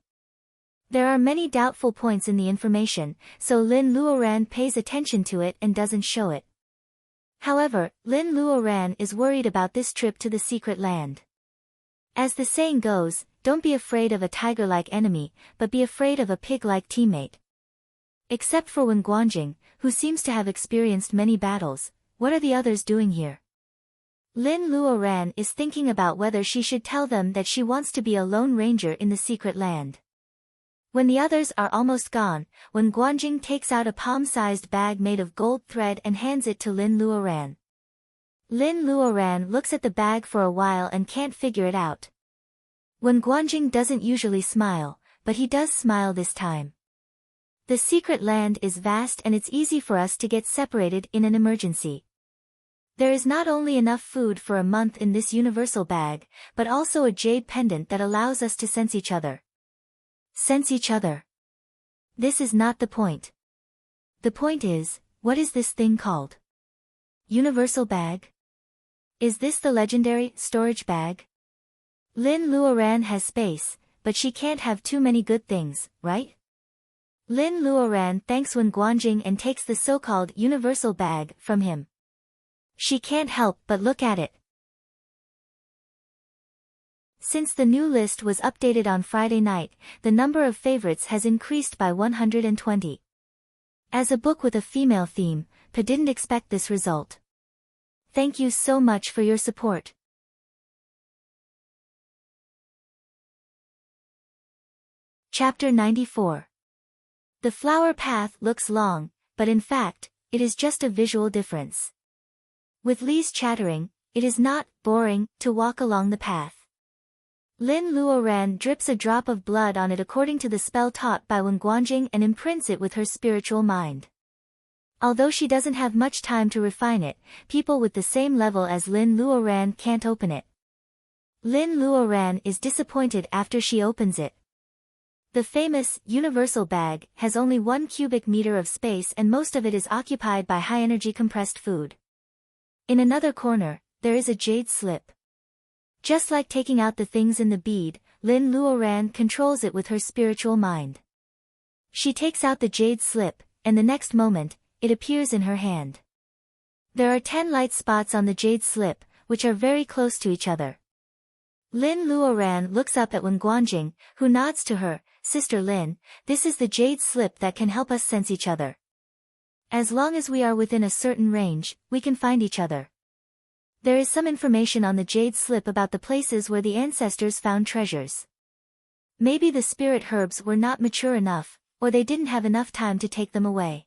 There are many doubtful points in the information, so Lin Luoran pays attention to it and doesn't show it. However, Lin Luoran is worried about this trip to the secret land. As the saying goes, don't be afraid of a tiger-like enemy, but be afraid of a pig-like teammate. Except for Wen Guanjing, who seems to have experienced many battles, what are the others doing here? Lin Luoran is thinking about whether she should tell them that she wants to be a lone ranger in the secret land. When the others are almost gone, Wen Guanjing takes out a palm-sized bag made of gold thread and hands it to Lin Luoran. Lin Luoran looks at the bag for a while and can't figure it out. Wen Guanjing doesn't usually smile, but he does smile this time. The secret land is vast and it's easy for us to get separated in an emergency. There is not only enough food for a month in this universal bag, but also a jade pendant that allows us to sense each other. Sense each other. This is not the point. The point is, what is this thing called? Universal bag? Is this the legendary storage bag? Lin Luoran has space, but she can't have too many good things, right? Lin Luoran thanks Wen Guanjing and takes the so-called universal bag from him. She can't help but look at it. Since the new list was updated on Friday night, the number of favorites has increased by 120. As a book with a female theme, Pa didn't expect this result. Thank you so much for your support. Chapter 94. The flower path looks long, but in fact, it is just a visual difference. With Li's chattering, it is not boring to walk along the path. Lin Luoran drips a drop of blood on it according to the spell taught by Wen Guanjing and imprints it with her spiritual mind. Although she doesn't have much time to refine it, people with the same level as Lin Luoran can't open it. Lin Luoran is disappointed after she opens it. The famous universal bag has only 1 cubic meter of space and most of it is occupied by high-energy compressed food. In another corner, there is a jade slip. Just like taking out the things in the bead, Lin Luoran controls it with her spiritual mind. She takes out the jade slip, and the next moment, it appears in her hand. There are 10 light spots on the jade slip, which are very close to each other. Lin Luoran looks up at Wen Guanjing, who nods to her. Sister Lin, this is the jade slip that can help us sense each other. As long as we are within a certain range, we can find each other. There is some information on the jade slip about the places where the ancestors found treasures. Maybe the spirit herbs were not mature enough, or they didn't have enough time to take them away.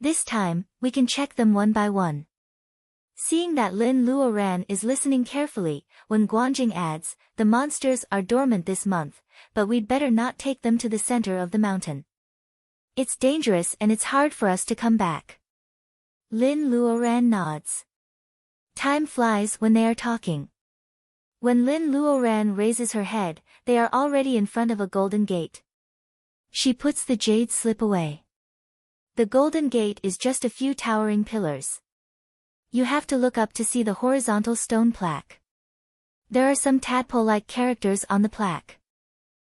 This time, we can check them one by one. Seeing that Lin Luoran is listening carefully, Wen Guanjing adds, the monsters are dormant this month, but we'd better not take them to the center of the mountain. It's dangerous and it's hard for us to come back. Lin Luoran nods. Time flies when they are talking. When Lin Luoran raises her head, they are already in front of a golden gate. She puts the jade slip away. The golden gate is just a few towering pillars. You have to look up to see the horizontal stone plaque. There are some tadpole-like characters on the plaque.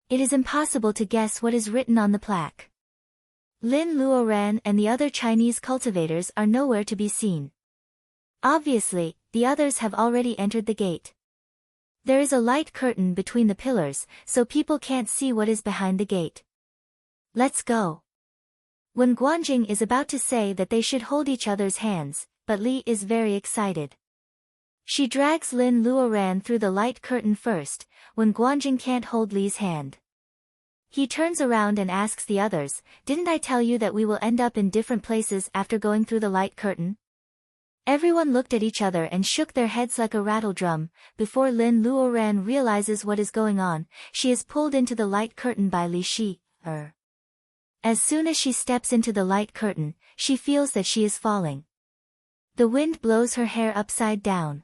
It is impossible to guess what is written on the plaque. Lin Luoran and the other Chinese cultivators are nowhere to be seen. Obviously, the others have already entered the gate. There is a light curtain between the pillars, so people can't see what is behind the gate. Let's go. When Guanjing is about to say that they should hold each other's hands, but Li is very excited. She drags Lin Luoran through the light curtain first, when Guanjing can't hold Li's hand. He turns around and asks the others, didn't I tell you that we will end up in different places after going through the light curtain? Everyone looked at each other and shook their heads like a rattle drum. Before Lin Luoran realizes what is going on, she is pulled into the light curtain by Li Shi. As soon as she steps into the light curtain, she feels that she is falling. The wind blows her hair upside down.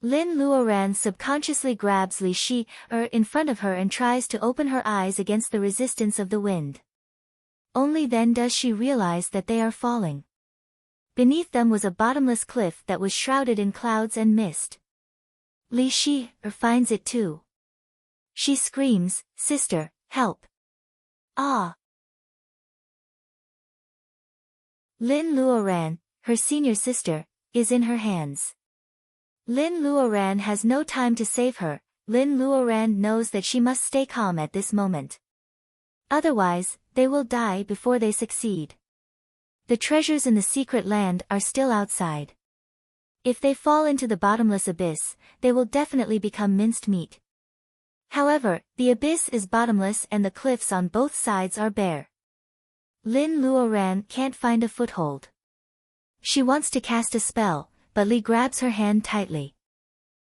Lin Luoran subconsciously grabs Li Shi in front of her and tries to open her eyes against the resistance of the wind. Only then does she realize that they are falling. Beneath them was a bottomless cliff that was shrouded in clouds and mist. Li Shi finds it too. She screams, "Sister, help!" Ah! Lin Luoran, her senior sister, is in her hands. Lin Luoran has no time to save her. Lin Luoran knows that she must stay calm at this moment. Otherwise, they will die before they succeed. The treasures in the secret land are still outside. If they fall into the bottomless abyss, they will definitely become minced meat. However, the abyss is bottomless and the cliffs on both sides are bare. Lin Luoran can't find a foothold. She wants to cast a spell, but Li grabs her hand tightly.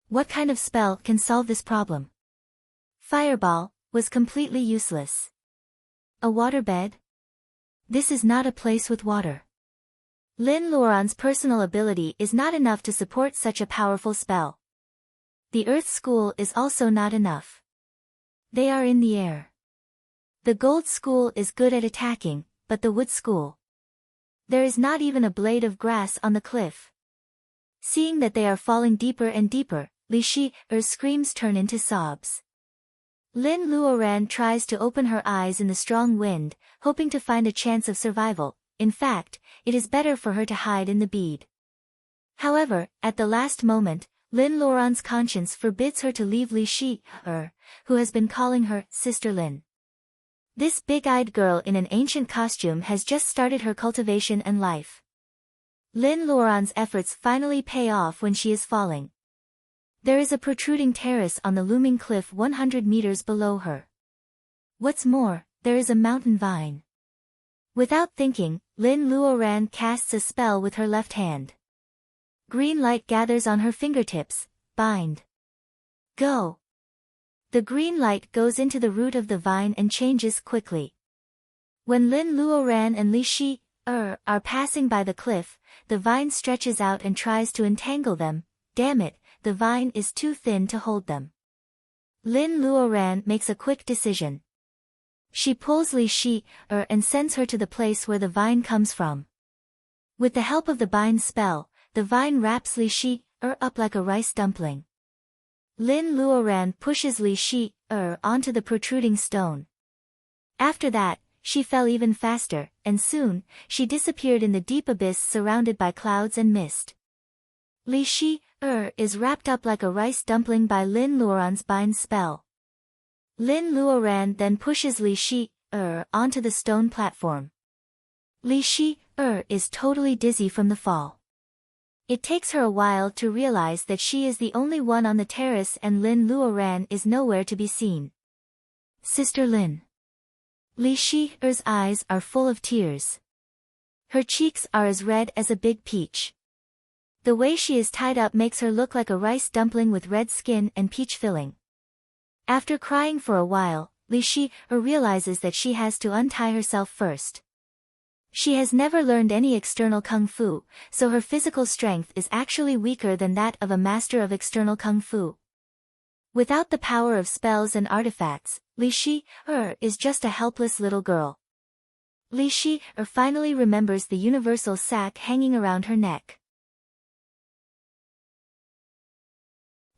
What kind of spell can solve this problem? Fireball was completely useless. A waterbed? This is not a place with water. Lin Luoran's personal ability is not enough to support such a powerful spell. The Earth School is also not enough. They are in the air. The Gold School is good at attacking, but the Wood School. There is not even a blade of grass on the cliff. Seeing that they are falling deeper and deeper, Li Shi's screams turn into sobs. Lin Luoran tries to open her eyes in the strong wind, hoping to find a chance of survival. In fact, it is better for her to hide in the bead. However, at the last moment, Lin Luoran's conscience forbids her to leave Li Shi, who has been calling her Sister Lin. This big-eyed girl in an ancient costume has just started her cultivation and life. Lin Luoran's efforts finally pay off when she is falling. There is a protruding terrace on the looming cliff 100 meters below her. What's more, there is a mountain vine. Without thinking, Lin Luoran casts a spell with her left hand. Green light gathers on her fingertips. Bind. Go. The green light goes into the root of the vine and changes quickly. When Lin Luoran and Li Shi are passing by the cliff, the vine stretches out and tries to entangle them. Damn it, the vine is too thin to hold them. Lin Luoran makes a quick decision. She pulls Li Shi and sends her to the place where the vine comes from. With the help of the bind spell, the vine wraps Li Shi up like a rice dumpling. Lin Luoran pushes Li Shi onto the protruding stone. After that, she fell even faster, and soon, she disappeared in the deep abyss surrounded by clouds and mist. Li Shi, is wrapped up like a rice dumpling by Lin Luoran's bind spell. Lin Luoran then pushes Li Shi, onto the stone platform. Li Shi, is totally dizzy from the fall. It takes her a while to realize that she is the only one on the terrace and Lin Luoran is nowhere to be seen. Sister Lin. Li Shi's eyes are full of tears. Her cheeks are as red as a big peach. The way she is tied up makes her look like a rice dumpling with red skin and peach filling. After crying for a while, Li Shi realizes that she has to untie herself first. She has never learned any external kung fu, so her physical strength is actually weaker than that of a master of external kung fu. Without the power of spells and artifacts, Li Shi is just a helpless little girl. Li Shi finally remembers the universal sack hanging around her neck.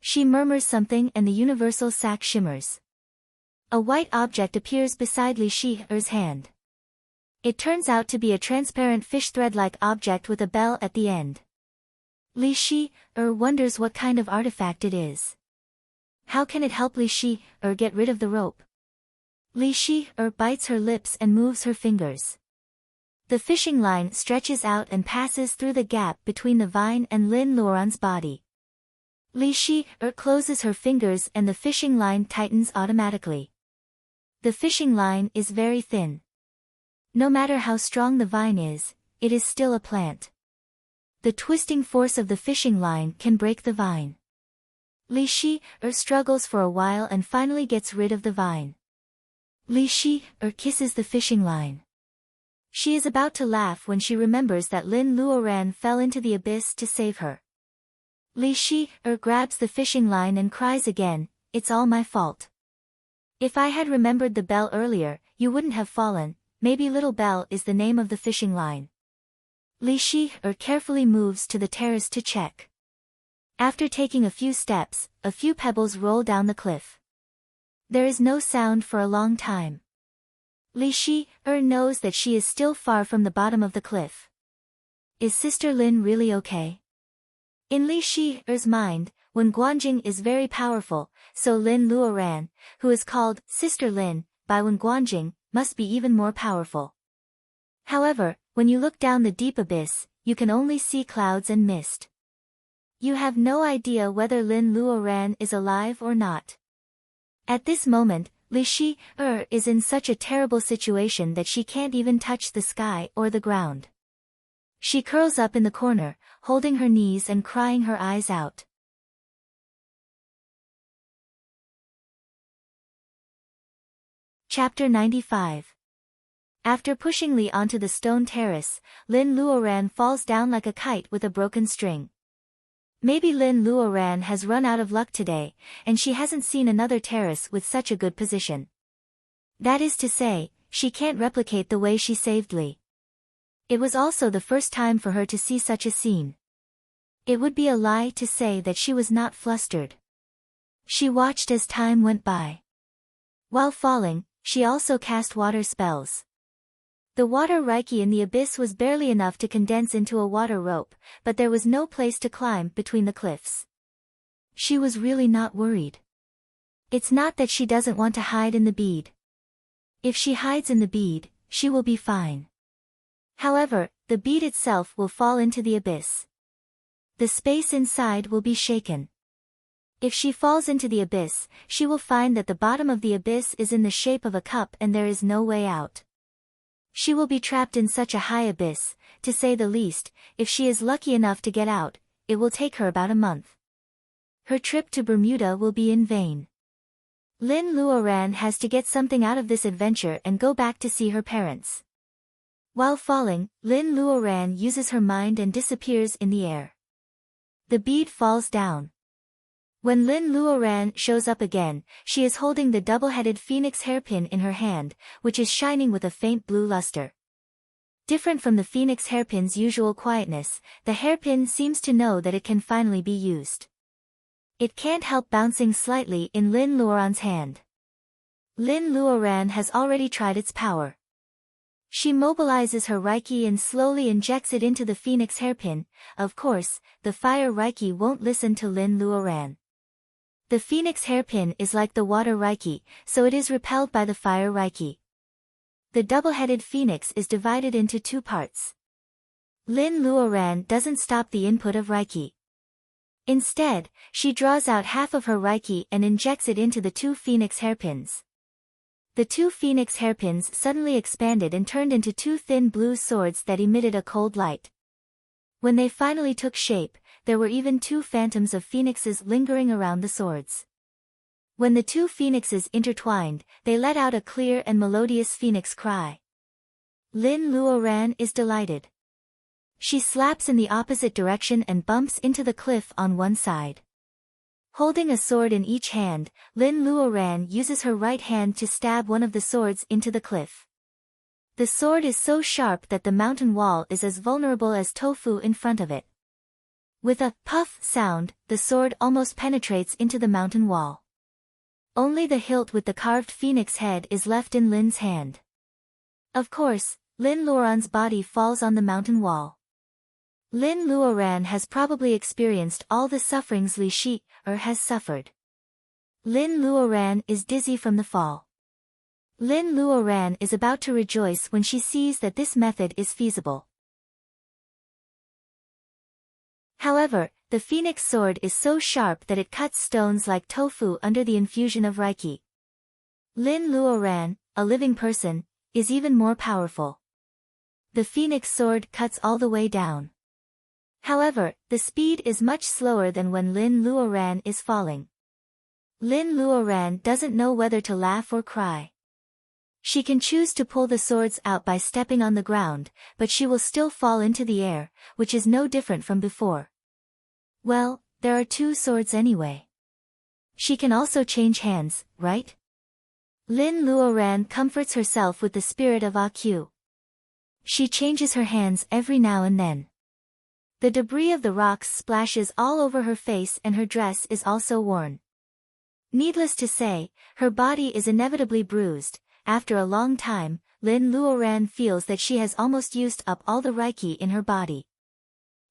She murmurs something and the universal sack shimmers. A white object appears beside Li Shi's hand. It turns out to be a transparent fish thread-like object with a bell at the end. Li Shi wonders what kind of artifact it is. How can it help Li Shi get rid of the rope? Li Shi bites her lips and moves her fingers. The fishing line stretches out and passes through the gap between the vine and Lin Luoran's body. Li Shi closes her fingers and the fishing line tightens automatically. The fishing line is very thin. No matter how strong the vine is, it is still a plant. The twisting force of the fishing line can break the vine. Li Shi struggles for a while and finally gets rid of the vine. Li Shi kisses the fishing line. She is about to laugh when she remembers that Lin Luoran fell into the abyss to save her. Li Shi grabs the fishing line and cries again, "It's all my fault. If I had remembered the bell earlier, you wouldn't have fallen." Maybe Little Bell is the name of the fishing line. Li Shi carefully moves to the terrace to check. After taking a few steps, a few pebbles roll down the cliff. There is no sound for a long time. Li Shi knows that she is still far from the bottom of the cliff. Is Sister Lin really okay? In Li Shi's mind, Wen Guanjing is very powerful, so Lin Luoran, who is called Sister Lin by Wen Guanjing, must be even more powerful. However, when you look down the deep abyss, you can only see clouds and mist. You have no idea whether Lin Luoran is alive or not. At this moment, Li Shi is in such a terrible situation that she can't even touch the sky or the ground. She curls up in the corner, holding her knees and crying her eyes out. Chapter 95. After pushing Li onto the stone terrace, Lin Luoran falls down like a kite with a broken string. Maybe Lin Luoran has run out of luck today, and she hasn't seen another terrace with such a good position. That is to say, she can't replicate the way she saved Li. It was also the first time for her to see such a scene. It would be a lie to say that she was not flustered. She watched as time went by. While falling, she also cast water spells. The water reiki in the abyss was barely enough to condense into a water rope, but there was no place to climb between the cliffs. She was really not worried. It's not that she doesn't want to hide in the bead. If she hides in the bead, she will be fine. However, the bead itself will fall into the abyss. The space inside will be shaken. If she falls into the abyss, she will find that the bottom of the abyss is in the shape of a cup and there is no way out. She will be trapped in such a high abyss, to say the least. If she is lucky enough to get out, it will take her about a month. Her trip to Bermuda will be in vain. Lin Luoran has to get something out of this adventure and go back to see her parents. While falling, Lin Luoran uses her mind and disappears in the air. The bead falls down. When Lin Luoran shows up again, she is holding the double-headed phoenix hairpin in her hand, which is shining with a faint blue luster. Different from the phoenix hairpin's usual quietness, the hairpin seems to know that it can finally be used. It can't help bouncing slightly in Lin Luoran's hand. Lin Luoran has already tried its power. She mobilizes her Reiki and slowly injects it into the phoenix hairpin. Of course, the fire Reiki won't listen to Lin Luoran. The phoenix hairpin is like the water Reiki, so it is repelled by the fire Reiki. The double-headed phoenix is divided into two parts. Lin Luoran doesn't stop the input of Reiki. Instead, she draws out half of her Reiki and injects it into the two phoenix hairpins. The two phoenix hairpins suddenly expanded and turned into two thin blue swords that emitted a cold light. When they finally took shape, there were even two phantoms of phoenixes lingering around the swords. When the two phoenixes intertwined, they let out a clear and melodious phoenix cry. Lin Luoran is delighted. She slaps in the opposite direction and bumps into the cliff on one side. Holding a sword in each hand, Lin Luoran uses her right hand to stab one of the swords into the cliff. The sword is so sharp that the mountain wall is as vulnerable as tofu in front of it. With a puff sound, the sword almost penetrates into the mountain wall. Only the hilt with the carved phoenix head is left in Lin's hand. Of course, Lin Luoran's body falls on the mountain wall. Lin Luoran has probably experienced all the sufferings Li Shi has suffered. Lin Luoran is dizzy from the fall. Lin Luoran is about to rejoice when she sees that this method is feasible. However, the phoenix sword is so sharp that it cuts stones like tofu under the infusion of Reiki. Lin Luoran, a living person, is even more powerful. The phoenix sword cuts all the way down. However, the speed is much slower than when Lin Luoran is falling. Lin Luoran doesn't know whether to laugh or cry. She can choose to pull the swords out by stepping on the ground, but she will still fall into the air, which is no different from before. Well, there are two swords anyway. She can also change hands, right? Lin Luoran comforts herself with the spirit of AQ. She changes her hands every now and then. The debris of the rocks splashes all over her face and her dress is also worn. Needless to say, her body is inevitably bruised. After a long time, Lin Luoran feels that she has almost used up all the Reiki in her body.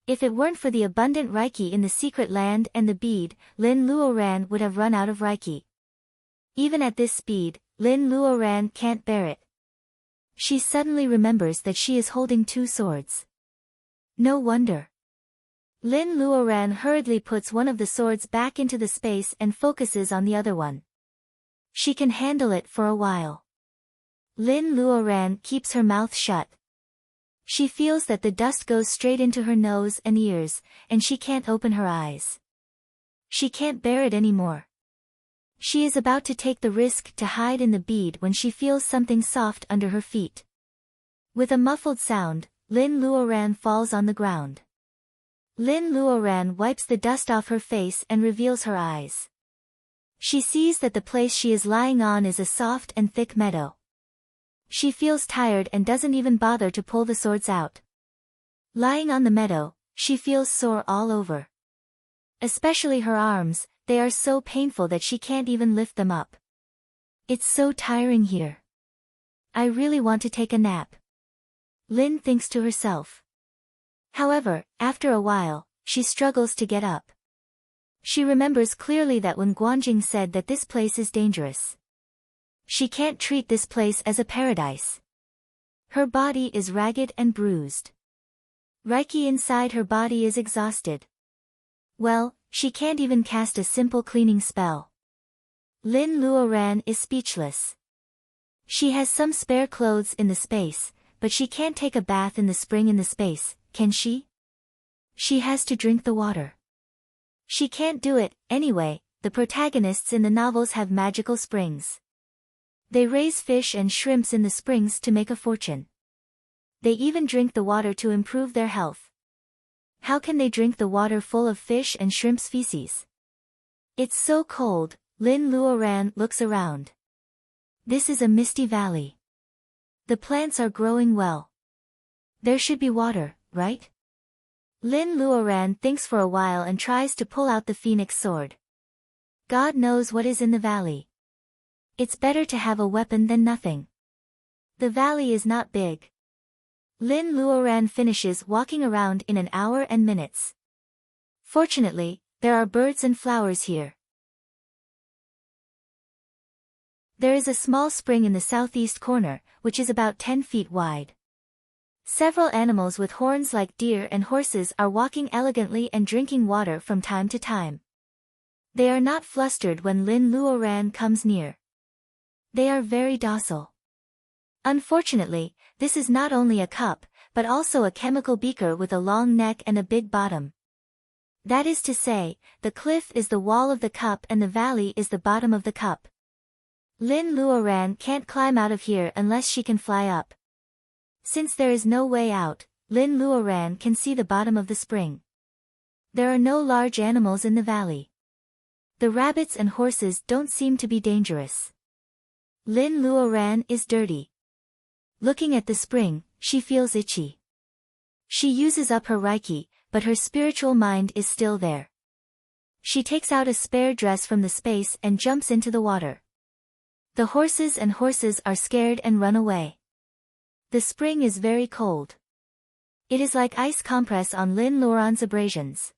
If it weren't for the abundant Reiki in the secret land and the bead, Lin Luoran would have run out of Reiki. Even at this speed, Lin Luoran can't bear it. She suddenly remembers that she is holding two swords. No wonder. Lin Luoran hurriedly puts one of the swords back into the space and focuses on the other one. She can handle it for a while. Lin Luoran keeps her mouth shut. She feels that the dust goes straight into her nose and ears, and she can't open her eyes. She can't bear it anymore. She is about to take the risk to hide in the bead when she feels something soft under her feet. With a muffled sound, Lin Luoran falls on the ground. Lin Luoran wipes the dust off her face and reveals her eyes. She sees that the place she is lying on is a soft and thick meadow. She feels tired and doesn't even bother to pull the swords out. Lying on the meadow, she feels sore all over. Especially her arms, they are so painful that she can't even lift them up. It's so tiring here. I really want to take a nap. Lin thinks to herself. However, after a while, she struggles to get up. She remembers clearly that when Guanjing said that this place is dangerous. She can't treat this place as a paradise. Her body is ragged and bruised. Reiki inside her body is exhausted. Well, she can't even cast a simple cleaning spell. Lin Luoran is speechless. She has some spare clothes in the space, but she can't take a bath in the spring in the space, can she? She has to drink the water. She can't do it, anyway. The protagonists in the novels have magical springs. They raise fish and shrimps in the springs to make a fortune. They even drink the water to improve their health. How can they drink the water full of fish and shrimp's feces? It's so cold. Lin Luoran looks around. This is a misty valley. The plants are growing well. There should be water, right? Lin Luoran thinks for a while and tries to pull out the phoenix sword. God knows what is in the valley. It's better to have a weapon than nothing. The valley is not big. Lin Luoran finishes walking around in an hour and minutes. Fortunately, there are birds and flowers here. There is a small spring in the southeast corner, which is about 10 feet wide. Several animals with horns like deer and horses are walking elegantly and drinking water from time to time. They are not flustered when Lin Luoran comes near. They are very docile. Unfortunately, this is not only a cup, but also a chemical beaker with a long neck and a big bottom. That is to say, the cliff is the wall of the cup and the valley is the bottom of the cup. Lin Luoran can't climb out of here unless she can fly up. Since there is no way out, Lin Luoran can see the bottom of the spring. There are no large animals in the valley. The rabbits and horses don't seem to be dangerous. Lin Luoran is dirty. Looking at the spring, she feels itchy. She uses up her Reiki, but her spiritual mind is still there. She takes out a spare dress from the space and jumps into the water. The horses are scared and run away. The spring is very cold. It is like ice compress on Lin Luoran's abrasions.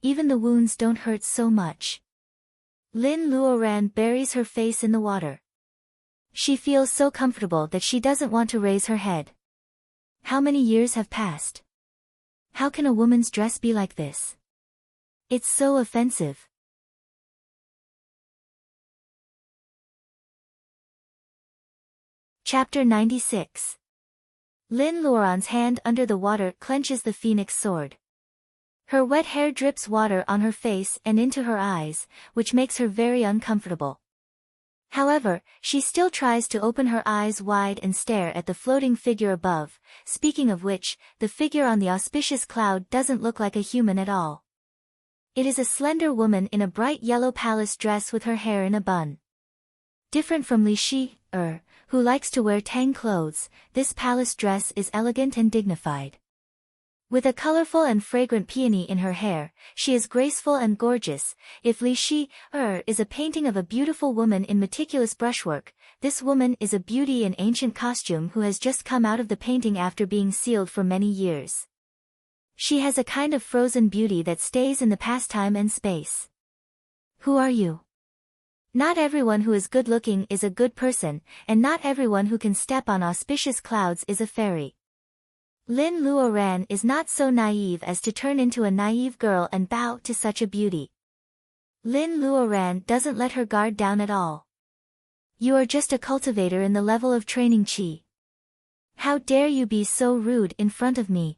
Even the wounds don't hurt so much. Lin Luoran buries her face in the water. She feels so comfortable that she doesn't want to raise her head. How many years have passed? How can a woman's dress be like this? It's so offensive. Chapter 96. Lin Luoran's hand under the water clenches the phoenix sword. Her wet hair drips water on her face and into her eyes, which makes her very uncomfortable. However, she still tries to open her eyes wide and stare at the floating figure above. Speaking of which, the figure on the auspicious cloud doesn't look like a human at all. It is a slender woman in a bright yellow palace dress with her hair in a bun. Different from Li Shi, who likes to wear tang clothes, this palace dress is elegant and dignified. With a colorful and fragrant peony in her hair, she is graceful and gorgeous. If Li Shi, is a painting of a beautiful woman in meticulous brushwork, this woman is a beauty in ancient costume who has just come out of the painting after being sealed for many years. She has a kind of frozen beauty that stays in the past time and space. Who are you? Not everyone who is good-looking is a good person, and not everyone who can step on auspicious clouds is a fairy. Lin Luoran is not so naive as to turn into a naive girl and bow to such a beauty. Lin Luoran doesn't let her guard down at all. You are just a cultivator in the level of training qi. How dare you be so rude in front of me?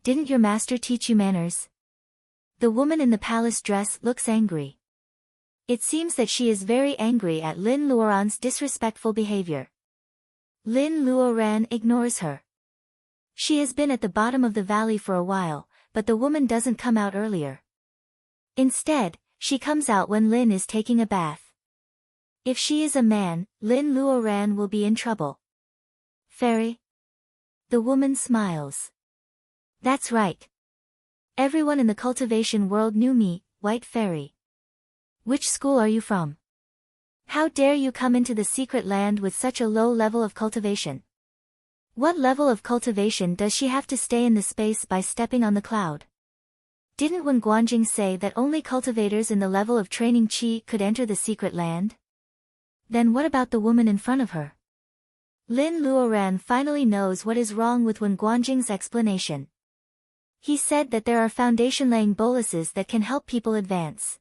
Didn't your master teach you manners? The woman in the palace dress looks angry. It seems that she is very angry at Lin Luoran's disrespectful behavior. Lin Luoran ignores her. She has been at the bottom of the valley for a while, but the woman doesn't come out earlier. Instead, she comes out when Lin is taking a bath. If she is a man, Lin Luoran will be in trouble. Fairy? The woman smiles. That's right. Everyone in the cultivation world knew me, White Fairy. Which school are you from? How dare you come into the secret land with such a low level of cultivation? What level of cultivation does she have to stay in the space by stepping on the cloud? Didn't Wen Guanjing say that only cultivators in the level of training qi could enter the secret land? Then what about the woman in front of her? Lin Luoran finally knows what is wrong with Wen Guanjing's explanation. He said that there are foundation-laying boluses that can help people advance.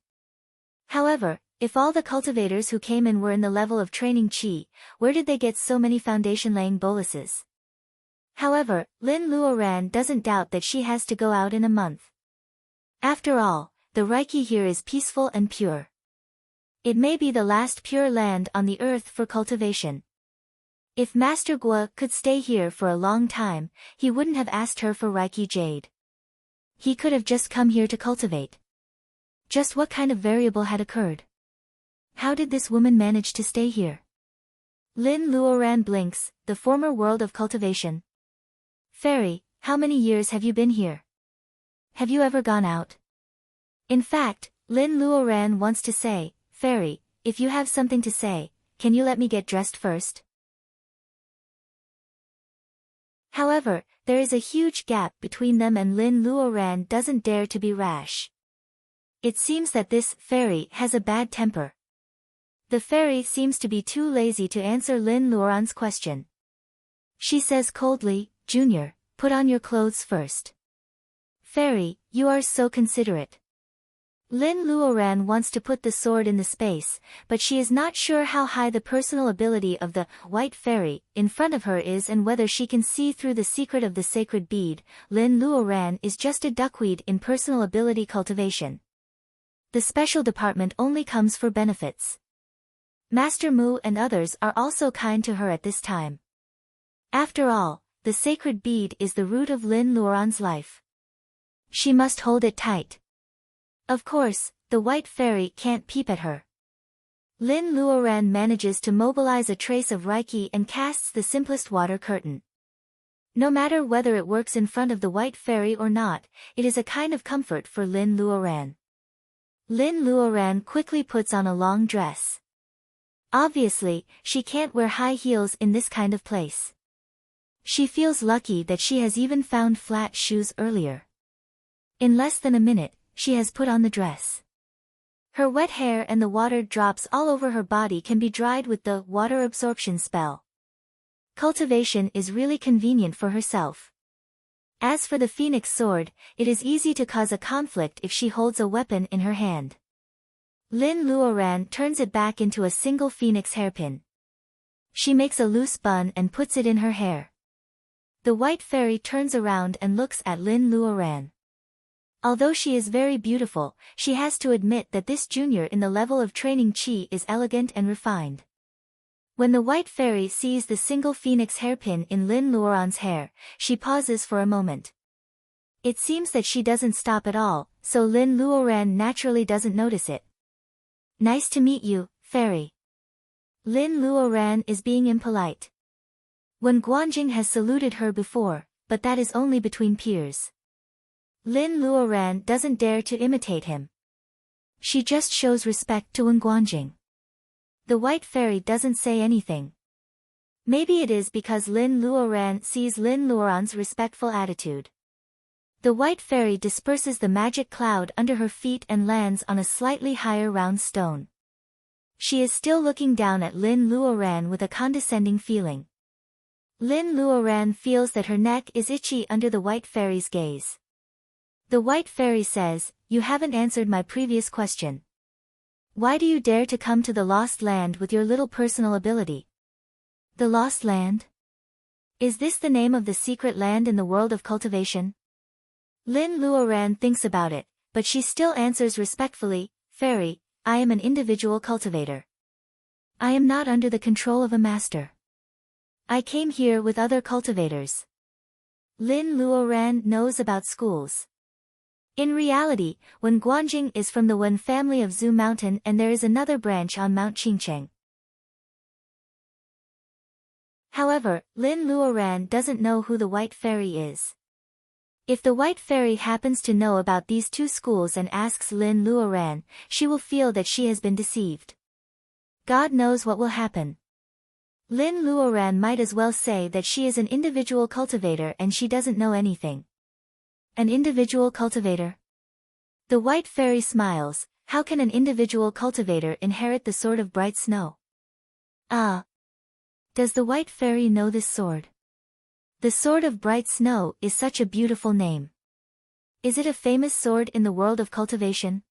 However, if all the cultivators who came in were in the level of training qi, where did they get so many foundation-laying boluses? However, Lin Luoran doesn't doubt that she has to go out in a month. After all, the Reiki here is peaceful and pure. It may be the last pure land on the earth for cultivation. If Master Guo could stay here for a long time, he wouldn't have asked her for Reiki Jade. He could have just come here to cultivate. Just what kind of variable had occurred? How did this woman manage to stay here? Lin Luoran blinks, the former world of cultivation. Fairy, how many years have you been here? Have you ever gone out? In fact, Lin Luoran wants to say, Fairy, if you have something to say, can you let me get dressed first? However, there is a huge gap between them and Lin Luoran doesn't dare to be rash. It seems that this fairy has a bad temper. The fairy seems to be too lazy to answer Lin Luoran's question. She says coldly, "Junior, put on your clothes first." "Fairy, you are so considerate." Lin Luoran wants to put the sword in the space, but she is not sure how high the personal ability of the white fairy in front of her is and whether she can see through the secret of the sacred bead. Lin Luoran is just a duckweed in personal ability cultivation. The special department only comes for benefits. Master Mu and others are also kind to her at this time. After all, the sacred bead is the root of Lin Luoran's life. She must hold it tight. Of course, the white fairy can't peep at her. Lin Luoran manages to mobilize a trace of Reiki and casts the simplest water curtain. No matter whether it works in front of the white fairy or not, it is a kind of comfort for Lin Luoran. Lin Luoran quickly puts on a long dress. Obviously, she can't wear high heels in this kind of place. She feels lucky that she has even found flat shoes earlier. In less than a minute, she has put on the dress. Her wet hair and the water drops all over her body can be dried with the water absorption spell. Cultivation is really convenient for herself. As for the phoenix sword, it is easy to cause a conflict if she holds a weapon in her hand. Lin Luoran turns it back into a single phoenix hairpin. She makes a loose bun and puts it in her hair. The white fairy turns around and looks at Lin Luoran. Although she is very beautiful, she has to admit that this junior in the level of training chi is elegant and refined. When the white fairy sees the single phoenix hairpin in Lin Luoran's hair, she pauses for a moment. It seems that she doesn't stop at all, so Lin Luoran naturally doesn't notice it. "Nice to meet you, fairy." Lin Luoran is being impolite. When Guanjing has saluted her before, but that is only between peers. Lin Luoran doesn't dare to imitate him. She just shows respect to Wen Guanjing. The white fairy doesn't say anything. Maybe it is because Lin Luoran sees Lin Luoran's respectful attitude. The white fairy disperses the magic cloud under her feet and lands on a slightly higher round stone. She is still looking down at Lin Luoran with a condescending feeling. Lin Luoran feels that her neck is itchy under the white fairy's gaze. The white fairy says, "You haven't answered my previous question. Why do you dare to come to the Lost Land with your little personal ability?" The Lost Land? Is this the name of the secret land in the world of cultivation? Lin Luoran thinks about it, but she still answers respectfully, "Fairy, I am an individual cultivator. I am not under the control of a master. I came here with other cultivators." Lin Luoran knows about schools. In reality, Wen Guanjing is from the Wen family of Zhu Mountain and there is another branch on Mount Qingcheng. However, Lin Luoran doesn't know who the white fairy is. If the white fairy happens to know about these two schools and asks Lin Luoran, she will feel that she has been deceived. God knows what will happen. Lin Luoran might as well say that she is an individual cultivator and she doesn't know anything. An individual cultivator? The white fairy smiles. How can an individual cultivator inherit the sword of bright snow? Ah! Does the white fairy know this sword? The sword of bright snow is such a beautiful name. Is it a famous sword in the world of cultivation?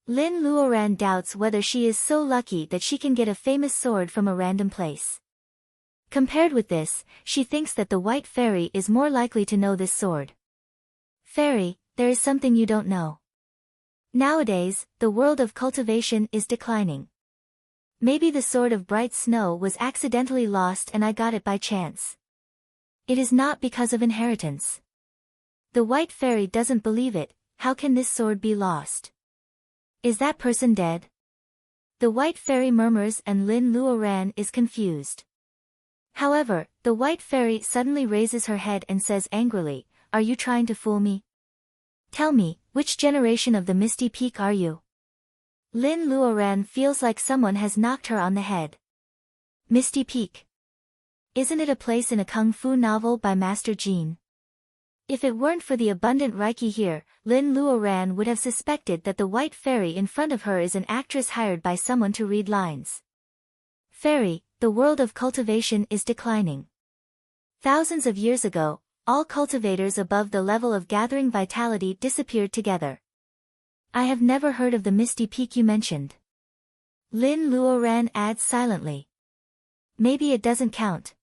Lin Luoran doubts whether she is so lucky that she can get a famous sword from a random place. Compared with this, she thinks that the white fairy is more likely to know this sword. "Fairy, there is something you don't know. Nowadays, the world of cultivation is declining. Maybe the sword of bright snow was accidentally lost and I got it by chance. It is not because of inheritance." The white fairy doesn't believe it. How can this sword be lost? Is that person dead? The white fairy murmurs and Lin Luoran is confused. However, the white fairy suddenly raises her head and says angrily, "Are you trying to fool me? Tell me, which generation of the Misty Peak are you?" Lin Luoran feels like someone has knocked her on the head. Misty Peak. Isn't it a place in a kung fu novel by Master Jean? If it weren't for the abundant Reiki here, Lin Luoran would have suspected that the white fairy in front of her is an actress hired by someone to read lines. Fairy, the world of cultivation is declining. Thousands of years ago, all cultivators above the level of gathering vitality disappeared together. I have never heard of the misty peak you mentioned. Lin Luoran adds silently. Maybe it doesn't count.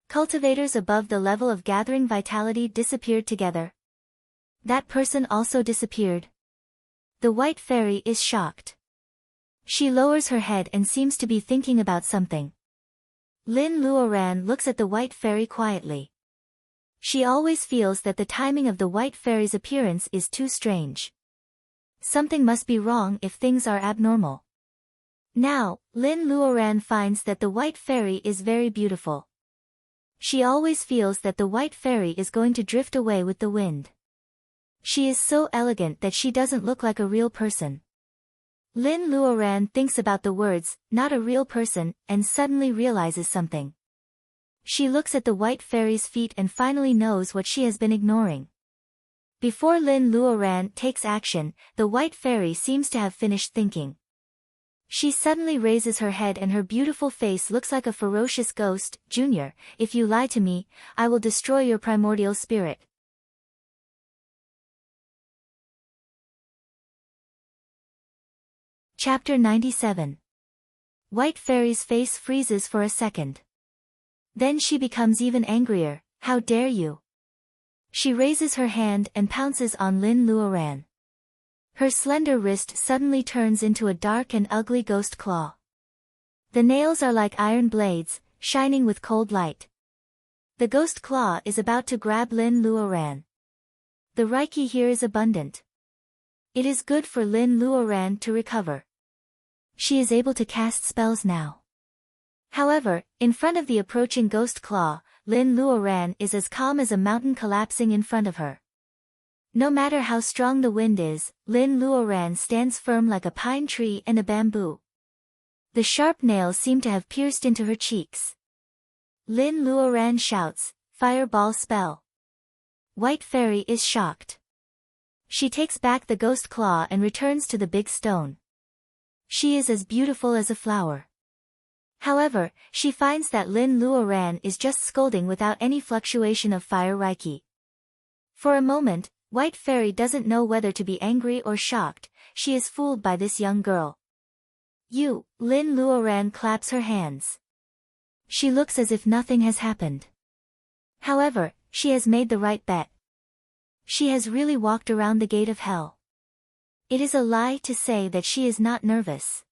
Cultivators above the level of gathering vitality disappeared together. That person also disappeared. The white fairy is shocked. She lowers her head and seems to be thinking about something. Lin Luoran looks at the white fairy quietly. She always feels that the timing of the white fairy's appearance is too strange. Something must be wrong if things are abnormal. Now, Lin Luoran finds that the white fairy is very beautiful. She always feels that the white fairy is going to drift away with the wind. She is so elegant that she doesn't look like a real person. Lin Luoran thinks about the words, not a real person, and suddenly realizes something. She looks at the white fairy's feet and finally knows what she has been ignoring. Before Lin Luoran takes action, the white fairy seems to have finished thinking. She suddenly raises her head and her beautiful face looks like a ferocious ghost. Junior, if you lie to me, I will destroy your primordial spirit. Chapter 97. White fairy's face freezes for a second. Then she becomes even angrier. How dare you? She raises her hand and pounces on Lin Luoran. Her slender wrist suddenly turns into a dark and ugly ghost claw. The nails are like iron blades, shining with cold light. The ghost claw is about to grab Lin Luoran. The Reiki here is abundant. It is good for Lin Luoran to recover. She is able to cast spells now. However, in front of the approaching ghost claw, Lin Luoran is as calm as a mountain collapsing in front of her. No matter how strong the wind is, Lin Luoran stands firm like a pine tree and a bamboo. The sharp nails seem to have pierced into her cheeks. Lin Luoran shouts, "Fireball spell." White fairy is shocked. She takes back the ghost claw and returns to the big stone. She is as beautiful as a flower. However, she finds that Lin Luoran is just scolding without any fluctuation of fire Reiki. For a moment, White Fairy doesn't know whether to be angry or shocked. She is fooled by this young girl. You, Lin Luoran claps her hands. She looks as if nothing has happened. However, she has made the right bet. She has really walked around the gate of hell. It is a lie to say that she is not nervous.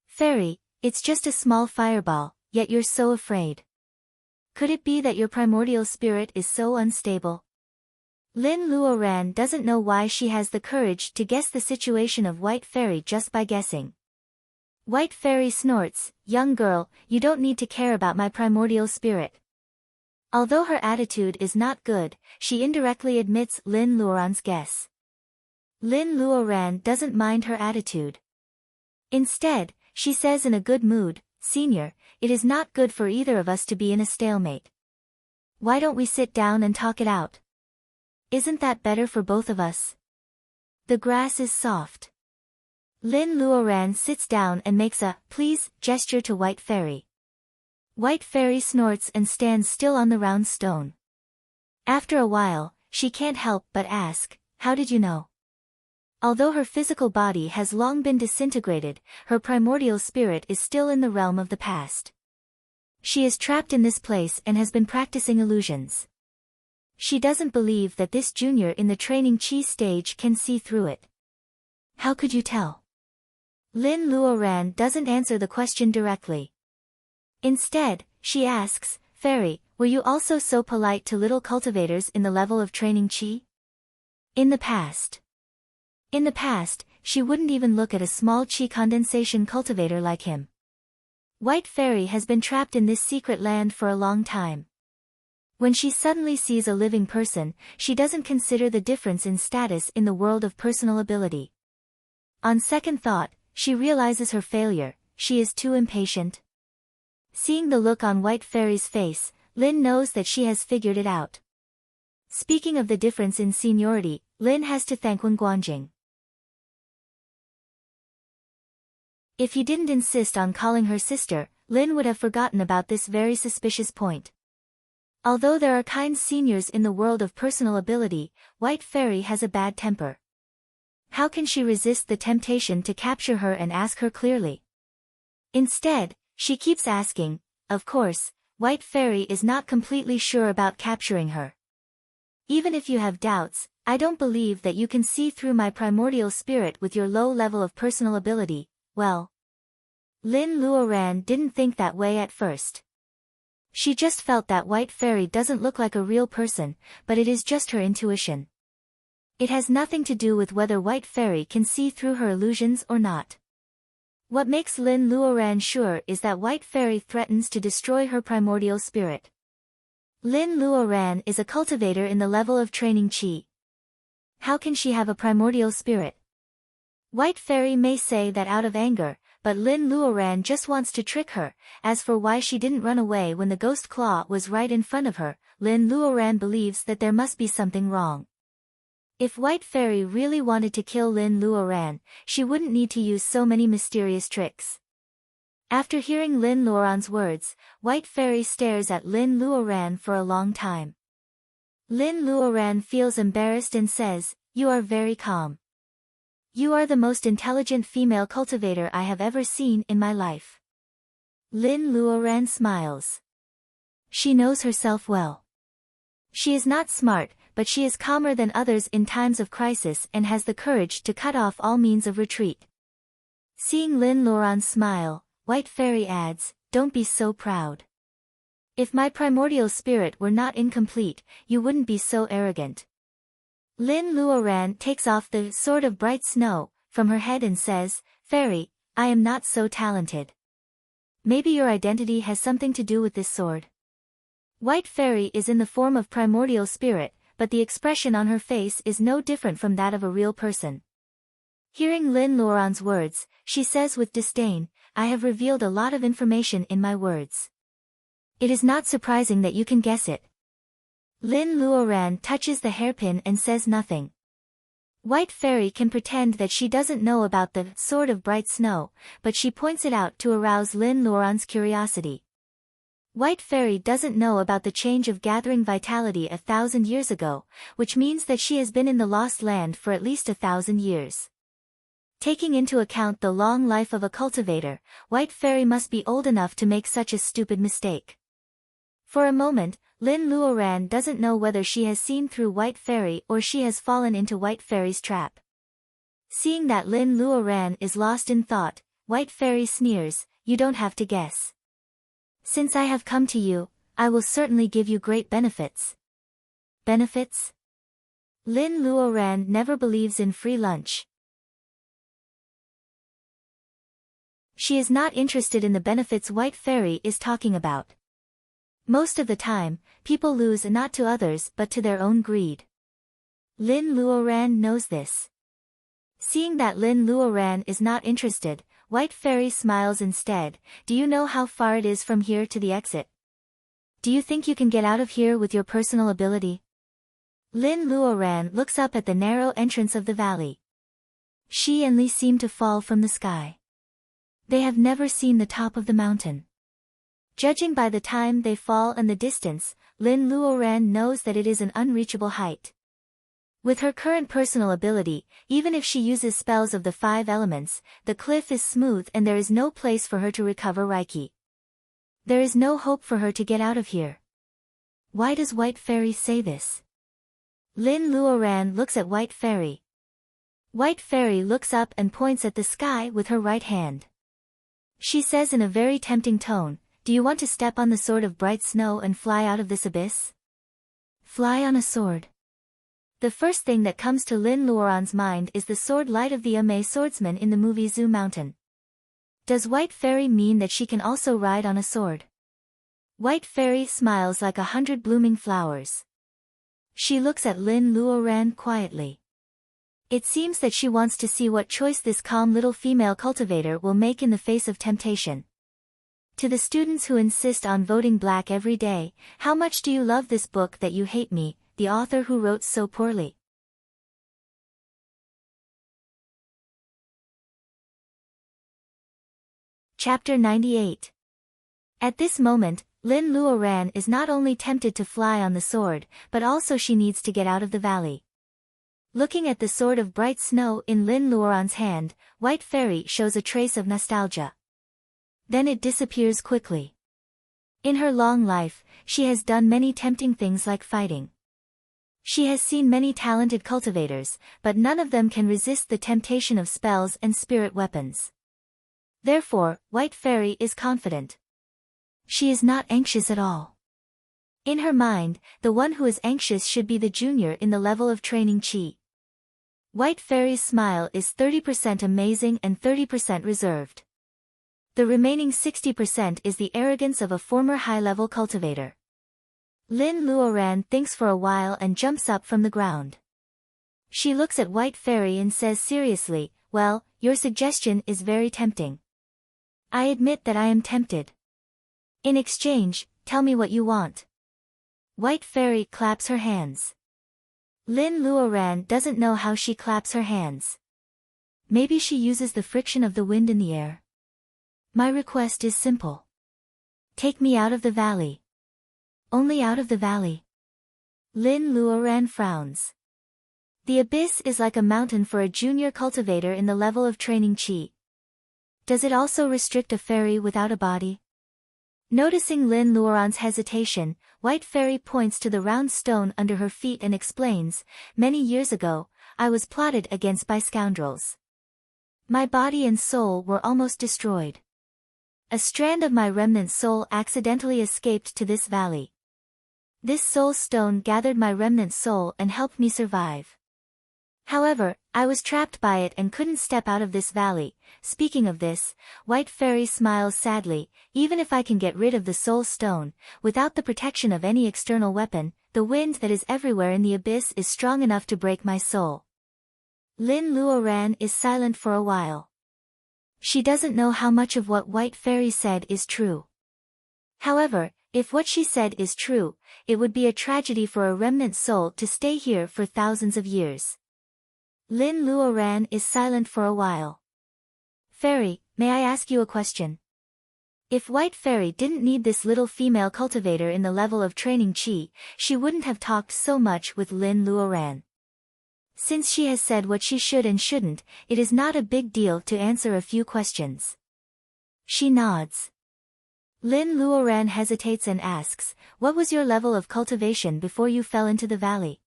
Fairy, it's just a small fireball, yet you're so afraid. Could it be that your primordial spirit is so unstable? Lin Luoran doesn't know why she has the courage to guess the situation of White Fairy just by guessing. White Fairy snorts, "Young girl, you don't need to care about my primordial spirit." Although her attitude is not good, she indirectly admits Lin Luoran's guess. Lin Luoran doesn't mind her attitude. Instead, she says in a good mood, "Senior, it is not good for either of us to be in a stalemate. Why don't we sit down and talk it out? Isn't that better for both of us? The grass is soft." Lin Luoran sits down and makes a "please" gesture to White Fairy. White Fairy snorts and stands still on the round stone. After a while, she can't help but ask, "How did you know?" Although her physical body has long been disintegrated, her primordial spirit is still in the realm of the past. She is trapped in this place and has been practicing illusions. She doesn't believe that this junior in the training chi stage can see through it. How could you tell? Lin Luoran doesn't answer the question directly. Instead, she asks, "Fairy, were you also so polite to little cultivators in the level of training chi?" In the past, she wouldn't even look at a small chi condensation cultivator like him. White Fairy has been trapped in this secret land for a long time. When she suddenly sees a living person, she doesn't consider the difference in status in the world of personal ability. On second thought, she realizes her failure. She is too impatient. Seeing the look on White Fairy's face, Lin knows that she has figured it out. Speaking of the difference in seniority, Lin has to thank Wen Guanjing. If he didn't insist on calling her sister, Lin would have forgotten about this very suspicious point. Although there are kind seniors in the world of personal ability, White Fairy has a bad temper. How can she resist the temptation to capture her and ask her clearly? Instead, she keeps asking. Of course, White Fairy is not completely sure about capturing her. Even if you have doubts, I don't believe that you can see through my primordial spirit with your low level of personal ability. Well, Lin Luoran didn't think that way at first. She just felt that White Fairy doesn't look like a real person, but it is just her intuition. It has nothing to do with whether White Fairy can see through her illusions or not. What makes Lin Luoran sure is that White Fairy threatens to destroy her primordial spirit. Lin Luoran is a cultivator in the level of training Qi. How can she have a primordial spirit? White Fairy may say that out of anger, but Lin Luoran just wants to trick her. As for why she didn't run away when the ghost claw was right in front of her, Lin Luoran believes that there must be something wrong. If White Fairy really wanted to kill Lin Luoran, she wouldn't need to use so many mysterious tricks. After hearing Lin Luoran's words, White Fairy stares at Lin Luoran for a long time. Lin Luoran feels embarrassed and says, "You are very calm. You are the most intelligent female cultivator I have ever seen in my life." Lin Luoran smiles. She knows herself well. She is not smart, but she is calmer than others in times of crisis and has the courage to cut off all means of retreat. Seeing Lin Luoran smile, White Fairy adds, "Don't be so proud. If my primordial spirit were not incomplete, you wouldn't be so arrogant." Lin Luoran takes off the Sword of Bright Snow from her head and says, "Fairy, I am not so talented. Maybe your identity has something to do with this sword." White Fairy is in the form of primordial spirit, but the expression on her face is no different from that of a real person. Hearing Lin Luoran's words, she says with disdain, "I have revealed a lot of information in my words. It is not surprising that you can guess it." Lin Luoran touches the hairpin and says nothing. White Fairy can pretend that she doesn't know about the Sword of Bright Snow, but she points it out to arouse Lin Luoran's curiosity. White Fairy doesn't know about the change of gathering vitality 1,000 years ago, which means that she has been in the Lost Land for at least 1,000 years. Taking into account the long life of a cultivator, White Fairy must be old enough to make such a stupid mistake. For a moment, Lin Luoran doesn't know whether she has seen through White Fairy or she has fallen into White Fairy's trap. Seeing that Lin Luoran is lost in thought, White Fairy sneers, "You don't have to guess. Since I have come to you, I will certainly give you great benefits." Benefits? Lin Luoran never believes in free lunch. She is not interested in the benefits White Fairy is talking about. Most of the time, people lose not to others but to their own greed. Lin Luoran knows this. Seeing that Lin Luoran is not interested, White Fairy smiles instead. "Do you know how far it is from here to the exit? Do you think you can get out of here with your personal ability?" Lin Luoran looks up at the narrow entrance of the valley. She and Li seem to fall from the sky. They have never seen the top of the mountain. Judging by the time they fall and the distance, Lin Luoran knows that it is an unreachable height. With her current personal ability, even if she uses spells of the 5 elements, the cliff is smooth and there is no place for her to recover Reiki. There is no hope for her to get out of here. Why does White Fairy say this? Lin Luoran looks at White Fairy. White Fairy looks up and points at the sky with her right hand. She says in a very tempting tone, "Do you want to step on the Sword of Bright Snow and fly out of this abyss?" Fly on a sword. The first thing that comes to Lin Luoran's mind is the sword light of the Ame swordsman in the movie Zoo Mountain. Does White Fairy mean that she can also ride on a sword? White Fairy smiles like 100 blooming flowers. She looks at Lin Luoran quietly. It seems that she wants to see what choice this calm little female cultivator will make in the face of temptation. To the students who insist on voting black every day, how much do you love this book that you hate me, the author who wrote so poorly? Chapter 98. At this moment, Lin Luoran is not only tempted to fly on the sword, but also she needs to get out of the valley. Looking at the sword of bright snow in Lin Luoran's hand, White Fairy shows a trace of nostalgia. Then it disappears quickly. In her long life, she has done many tempting things like fighting. She has seen many talented cultivators, but none of them can resist the temptation of spells and spirit weapons. Therefore, White Fairy is confident. She is not anxious at all. In her mind, the one who is anxious should be the junior in the level of training Qi. White Fairy's smile is 30% amazing and 30% reserved. The remaining 60% is the arrogance of a former high-level cultivator. Lin Luoran thinks for a while and jumps up from the ground. She looks at White Fairy and says seriously, "Well, your suggestion is very tempting. I admit that I am tempted. In exchange, tell me what you want." White Fairy claps her hands. Lin Luoran doesn't know how she claps her hands. Maybe she uses the friction of the wind in the air. My request is simple. Take me out of the valley. Only out of the valley. Lin Luoran frowns. The abyss is like a mountain for a junior cultivator in the level of training Qi. Does it also restrict a fairy without a body? Noticing Lin Luoran's hesitation, White Fairy points to the round stone under her feet and explains, "Many years ago, I was plotted against by scoundrels. My body and soul were almost destroyed. A strand of my remnant soul accidentally escaped to this valley. This soul stone gathered my remnant soul and helped me survive. However, I was trapped by it and couldn't step out of this valley." Speaking of this, White Fairy smiles sadly, "Even if I can get rid of the soul stone, without the protection of any external weapon, the wind that is everywhere in the abyss is strong enough to break my soul." Lin Luoran is silent for a while. She doesn't know how much of what White Fairy said is true. However, if what she said is true, it would be a tragedy for a remnant soul to stay here for thousands of years. Lin Luoran is silent for a while. "Fairy, may I ask you a question? If White Fairy didn't need this little female cultivator in the level of training Qi, she wouldn't have talked so much with Lin Luoran. Since she has said what she should and shouldn't, it is not a big deal to answer a few questions." She nods. Lin Luoran hesitates and asks, "What was your level of cultivation before you fell into the valley?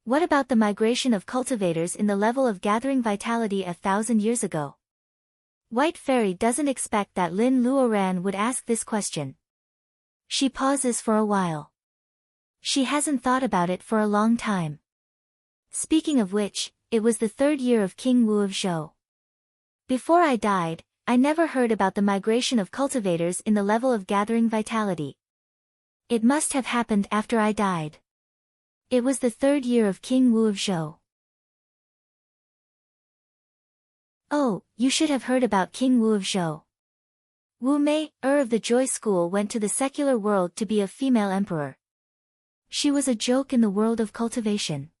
What about the migration of cultivators in the level of gathering vitality 1,000 years ago?" White Fairy doesn't expect that Lin Luoran would ask this question. She pauses for a while. She hasn't thought about it for a long time. Speaking of which, it was the 3rd year of King Wu of Zhou. Before I died, I never heard about the migration of cultivators in the level of gathering vitality. It must have happened after I died. It was the 3rd year of King Wu of Zhou. Oh, you should have heard about King Wu of Zhou. Wu Mei, of the Joy School, went to the secular world to be a female emperor. She was a joke in the world of cultivation.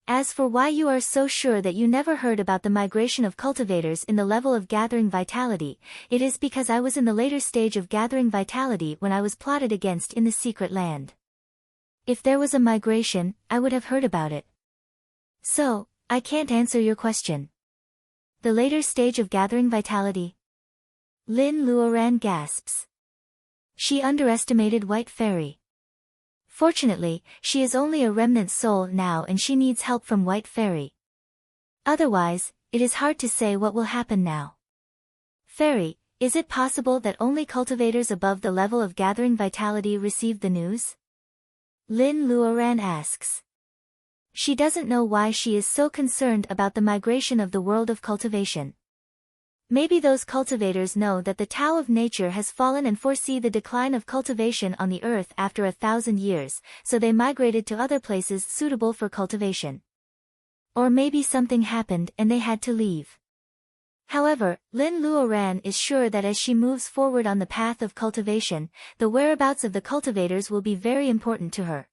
As for why you are so sure that you never heard about the migration of cultivators in the level of gathering vitality, it is because I was in the later stage of gathering vitality when I was plotted against in the secret land. If there was a migration, I would have heard about it. So, I can't answer your question. The later stage of gathering vitality? Lin Luoran gasps. She underestimated White Fairy. Fortunately, she is only a remnant soul now and she needs help from White Fairy. Otherwise, it is hard to say what will happen now. "Fairy, is it possible that only cultivators above the level of gathering vitality receive the news?" Lin Luoran asks. She doesn't know why she is so concerned about the migration of the world of cultivation. Maybe those cultivators know that the Tao of nature has fallen and foresee the decline of cultivation on the earth after 1,000 years, so they migrated to other places suitable for cultivation. Or maybe something happened and they had to leave. However, Lin Luoran is sure that as she moves forward on the path of cultivation, the whereabouts of the cultivators will be very important to her.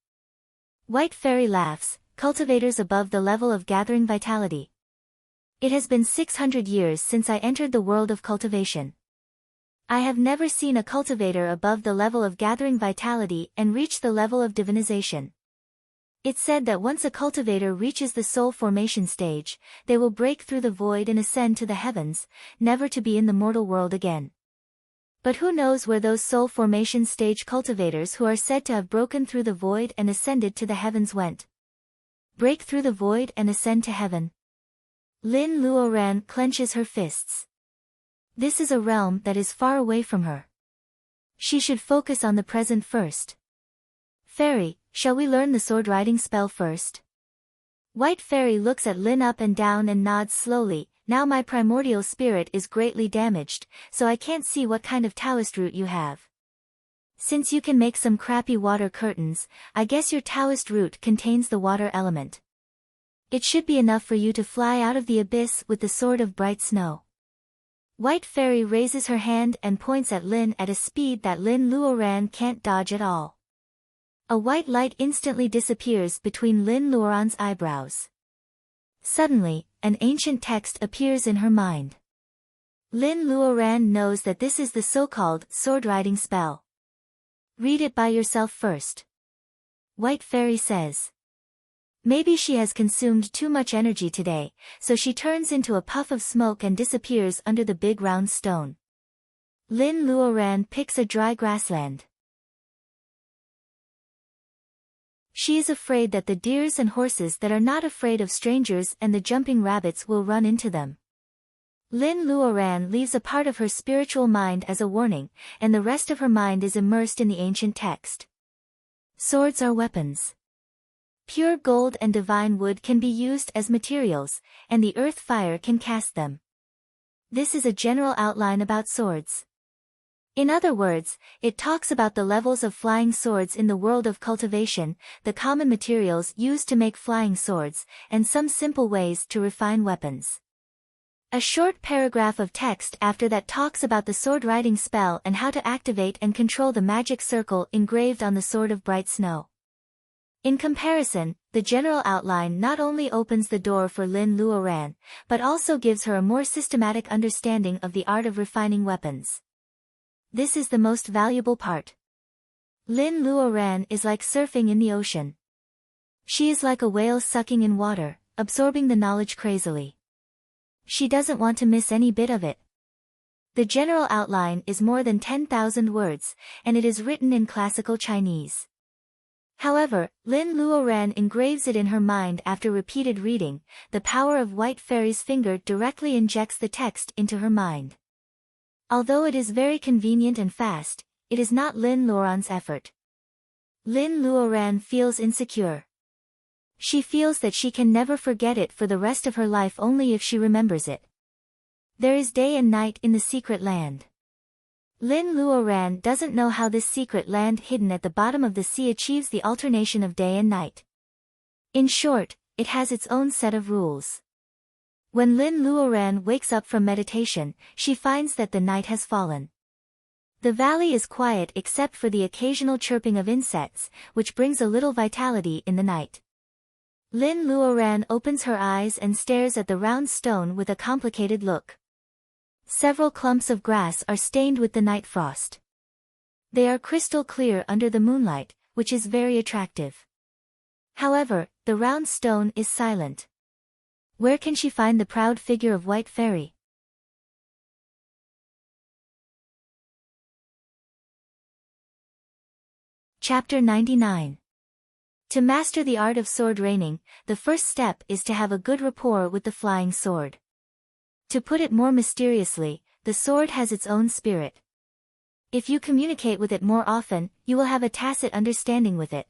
White Fairy laughs, cultivators above the level of gathering vitality. It has been 600 years since I entered the world of cultivation. I have never seen a cultivator above the level of gathering vitality and reach the level of divinization. It's said that once a cultivator reaches the soul formation stage, they will break through the void and ascend to the heavens, never to be in the mortal world again. But who knows where those soul formation stage cultivators who are said to have broken through the void and ascended to the heavens went? Break through the void and ascend to heaven. Lin Luoran clenches her fists. This is a realm that is far away from her. She should focus on the present first. Fairy, shall we learn the sword riding spell first? White Fairy looks at Lin up and down and nods slowly. Now my primordial spirit is greatly damaged, so I can't see what kind of Taoist root you have. Since you can make some crappy water curtains, I guess your Taoist root contains the water element. It should be enough for you to fly out of the abyss with the sword of bright snow. White Fairy raises her hand and points at Lin at a speed that Lin Luoran can't dodge at all. A white light instantly disappears between Lin Luoran's eyebrows. Suddenly, an ancient text appears in her mind. Lin Luoran knows that this is the so-called sword riding spell. Read it by yourself first. White Fairy says. Maybe she has consumed too much energy today, so she turns into a puff of smoke and disappears under the big round stone. Lin Luoran picks a dry grassland. She is afraid that the deers and horses that are not afraid of strangers and the jumping rabbits will run into them. Lin Luoran leaves a part of her spiritual mind as a warning, and the rest of her mind is immersed in the ancient text. Swords are weapons. Pure gold and divine wood can be used as materials, and the earth fire can cast them. This is a general outline about swords. In other words, it talks about the levels of flying swords in the world of cultivation, the common materials used to make flying swords, and some simple ways to refine weapons. A short paragraph of text after that talks about the sword riding spell and how to activate and control the magic circle engraved on the sword of bright snow. In comparison, the general outline not only opens the door for Lin Luoran, but also gives her a more systematic understanding of the art of refining weapons. This is the most valuable part. Lin Luoran is like surfing in the ocean. She is like a whale sucking in water, absorbing the knowledge crazily. She doesn't want to miss any bit of it. The general outline is more than 10,000 words, and it is written in classical Chinese. However, Lin Luoran engraves it in her mind after repeated reading. The power of White Fairy's finger directly injects the text into her mind. Although it is very convenient and fast, it is not Lin Luoran's effort. Lin Luoran feels insecure. She feels that she can never forget it for the rest of her life only if she remembers it. There is day and night in the secret land. Lin Luoran doesn't know how this secret land hidden at the bottom of the sea achieves the alternation of day and night. In short, it has its own set of rules. When Lin Luoran wakes up from meditation, she finds that the night has fallen. The valley is quiet except for the occasional chirping of insects, which brings a little vitality in the night. Lin Luoran opens her eyes and stares at the round stone with a complicated look. Several clumps of grass are stained with the night frost. They are crystal clear under the moonlight, which is very attractive. However, the round stone is silent. Where can she find the proud figure of White Fairy? Chapter 99. To master the art of sword raining, the first step is to have a good rapport with the flying sword. To put it more mysteriously, the sword has its own spirit. If you communicate with it more often, you will have a tacit understanding with it.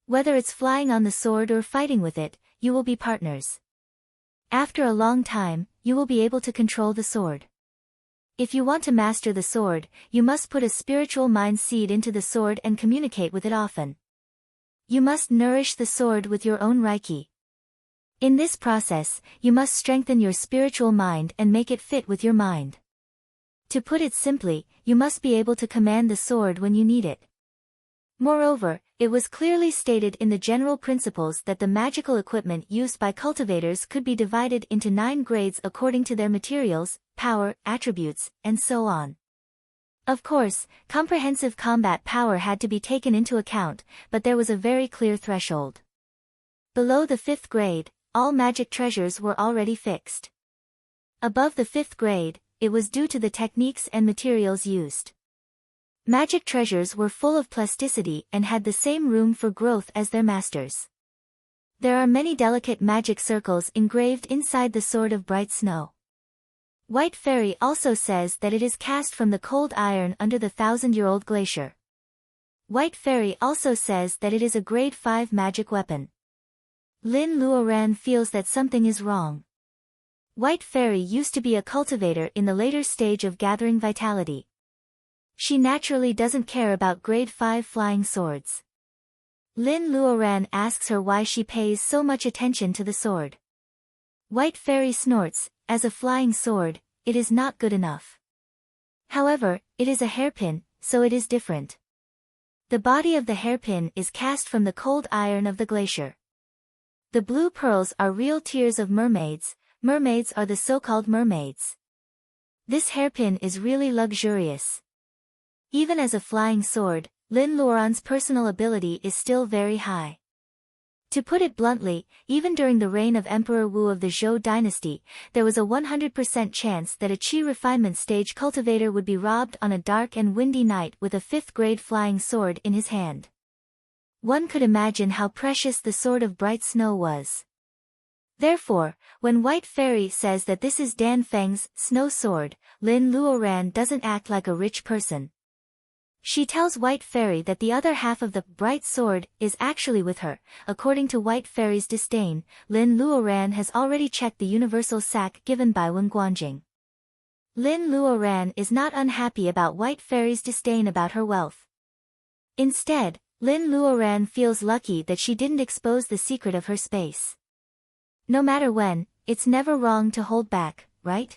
Whether it's flying on the sword or fighting with it, you will be partners. After a long time, you will be able to control the sword. If you want to master the sword, you must put a spiritual mind seed into the sword and communicate with it often. You must nourish the sword with your own Reiki. In this process, you must strengthen your spiritual mind and make it fit with your mind. To put it simply, you must be able to command the sword when you need it. Moreover, it was clearly stated in the general principles that the magical equipment used by cultivators could be divided into 9 grades according to their materials, power, attributes, and so on. Of course, comprehensive combat power had to be taken into account, but there was a very clear threshold. Below the 5th grade, all magic treasures were already fixed. Above the 5th grade, it was due to the techniques and materials used. Magic treasures were full of plasticity and had the same room for growth as their masters. There are many delicate magic circles engraved inside the sword of bright snow. White Fairy also says that it is cast from the cold iron under the 1,000-year-old glacier. White Fairy also says that it is a grade 5 magic weapon. Lin Luoran feels that something is wrong. White Fairy used to be a cultivator in the later stage of gathering vitality. She naturally doesn't care about grade 5 flying swords. Lin Luoran asks her why she pays so much attention to the sword. White Fairy snorts, as a flying sword, it is not good enough. However, it is a hairpin, so it is different. The body of the hairpin is cast from the cold iron of the glacier. The blue pearls are real tears of mermaids. Mermaids are the so-called mermaids. This hairpin is really luxurious. Even as a flying sword, Lin Luoran's personal ability is still very high. To put it bluntly, even during the reign of Emperor Wu of the Zhou dynasty, there was a 100% chance that a Qi refinement stage cultivator would be robbed on a dark and windy night with a 5th grade flying sword in his hand. One could imagine how precious the sword of bright snow was. Therefore, when White Fairy says that this is Dan Feng's snow sword, Lin Luoran doesn't act like a rich person. She tells White Fairy that the other half of the bright sword is actually with her. According to White Fairy's disdain, Lin Luoran has already checked the universal sack given by Wen Guanjing. Lin Luoran is not unhappy about White Fairy's disdain about her wealth. Instead, Lin Luoran feels lucky that she didn't expose the secret of her space. No matter when, it's never wrong to hold back, right?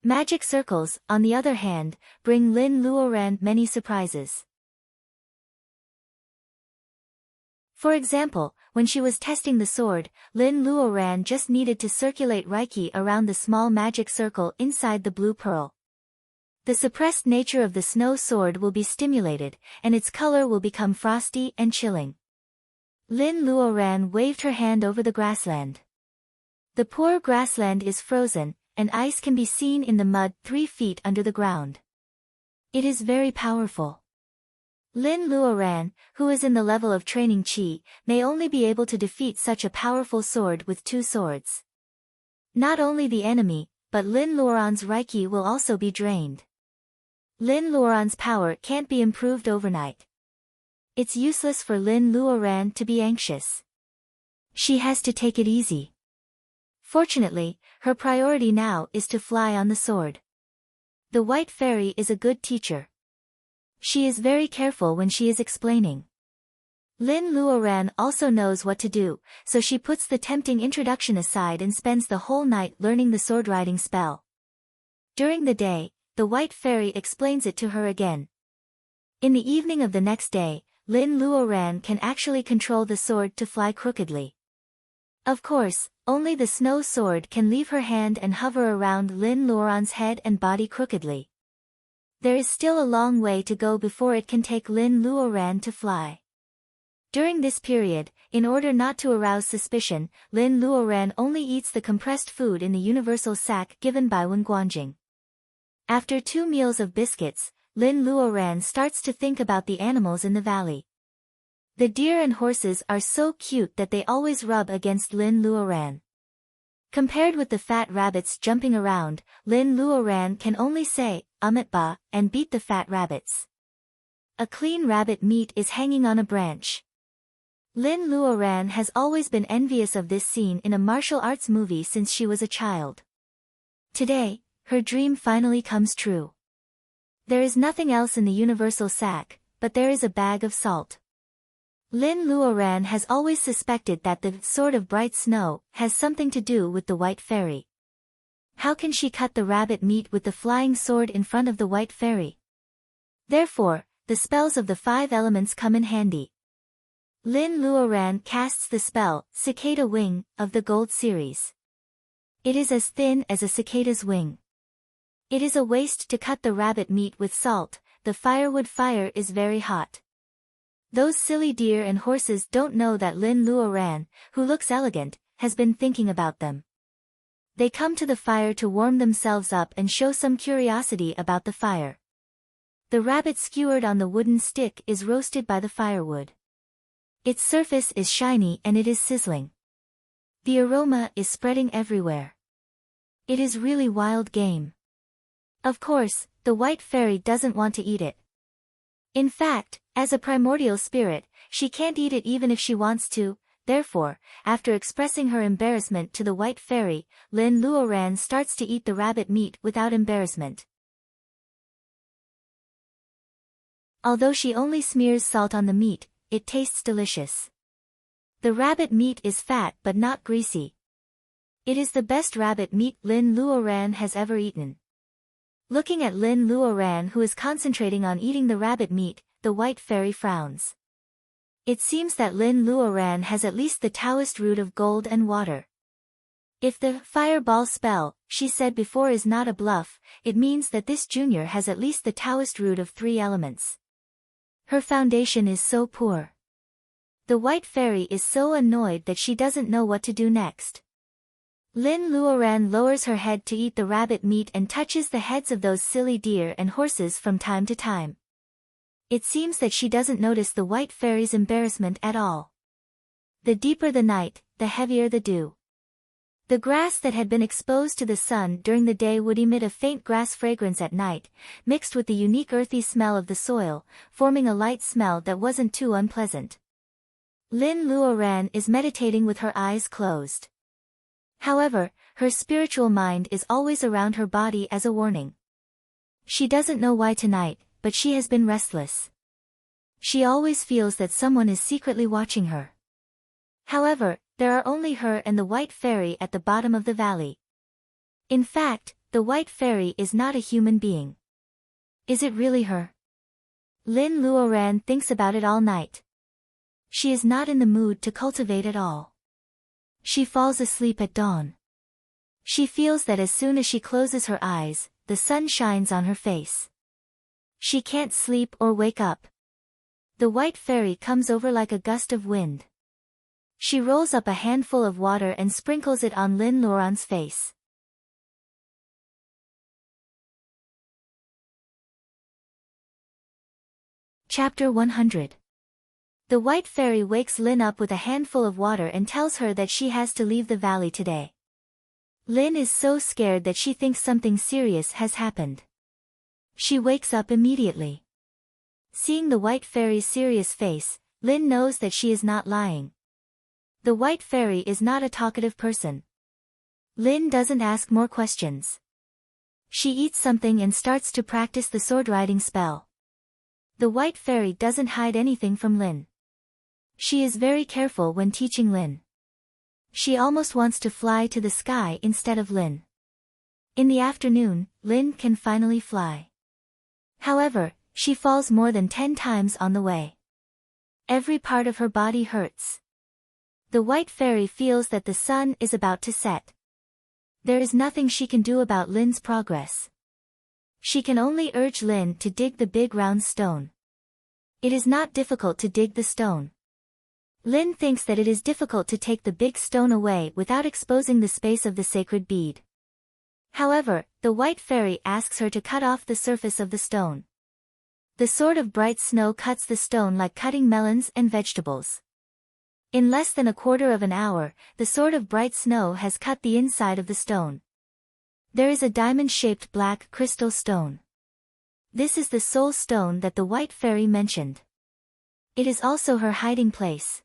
Magic circles, on the other hand, bring Lin Luoran many surprises. For example, when she was testing the sword, Lin Luoran just needed to circulate Reiki around the small magic circle inside the blue pearl. The suppressed nature of the snow sword will be stimulated, and its color will become frosty and chilling. Lin Luoran waved her hand over the grassland. The poor grassland is frozen, and ice can be seen in the mud 3 feet under the ground. It is very powerful. Lin Luoran, who is in the level of training Qi, may only be able to defeat such a powerful sword with 2 swords. Not only the enemy, but Lin Luoran's Reiki will also be drained. Lin Luoran's power can't be improved overnight. It's useless for Lin Luoran to be anxious. She has to take it easy. Fortunately, her priority now is to fly on the sword. The White Fairy is a good teacher. She is very careful when she is explaining. Lin Luoran also knows what to do, so she puts the tempting introduction aside and spends the whole night learning the sword riding spell. During the day, the White Fairy explains it to her again. In the evening of the next day, Lin Luoran can actually control the sword to fly crookedly. Of course, only the snow sword can leave her hand and hover around Lin Luoran's head and body crookedly. There is still a long way to go before it can take Lin Luoran to fly. During this period, in order not to arouse suspicion, Lin Luoran only eats the compressed food in the universal sack given by Wen Guanjing. After 2 meals of biscuits, Lin Luoran starts to think about the animals in the valley. The deer and horses are so cute that they always rub against Lin Luoran. Compared with the fat rabbits jumping around, Lin Luoran can only say, ba, and beat the fat rabbits. A clean rabbit meat is hanging on a branch. Lin Luoran has always been envious of this scene in a martial arts movie since she was a child. Today, her dream finally comes true. There is nothing else in the universal sack, but there is a bag of salt. Lin Luoran has always suspected that the sword of bright snow has something to do with the White Fairy. How can she cut the rabbit meat with the flying sword in front of the White Fairy? Therefore, the spells of the 5 elements come in handy. Lin Luoran casts the spell, Cicada Wing, of the Gold series. It is as thin as a cicada's wing. It is a waste to cut the rabbit meat with salt, the firewood fire is very hot. Those silly deer and horses don't know that Lin Luoran, who looks elegant, has been thinking about them. They come to the fire to warm themselves up and show some curiosity about the fire. The rabbit skewered on the wooden stick is roasted by the firewood. Its surface is shiny and it is sizzling. The aroma is spreading everywhere. It is really wild game. Of course, the White Fairy doesn't want to eat it. In fact, as a primordial spirit, she can't eat it even if she wants to. Therefore, after expressing her embarrassment to the White Fairy, Lin Luoran starts to eat the rabbit meat without embarrassment. Although she only smears salt on the meat, it tastes delicious. The rabbit meat is fat but not greasy. It is the best rabbit meat Lin Luoran has ever eaten. Looking at Lin Luoran, who is concentrating on eating the rabbit meat, the White Fairy frowns. It seems that Lin Luoran has at least the Taoist root of gold and water. If the fireball spell she said before is not a bluff, it means that this junior has at least the Taoist root of 3 elements. Her foundation is so poor. The White Fairy is so annoyed that she doesn't know what to do next. Lin Luoran lowers her head to eat the rabbit meat and touches the heads of those silly deer and horses from time to time. It seems that she doesn't notice the White Fairy's embarrassment at all. The deeper the night, the heavier the dew. The grass that had been exposed to the sun during the day would emit a faint grass fragrance at night, mixed with the unique earthy smell of the soil, forming a light smell that wasn't too unpleasant. Lin Luoran is meditating with her eyes closed. However, her spiritual mind is always around her body as a warning. She doesn't know why tonight, but she has been restless. She always feels that someone is secretly watching her. However, there are only her and the White Fairy at the bottom of the valley. In fact, the White Fairy is not a human being. Is it really her? Lin Luoran thinks about it all night. She is not in the mood to cultivate at all. She falls asleep at dawn. She feels that as soon as she closes her eyes, the sun shines on her face. She can't sleep or wake up. The White Fairy comes over like a gust of wind. She rolls up a handful of water and sprinkles it on Lin Luoran's face. Chapter 100. The White Fairy wakes Lin up with a handful of water and tells her that she has to leave the valley today. Lin is so scared that she thinks something serious has happened. She wakes up immediately. Seeing the White Fairy's serious face, Lin knows that she is not lying. The White Fairy is not a talkative person. Lin doesn't ask more questions. She eats something and starts to practice the sword riding spell. The White Fairy doesn't hide anything from Lin. She is very careful when teaching Lin. She almost wants to fly to the sky instead of Lin. In the afternoon, Lin can finally fly. However, she falls more than 10 times on the way. Every part of her body hurts. The White Fairy feels that the sun is about to set. There is nothing she can do about Lin's progress. She can only urge Lin to dig the big round stone. It is not difficult to dig the stone. Lin thinks that it is difficult to take the big stone away without exposing the space of the sacred bead. However, the White Fairy asks her to cut off the surface of the stone. The sword of bright snow cuts the stone like cutting melons and vegetables. In less than a quarter of an hour, the sword of bright snow has cut the inside of the stone. There is a diamond-shaped black crystal stone. This is the soul stone that the White Fairy mentioned. It is also her hiding place.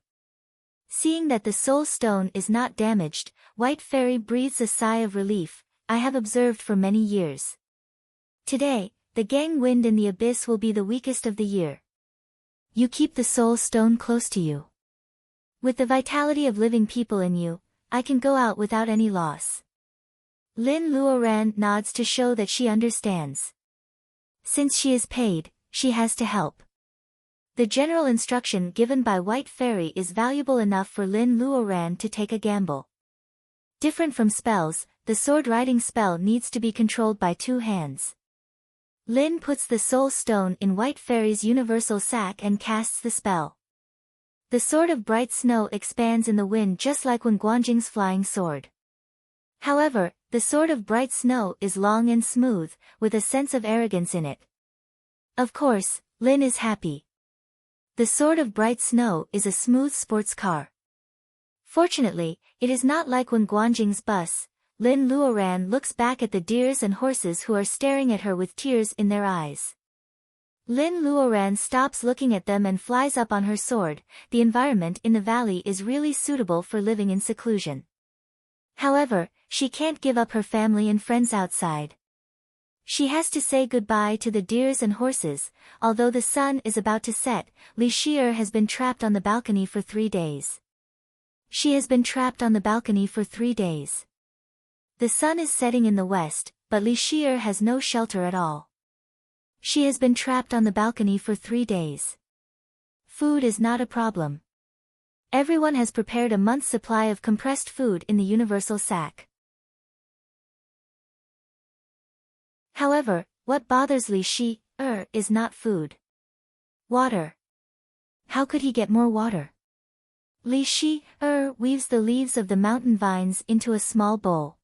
Seeing that the soul stone is not damaged, White Fairy breathes a sigh of relief. I have observed for many years. Today, the gang wind in the abyss will be the weakest of the year. you keep the soul stone close to you. With the vitality of living people in you, I can go out without any loss. Lin Luoran nods to show that she understands. Since she is paid, she has to help. The general instruction given by White Fairy is valuable enough for Lin Luoran to take a gamble. Different from spells, the sword-riding spell needs to be controlled by 2 hands. Lin puts the soul stone in White Fairy's universal sack and casts the spell. The sword of bright snow expands in the wind just like when Guanjing's flying sword. However, the sword of bright snow is long and smooth, with a sense of arrogance in it. Of course, Lin is happy. The sword of bright snow is a smooth sports car. Fortunately, it is not like when Guanjing's bus. Lin Luoran looks back at the deers and horses who are staring at her with tears in their eyes. Lin Luoran stops looking at them and flies up on her sword. The environment in the valley is really suitable for living in seclusion. However, she can't give up her family and friends outside. She has to say goodbye to the deers and horses. Although the sun is about to set, Li Shi'er has been trapped on the balcony for 3 days. She has been trapped on the balcony for 3 days. The sun is setting in the west, but Li Shi'er has no shelter at all. She has been trapped on the balcony for 3 days. Food is not a problem. Everyone has prepared a month's supply of compressed food in the universal sack. However, what bothers Li Shi'er is not food. Water. How could he get more water? Li Shi'er weaves the leaves of the mountain vines into a small bowl.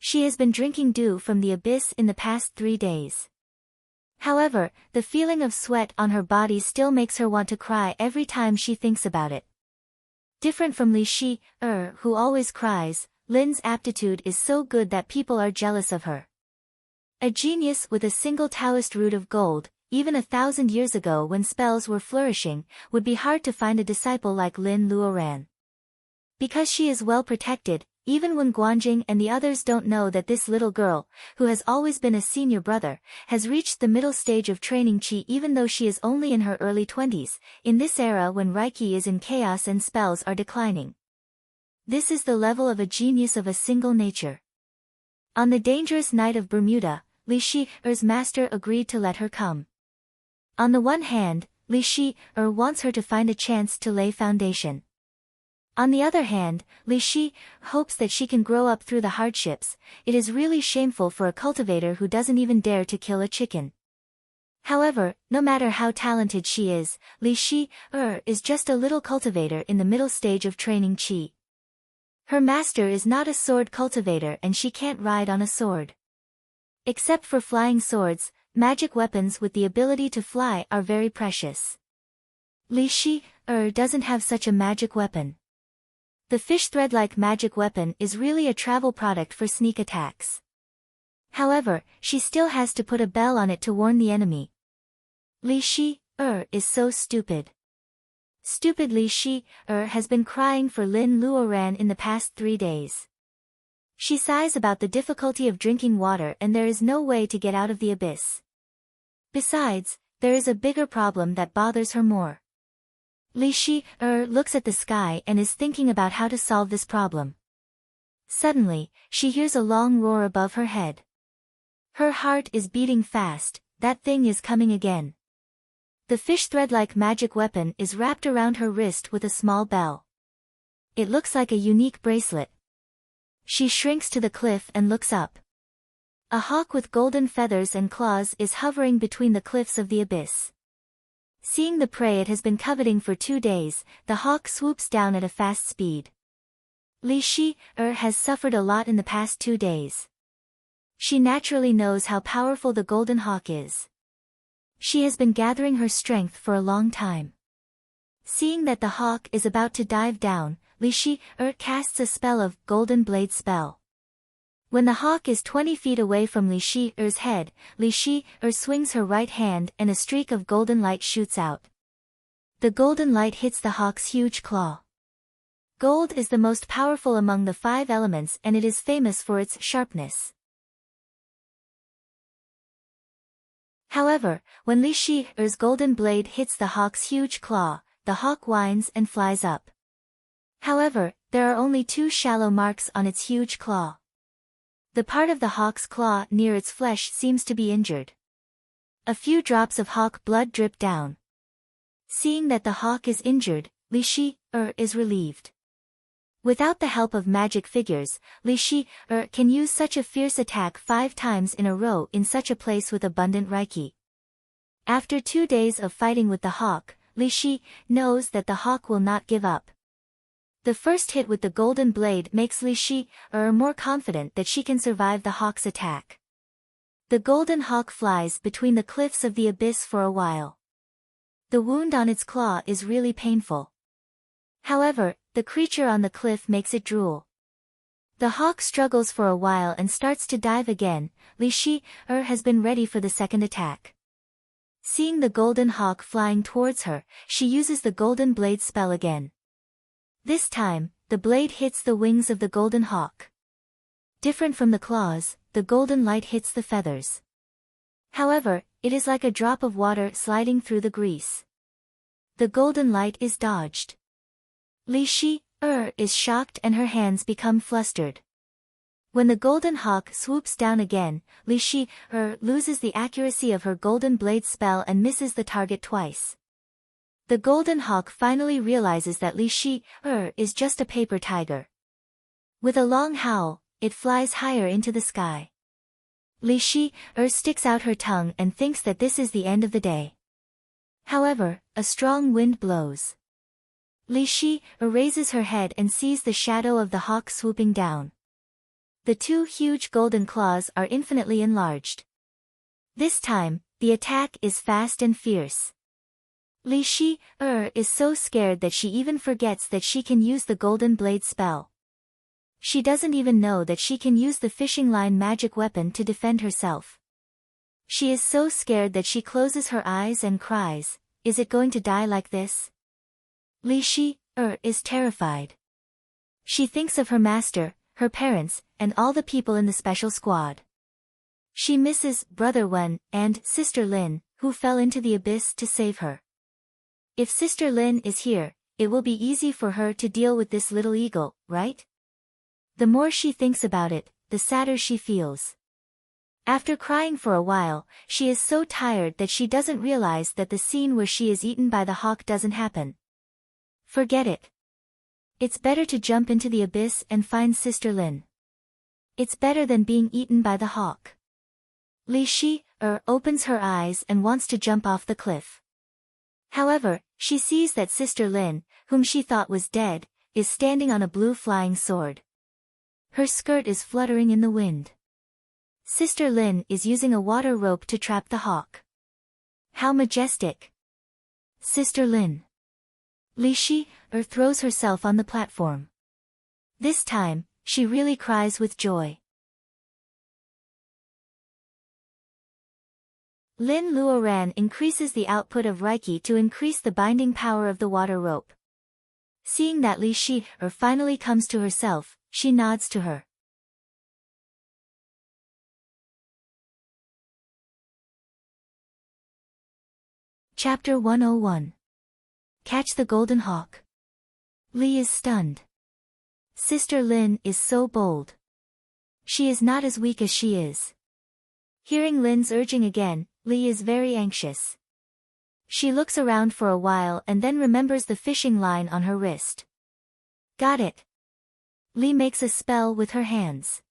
She has been drinking dew from the abyss in the past 3 days. However, the feeling of sweat on her body still makes her want to cry every time she thinks about it. Different from Li Shi'er, who always cries, Lin's aptitude is so good that people are jealous of her. A genius with a single Taoist root of gold, even 1,000 years ago when spells were flourishing, would be hard to find a disciple like Lin Luoran. Because she is well protected, even when Guanjing and the others don't know that this little girl, who has always been a senior brother, has reached the middle stage of training qi even though she is only in her early 20s, in this era when Reiki is in chaos and spells are declining. This is the level of a genius of a single nature. On the dangerous night of Bermuda, Li Shi'er's master agreed to let her come. On the one hand, Li Shi'er wants her to find a chance to lay foundation. On the other hand, Li Shi'er hopes that she can grow up through the hardships. It is really shameful for a cultivator who doesn't even dare to kill a chicken. However, no matter how talented she is, Li Shi'er is just a little cultivator in the middle stage of training qi. Her master is not a sword cultivator and she can't ride on a sword. Except for flying swords, magic weapons with the ability to fly are very precious. Li Shi'er doesn't have such a magic weapon. The fish thread-like magic weapon is really a travel product for sneak attacks. However, she still has to put a bell on it to warn the enemy. Li Shi'er is so stupid. Stupid Li Shi'er has been crying for Lin Luoran in the past 3 days. She sighs about the difficulty of drinking water and there is no way to get out of the abyss. Besides, there is a bigger problem that bothers her more. Li Shi'er looks at the sky and is thinking about how to solve this problem. Suddenly, she hears a long roar above her head. Her heart is beating fast. That thing is coming again. The fish thread-like magic weapon is wrapped around her wrist with a small bell. It looks like a unique bracelet. She shrinks to the cliff and looks up. A hawk with golden feathers and claws is hovering between the cliffs of the abyss. Seeing the prey it has been coveting for 2 days, the hawk swoops down at a fast speed. Li Shi'er has suffered a lot in the past 2 days. She naturally knows how powerful the golden hawk is. She has been gathering her strength for a long time. Seeing that the hawk is about to dive down, Li Shi'er casts a spell of Golden Blade spell. When the hawk is 20 feet away from Li Shi'er's head, Li Shi'er swings her right hand and a streak of golden light shoots out. The golden light hits the hawk's huge claw. Gold is the most powerful among the 5 elements and it is famous for its sharpness. However, when Li Shi's golden blade hits the hawk's huge claw, the hawk whines and flies up. However, there are only 2 shallow marks on its huge claw. The part of the hawk's claw near its flesh seems to be injured. A few drops of hawk blood drip down. Seeing that the hawk is injured, Li Shi is relieved. Without the help of magic figures, Li Shi can use such a fierce attack 5 times in a row in such a place with abundant reiki. After 2 days of fighting with the hawk, Li Shi knows that the hawk will not give up. The first hit with the golden blade makes Li Shi more confident that she can survive the hawk's attack. The golden hawk flies between the cliffs of the abyss for a while. The wound on its claw is really painful. However, the creature on the cliff makes it drool. The hawk struggles for a while and starts to dive again. Li Shi has been ready for the second attack. Seeing the golden hawk flying towards her, she uses the golden blade spell again. This time, the blade hits the wings of the golden hawk. Different from the claws, the golden light hits the feathers. However, it is like a drop of water sliding through the grease. The golden light is dodged. Li Shi is shocked and her hands become flustered. When the golden hawk swoops down again, Li Shi loses the accuracy of her golden blade spell and misses the target twice. The golden hawk finally realizes that Li Shi is just a paper tiger. With a long howl, it flies higher into the sky. Li Shi sticks out her tongue and thinks that this is the end of the day. However, a strong wind blows. Li Shi raises her head and sees the shadow of the hawk swooping down. The 2 huge golden claws are infinitely enlarged. This time, the attack is fast and fierce. Li Shi is so scared that she even forgets that she can use the golden blade spell. She doesn't even know that she can use the fishing line magic weapon to defend herself. She is so scared that she closes her eyes and cries, "Is it going to die like this?" Li Shi is terrified. She thinks of her master, her parents, and all the people in the special squad. She misses Brother Wen and Sister Lin, who fell into the abyss to save her. If Sister Lin is here, it will be easy for her to deal with this little eagle, right? The more she thinks about it, the sadder she feels. After crying for a while, she is so tired that she doesn't realize that the scene where she is eaten by the hawk doesn't happen. Forget it. It's better to jump into the abyss and find Sister Lin. It's better than being eaten by the hawk. Li Shi opens her eyes and wants to jump off the cliff. However, she sees that Sister Lin, whom she thought was dead, is standing on a blue flying sword. Her skirt is fluttering in the wind. Sister Lin is using a water rope to trap the hawk. How majestic! Sister Lin. Li Shi throws herself on the platform. This time, she really cries with joy. Lin Luoran increases the output of Reiki to increase the binding power of the water rope. Seeing that Li Shi finally comes to herself, she nods to her. Chapter 101. Catch the Golden Hawk. Li is stunned. Sister Lin is so bold. She is not as weak as she is. Hearing Lin's urging again, Li is very anxious. She looks around for a while and then remembers the fishing line on her wrist. Got it. Li makes a spell with her hands.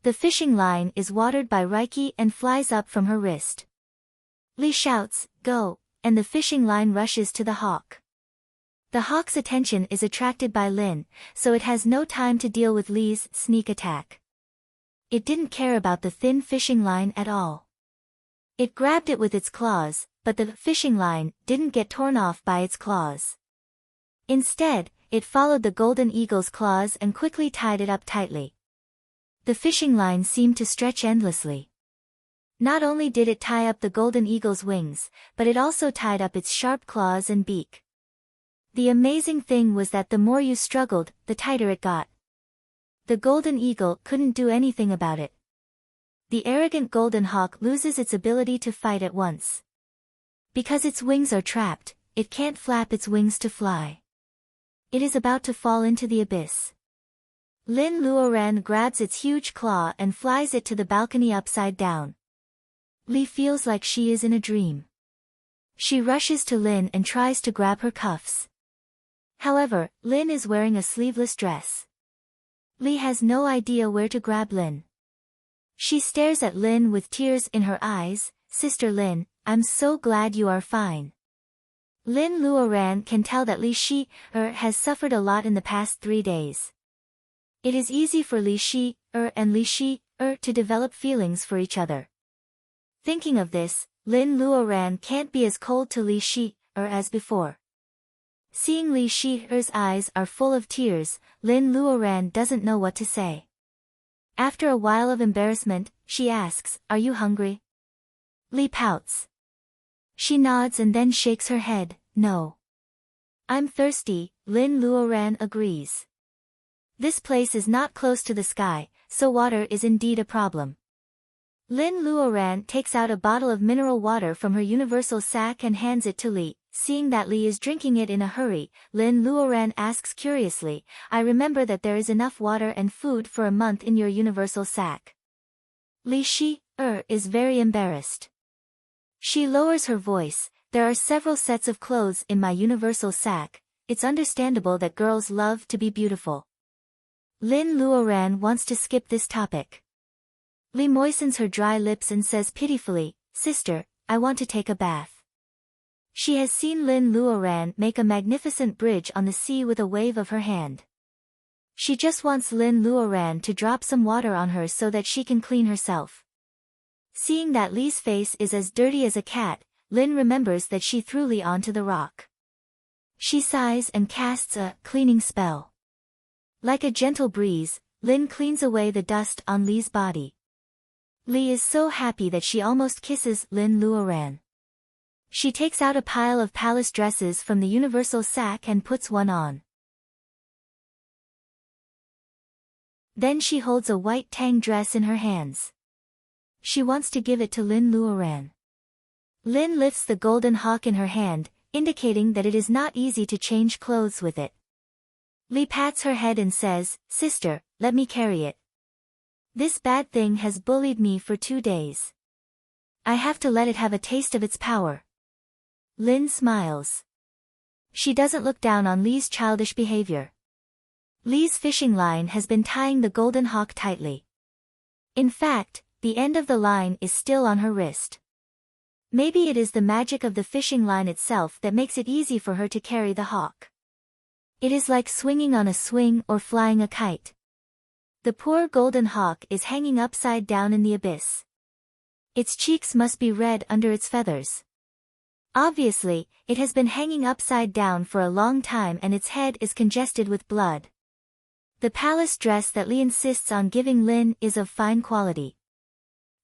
The fishing line is watered by Reiki and flies up from her wrist. Li shouts, "Go," and the fishing line rushes to the hawk. The hawk's attention is attracted by Lin, so it has no time to deal with Li's sneak attack. It didn't care about the thin fishing line at all. It grabbed it with its claws, but the fishing line didn't get torn off by its claws. Instead, it followed the golden eagle's claws and quickly tied it up tightly. The fishing line seemed to stretch endlessly. Not only did it tie up the golden eagle's wings, but it also tied up its sharp claws and beak. The amazing thing was that the more you struggled, the tighter it got. The golden eagle couldn't do anything about it. The arrogant golden hawk loses its ability to fight at once. Because its wings are trapped, it can't flap its wings to fly. It is about to fall into the abyss. Lin Luoran grabs its huge claw and flies it to the balcony upside down. Li feels like she is in a dream. She rushes to Lin and tries to grab her cuffs. However, Lin is wearing a sleeveless dress. Li has no idea where to grab Lin. She stares at Lin with tears in her eyes. Sister Lin, I'm so glad you are fine. Lin Luoran can tell that Li Shi has suffered a lot in the past 3 days. It is easy for Li Shi and Li Shi to develop feelings for each other. Thinking of this, Lin Luoran can't be as cold to Li Shi as before. Seeing Li Shi's eyes are full of tears, Lin Luoran doesn't know what to say. After a while of embarrassment, she asks, "Are you hungry?" Li pouts. She nods and then shakes her head, "No. I'm thirsty," Lin Luoran agrees. This place is not close to the sky, so water is indeed a problem. Lin Luoran takes out a bottle of mineral water from her universal sack and hands it to Li. Seeing that Li is drinking it in a hurry, Lin Luoran asks curiously, "I remember that there is enough water and food for a month in your universal sack." Li Shi is very embarrassed. She lowers her voice, "There are several sets of clothes in my universal sack. It's understandable that girls love to be beautiful." Lin Luoran wants to skip this topic. Li moistens her dry lips and says pitifully, "Sister, I want to take a bath." She has seen Lin Luoran make a magnificent bridge on the sea with a wave of her hand. She just wants Lin Luoran to drop some water on her so that she can clean herself. Seeing that Li's face is as dirty as a cat, Lin remembers that she threw Li onto the rock. She sighs and casts a cleaning spell. Like a gentle breeze, Lin cleans away the dust on Li's body. Li is so happy that she almost kisses Lin Luoran. She takes out a pile of palace dresses from the universal sack and puts one on. Then she holds a white tang dress in her hands. She wants to give it to Lin Luoran. Lin lifts the golden hawk in her hand, indicating that it is not easy to change clothes with it. Li pats her head and says, "Sister, let me carry it. This bad thing has bullied me for 2 days. I have to let it have a taste of its power." Lin smiles. She doesn't look down on Li's childish behavior. Li's fishing line has been tying the golden hawk tightly. In fact, the end of the line is still on her wrist. Maybe it is the magic of the fishing line itself that makes it easy for her to carry the hawk. It is like swinging on a swing or flying a kite. The poor golden hawk is hanging upside down in the abyss. Its cheeks must be red under its feathers. Obviously, it has been hanging upside down for a long time and its head is congested with blood. The palace dress that Li insists on giving Lin is of fine quality.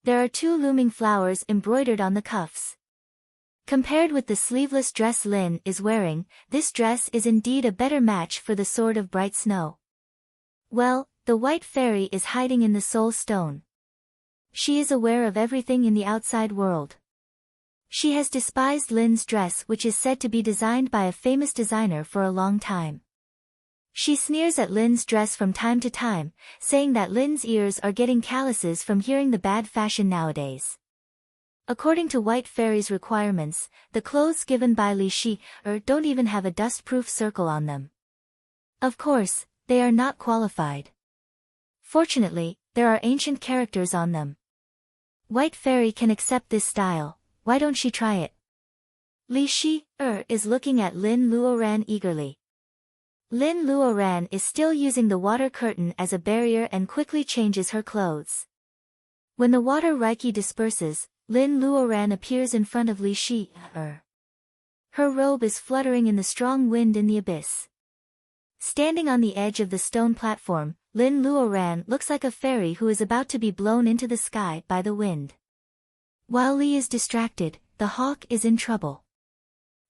There are 2 looming flowers embroidered on the cuffs. Compared with the sleeveless dress Lin is wearing, this dress is indeed a better match for the sword of bright snow. Well, the white fairy is hiding in the soul stone. She is aware of everything in the outside world. She has despised Lin's dress, which is said to be designed by a famous designer, for a long time. She sneers at Lin's dress from time to time, saying that Lin's ears are getting calluses from hearing the bad fashion nowadays. According to White Fairy's requirements, the clothes given by Li Shi don't even have a dust-proof circle on them. Of course, they are not qualified. Fortunately, there are ancient characters on them. White Fairy can accept this style. Why don't she try it? Li Shi is looking at Lin Luoran eagerly. Lin Luoran is still using the water curtain as a barrier and quickly changes her clothes. When the water reiki disperses, Lin Luoran appears in front of Li Shi. Her robe is fluttering in the strong wind in the abyss. Standing on the edge of the stone platform, Lin Luoran looks like a fairy who is about to be blown into the sky by the wind. While Li is distracted, the hawk is in trouble.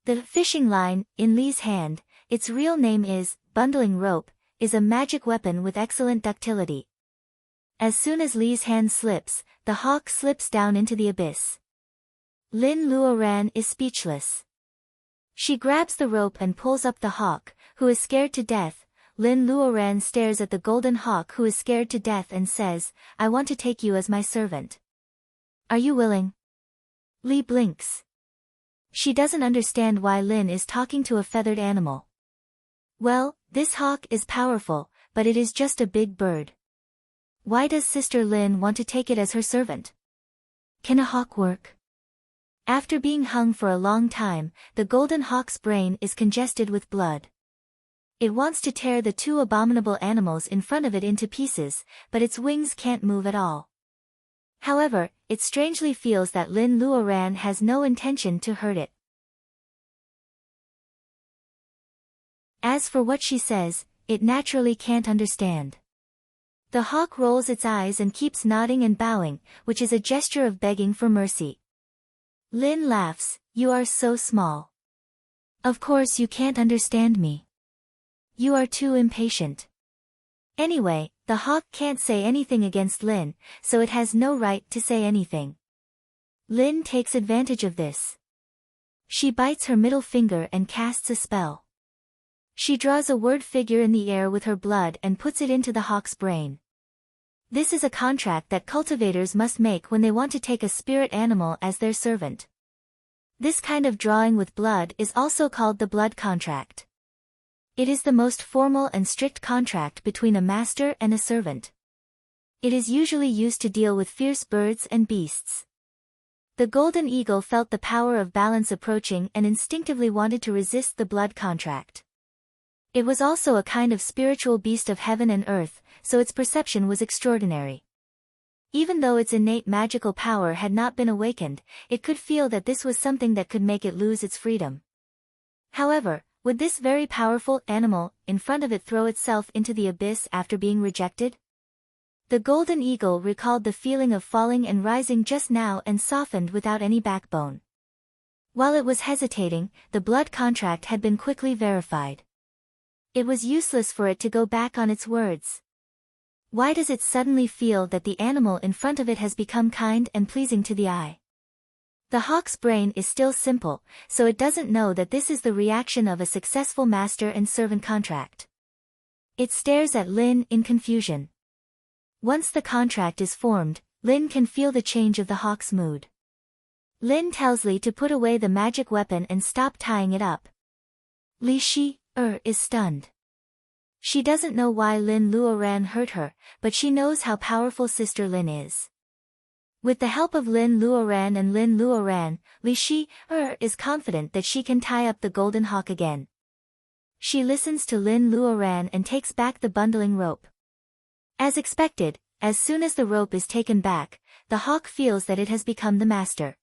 The fishing line, in Li's hand, its real name is bundling rope, is a magic weapon with excellent ductility. As soon as Li's hand slips, the hawk slips down into the abyss. Lin Luoran is speechless. She grabs the rope and pulls up the hawk, who is scared to death. Lin Luoran stares at the golden hawk who is scared to death and says, "I want to take you as my servant. Are you willing?" Li blinks. She doesn't understand why Lin is talking to a feathered animal. Well, this hawk is powerful, but it is just a big bird. Why does Sister Lin want to take it as her servant? Can a hawk work? After being hung for a long time, the golden hawk's brain is congested with blood. It wants to tear the two abominable animals in front of it into pieces, but its wings can't move at all. However, it strangely feels that Lin Luoran has no intention to hurt it. As for what she says, it naturally can't understand. The hawk rolls its eyes and keeps nodding and bowing, which is a gesture of begging for mercy. Lin laughs, "You are so small. Of course you can't understand me. You are too impatient." Anyway, the hawk can't say anything against Lin, so it has no right to say anything. Lin takes advantage of this. She bites her middle finger and casts a spell. She draws a word figure in the air with her blood and puts it into the hawk's brain. This is a contract that cultivators must make when they want to take a spirit animal as their servant. This kind of drawing with blood is also called the blood contract. It is the most formal and strict contract between a master and a servant. It is usually used to deal with fierce birds and beasts. The golden eagle felt the power of balance approaching and instinctively wanted to resist the blood contract. It was also a kind of spiritual beast of heaven and earth, so its perception was extraordinary. Even though its innate magical power had not been awakened, it could feel that this was something that could make it lose its freedom. However, would this very powerful animal in front of it throw itself into the abyss after being rejected? The golden eagle recalled the feeling of falling and rising just now and softened without any backbone. While it was hesitating, the blood contract had been quickly verified. It was useless for it to go back on its words. Why does it suddenly feel that the animal in front of it has become kind and pleasing to the eye? The hawk's brain is still simple, so it doesn't know that this is the reaction of a successful master and servant contract. It stares at Lin in confusion. Once the contract is formed, Lin can feel the change of the hawk's mood. Lin tells Li to put away the magic weapon and stop tying it up. Li is stunned. She doesn't know why Lin Luoran hurt her, but she knows how powerful Sister Lin is. With the help of Lin Luoran and Lin Luoran, Li is confident that she can tie up the golden hawk again. She listens to Lin Luoran and takes back the bundling rope. As expected, as soon as the rope is taken back, the hawk feels that it has become the master.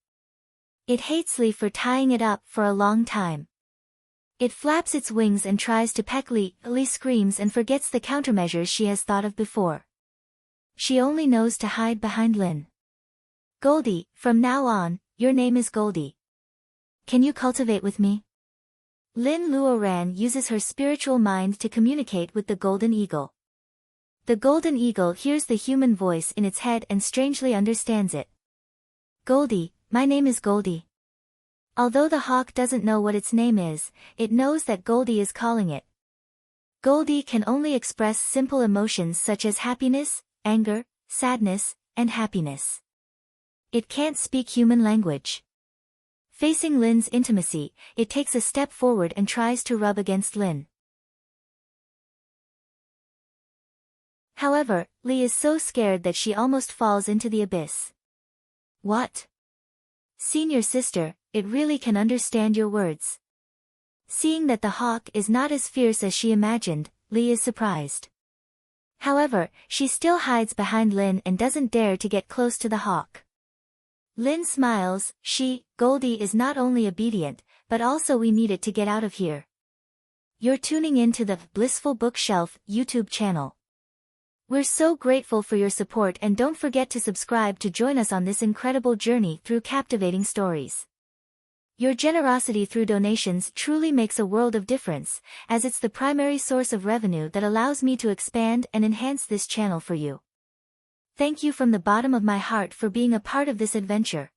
It hates Li for tying it up for a long time. It flaps its wings and tries to peck Li. Li screams and forgets the countermeasures she has thought of before. She only knows to hide behind Lin. "Goldie, from now on, your name is Goldie. Can you cultivate with me?" Lin Luoran uses her spiritual mind to communicate with the golden eagle. The golden eagle hears the human voice in its head and strangely understands it. "Goldie, my name is Goldie." Although the hawk doesn't know what its name is, it knows that Goldie is calling it. Goldie can only express simple emotions such as happiness, anger, sadness, and happiness. It can't speak human language. Facing Lin's intimacy, it takes a step forward and tries to rub against Lin. However, Li is so scared that she almost falls into the abyss. "What? Senior sister, it really can understand your words." Seeing that the hawk is not as fierce as she imagined, Li is surprised. However, she still hides behind Lin and doesn't dare to get close to the hawk. Lin smiles. Goldie is not only obedient, but also we need it to get out of here. You're tuning in to the Blissful Bookshelf YouTube channel. We're so grateful for your support and don't forget to subscribe to join us on this incredible journey through captivating stories. Your generosity through donations truly makes a world of difference, as it's the primary source of revenue that allows me to expand and enhance this channel for you. Thank you from the bottom of my heart for being a part of this adventure.